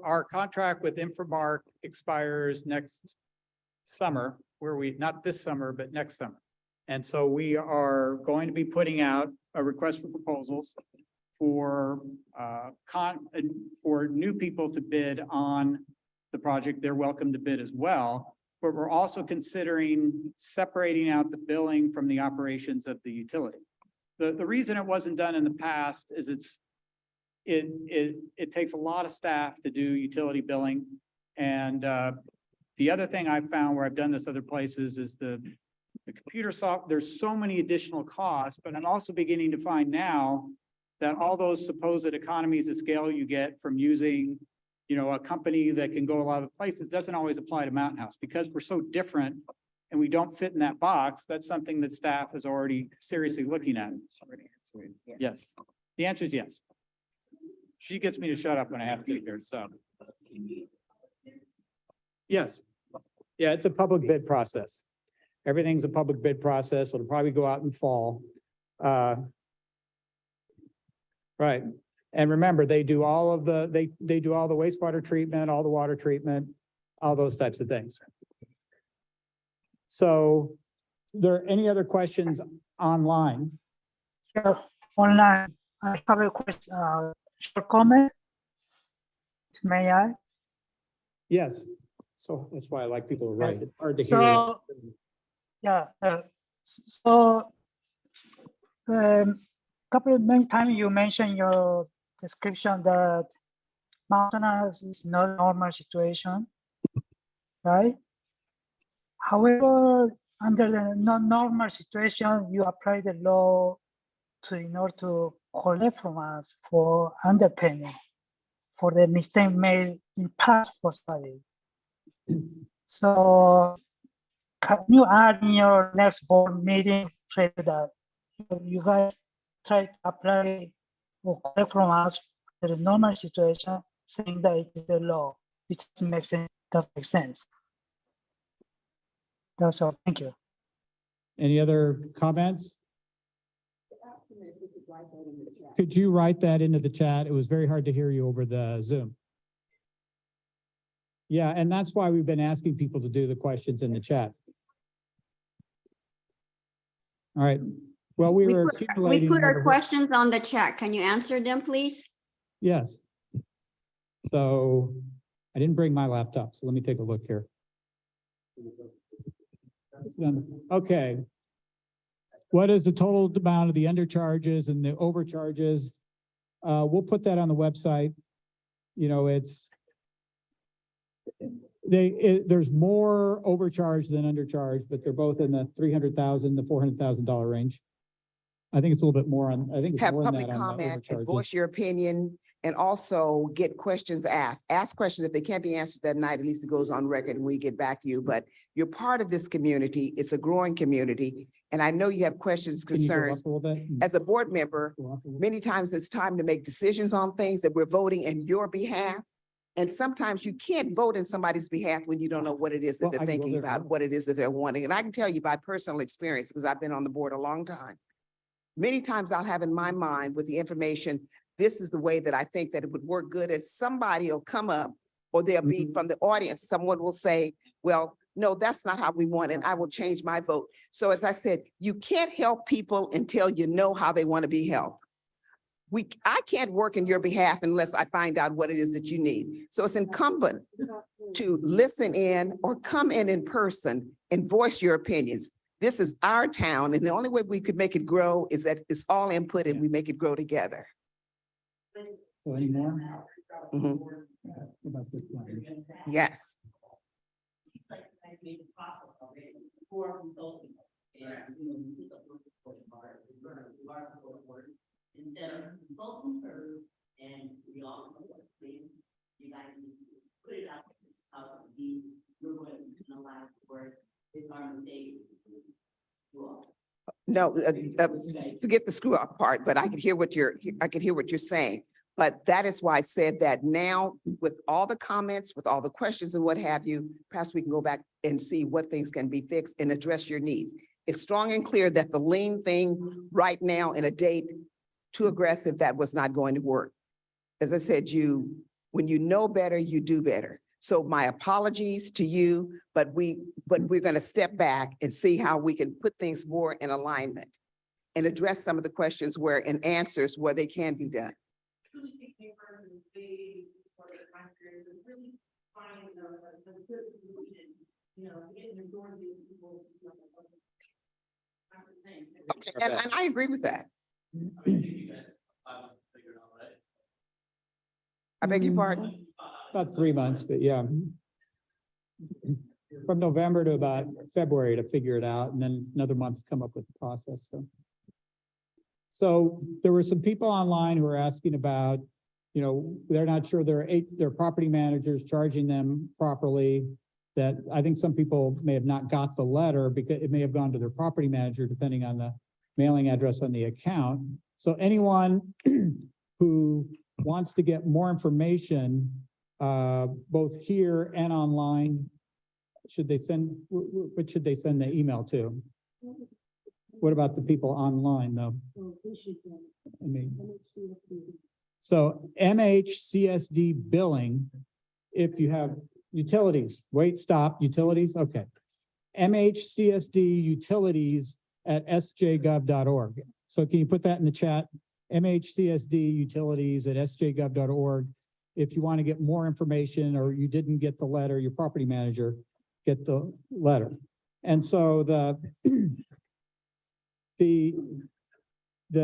our contract with Infomark expires next summer, not this summer, but next summer. And so we are going to be putting out a request for proposals for new people to bid on the project. They're welcome to bid as well, but we're also considering separating out the billing from the operations of the utility. The reason it wasn't done in the past is it takes a lot of staff to do utility billing. And the other thing I've found where I've done this other places is the computer software. There's so many additional costs, but I'm also beginning to find now that all those supposed economies of scale you get from using, a company that can go a lot of places doesn't always apply to Mountain House, because we're so different and we don't fit in that box. That's something that staff is already seriously looking at. Yes, the answer is yes. She gets me to shut up when I have to here, so. Yes, yeah, it's a public bid process. Everything's a public bid process. It'll probably go out in fall. Right, and remember, they do all of they do all the wastewater treatment, all the water treatment, all those types of things. So, there any other questions online? Sure. Online, I have a question, short comment. May I? Yes, so that's why I like people to write. Yes. It's hard to hear. So, yeah, many times you mentioned your description that Mountain House is not a normal situation, right? However, under the non-normal situation, you apply the law in order to collect from us for underpayment for the mistake made in past for study. So can you add in your next board meeting that you guys try to apply or collect from us the normal situation, saying that it is the law, which makes sense, does make sense. That's all. Thank you. Any other comments? Could you write that into the chat? It was very hard to hear you over the Zoom. Yeah, and that's why we've been asking people to do the questions in the chat. All right. Well, we were We accumulating. put our over- questions on the chat. Can you answer them, please? Yes. So I didn't bring my laptop, so let me take a look here. Okay. What is the total amount of the undercharges and the overcharges? We'll put that on the website. There's more overcharge than undercharge, but they're both in the $300,000 to $400,000 range. I think it's a little bit more on, I think it's Have more than public that on the comment and overcharges. voice your opinion, and also get questions asked. Ask questions. If they can't be answered that night, at least it goes on record and we get back to you. But you're part of this community. It's a growing community. And I know you have questions, Can you go up concerns. a little bit? As a board member, Go up a little. many times it's time to make decisions on things that we're voting in your behalf. And sometimes you can't vote in somebody's behalf when you don't know what it is that Well, they're I can go thinking there about, now. what it is that they're wanting. And I can tell you by personal experience, because I've been on the board a long time. Many times I'll have in my mind with the information, this is the way that I think that it would work good. And somebody will come up, or there'll be from the audience, someone will say, well, no, that's not how we want it. I will change my vote. So as I said, you can't help people until you know how they want to be helped. I can't work in your behalf unless I find out what it is that you need. So it's incumbent to listen in or come in person and voice your opinions. This is our town, and the only way we could make it grow is that it's all input and we make it grow together. So any more? Mhm. About this one. Yes. Instead of consulting first, and we all know what you guys just put it out, this is how it would be, you're going to penalize the work, it's our mistake. No, forget the screw up part, but I could hear what you're saying. But that is why I said that now with all the comments, with all the questions and what have you, perhaps we can go back and see what things can be fixed and address your needs. It's strong and clear that the lien thing right now in a date too aggressive, that was not going to work. As I said, when you know better, you do better. So my apologies to you, but we're going to step back and see how we can put things more in alignment and address some of the questions and answers where they can be done. Truly thinking versus the sort of time period, and really find a good solution, you know, to get the majority of people. Okay, and I agree with that. I beg your pardon? About 3 months, but yeah. From November to about February to figure it out, and then another month's come up with the process, so there were some people online who were asking about, you know, they're not sure their property managers charging them properly. That I think some people may have not got the letter because it may have gone to their property manager depending on the mailing address on the account. So anyone who wants to get more information, both here and online, what should they send the email to? What about the people online though? I mean, so MHCSD billing, if you have utilities, utilities, okay. MHCSD utilities at sjgov.org. So can you put that in the chat? MHCSD utilities at sjgov.org. If you want to get more information or you didn't get the letter, your property manager get the letter. And so the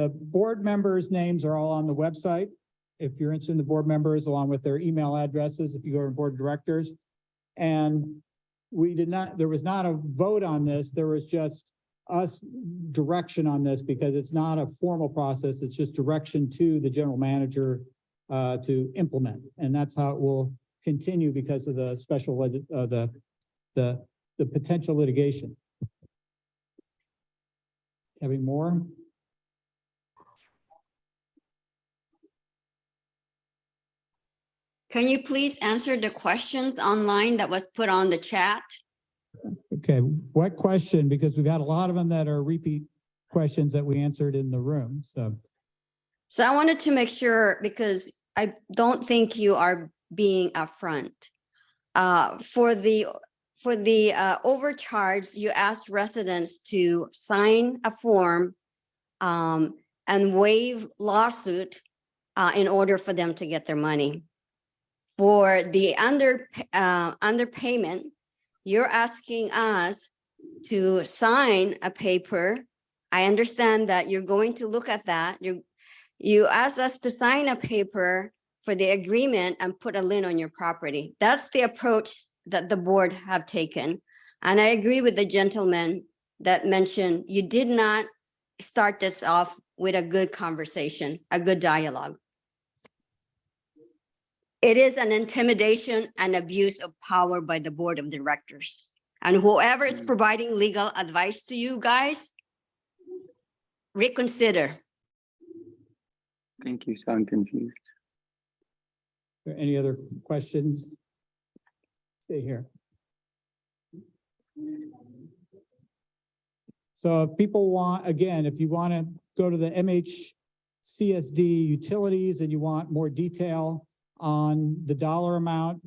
board members' names are all on the website. If you're interested in the board members, along with their email addresses, if you go to board of directors. And there was not a vote on this. There was just us direction on this because it's not a formal process. It's just direction to the general manager to implement. And that's how it will continue because of the special, the potential litigation. Having more? Can you please answer the questions online that was put on the chat? Okay, what question? Because we've had a lot of them that are repeat questions that we answered in the room, so. So I wanted to make sure, because I don't think you are being upfront. For the overcharge, you asked residents to sign a form and waive lawsuit in order for them to get their money. For the underpayment, you're asking us to sign a paper. I understand that you're going to look at that. You asked us to sign a paper for the agreement and put a lien on your property. That's the approach that the board have taken. And I agree with the gentleman that mentioned you did not start this off with a good conversation, a good dialogue. It is an intimidation and abuse of power by the board of directors. And whoever is providing legal advice to you guys, reconsider. I think you sound confused. there any other questions? Stay here. So if people want, again, if you want to go to the MHCSD utilities and you want more detail on the dollar amount,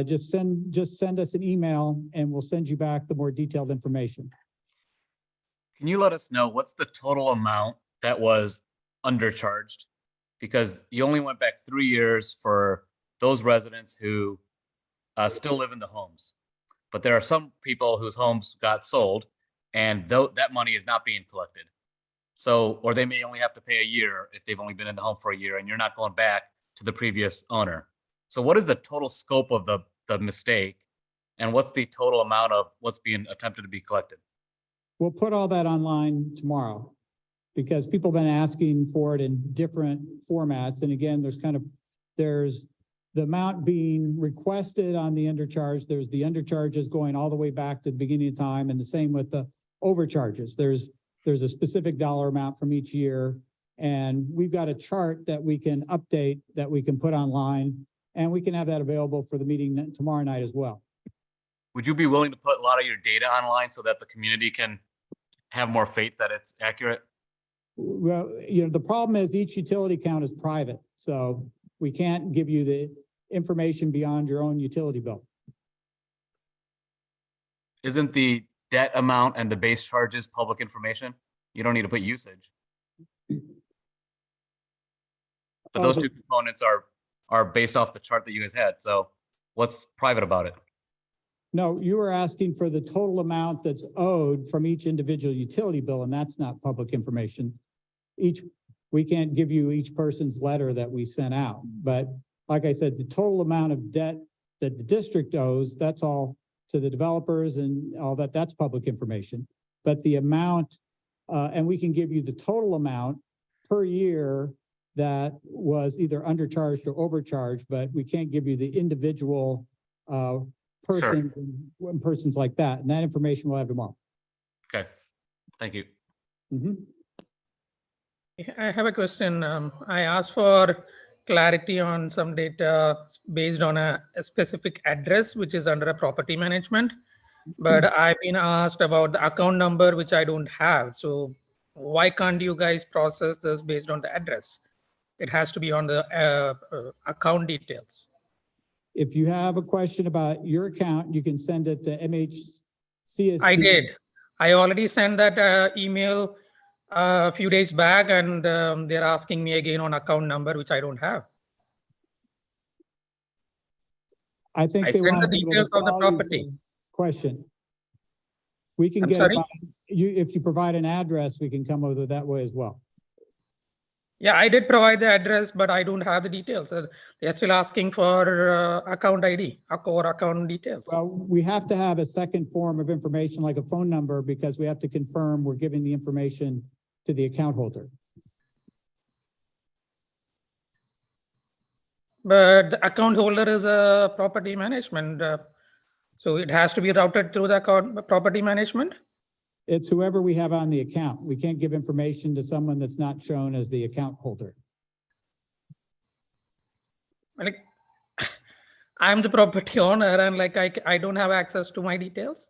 just send us an email and we'll send you back the more detailed information. Can you let us know what's the total amount that was undercharged? Because you only went back 3 years for those residents who still live in the homes. But there are some people whose homes got sold and that money is not being collected. So, or they may only have to pay a year if they've only been in the home for a year and you're not going back to the previous owner. So what is the total scope of the mistake? And what's the total amount of what's being attempted to be collected? We'll put all that online tomorrow because people have been asking for it in different formats. And again, there's the amount being requested on the undercharge. There's the undercharges going all the way back to the beginning of time, and the same with the overcharges. There's a specific dollar amount from each year. And we've got a chart that we can update, that we can put online, and we can have that available for the meeting tomorrow night as well. Would you be willing to put a lot of your data online so that the community can have more faith that it's accurate? Well, the problem is each utility account is private, so we can't give you the information beyond your own utility bill. Isn't the debt amount and the base charges public information? You don't need to put usage. But those two components are based off the chart that you guys had. So what's private about it? No, you were asking for the total amount that's owed from each individual utility bill, and that's not public information. We can't give you each person's letter that we sent out. But like I said, the total amount of debt that the district owes, that's all to the developers and all that, that's public information. But the amount, and we can give you the total amount per year that was either undercharged or overcharged, but we can't give you the individual persons and persons like that. And that information we'll have tomorrow. Okay, thank you. I have a question. I asked for clarity on some data based on a specific address, which is under a property management. But I've been asked about the account number, which I don't have. So why can't you guys process this based on the address? It has to be on the account details. If you have a question about your account, you can send it to MHCSD. I did. I already sent that email a few days back, and they're asking me again on account number, which I don't have. I think I they sent want the to be able details to of the call you property. for question. We can I'm get sorry? if you provide an address, we can come over that way as well. Yeah, I did provide the address, but I don't have the details. They're still asking for account ID or account details. Well, we have to have a second form of information like a phone number because we have to confirm we're giving the information to the account holder. But the account holder is a property management. So it has to be routed through the account property management. It's whoever we have on the account. We can't give information to someone that's not shown as the account holder. Like, I'm the property owner and like I don't have access to my details.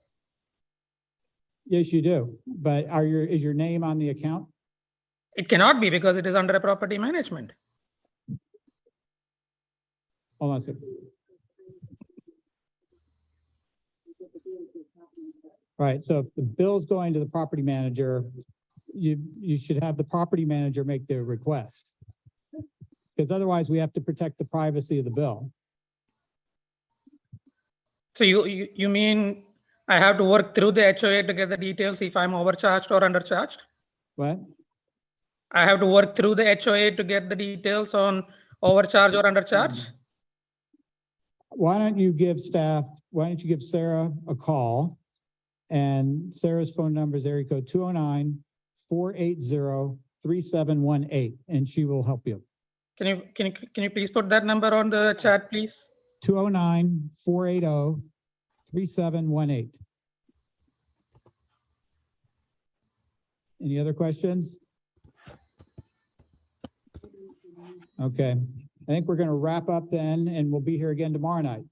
Yes, you do. But is your name on the account? It cannot be because it is under a property management. Hold on a second. Right, so if the bill's going to the property manager, you should have the property manager make the request. Because otherwise we have to protect the privacy of the bill. So you mean I have to work through the HOA to get the details if I'm overcharged or undercharged? What? I have to work through the HOA to get the details on overcharge or undercharge? Why don't you give Sarah a call? And Sarah's phone number is area code 209-480-3718, and she will help you. Can you please put that number on the chat, please? 209-480-3718. Any other questions? Okay, I think we're going to wrap up then, and we'll be here again tomorrow night.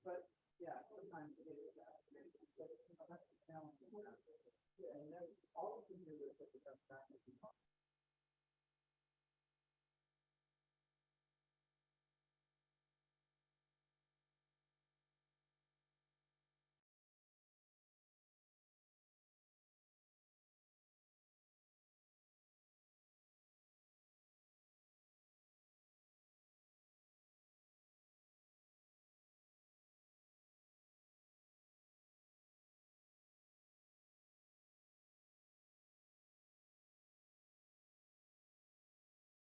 But, yeah, sometimes it is that. But, you know, that's the challenge. Yeah, and then all we can do is put the best practices on.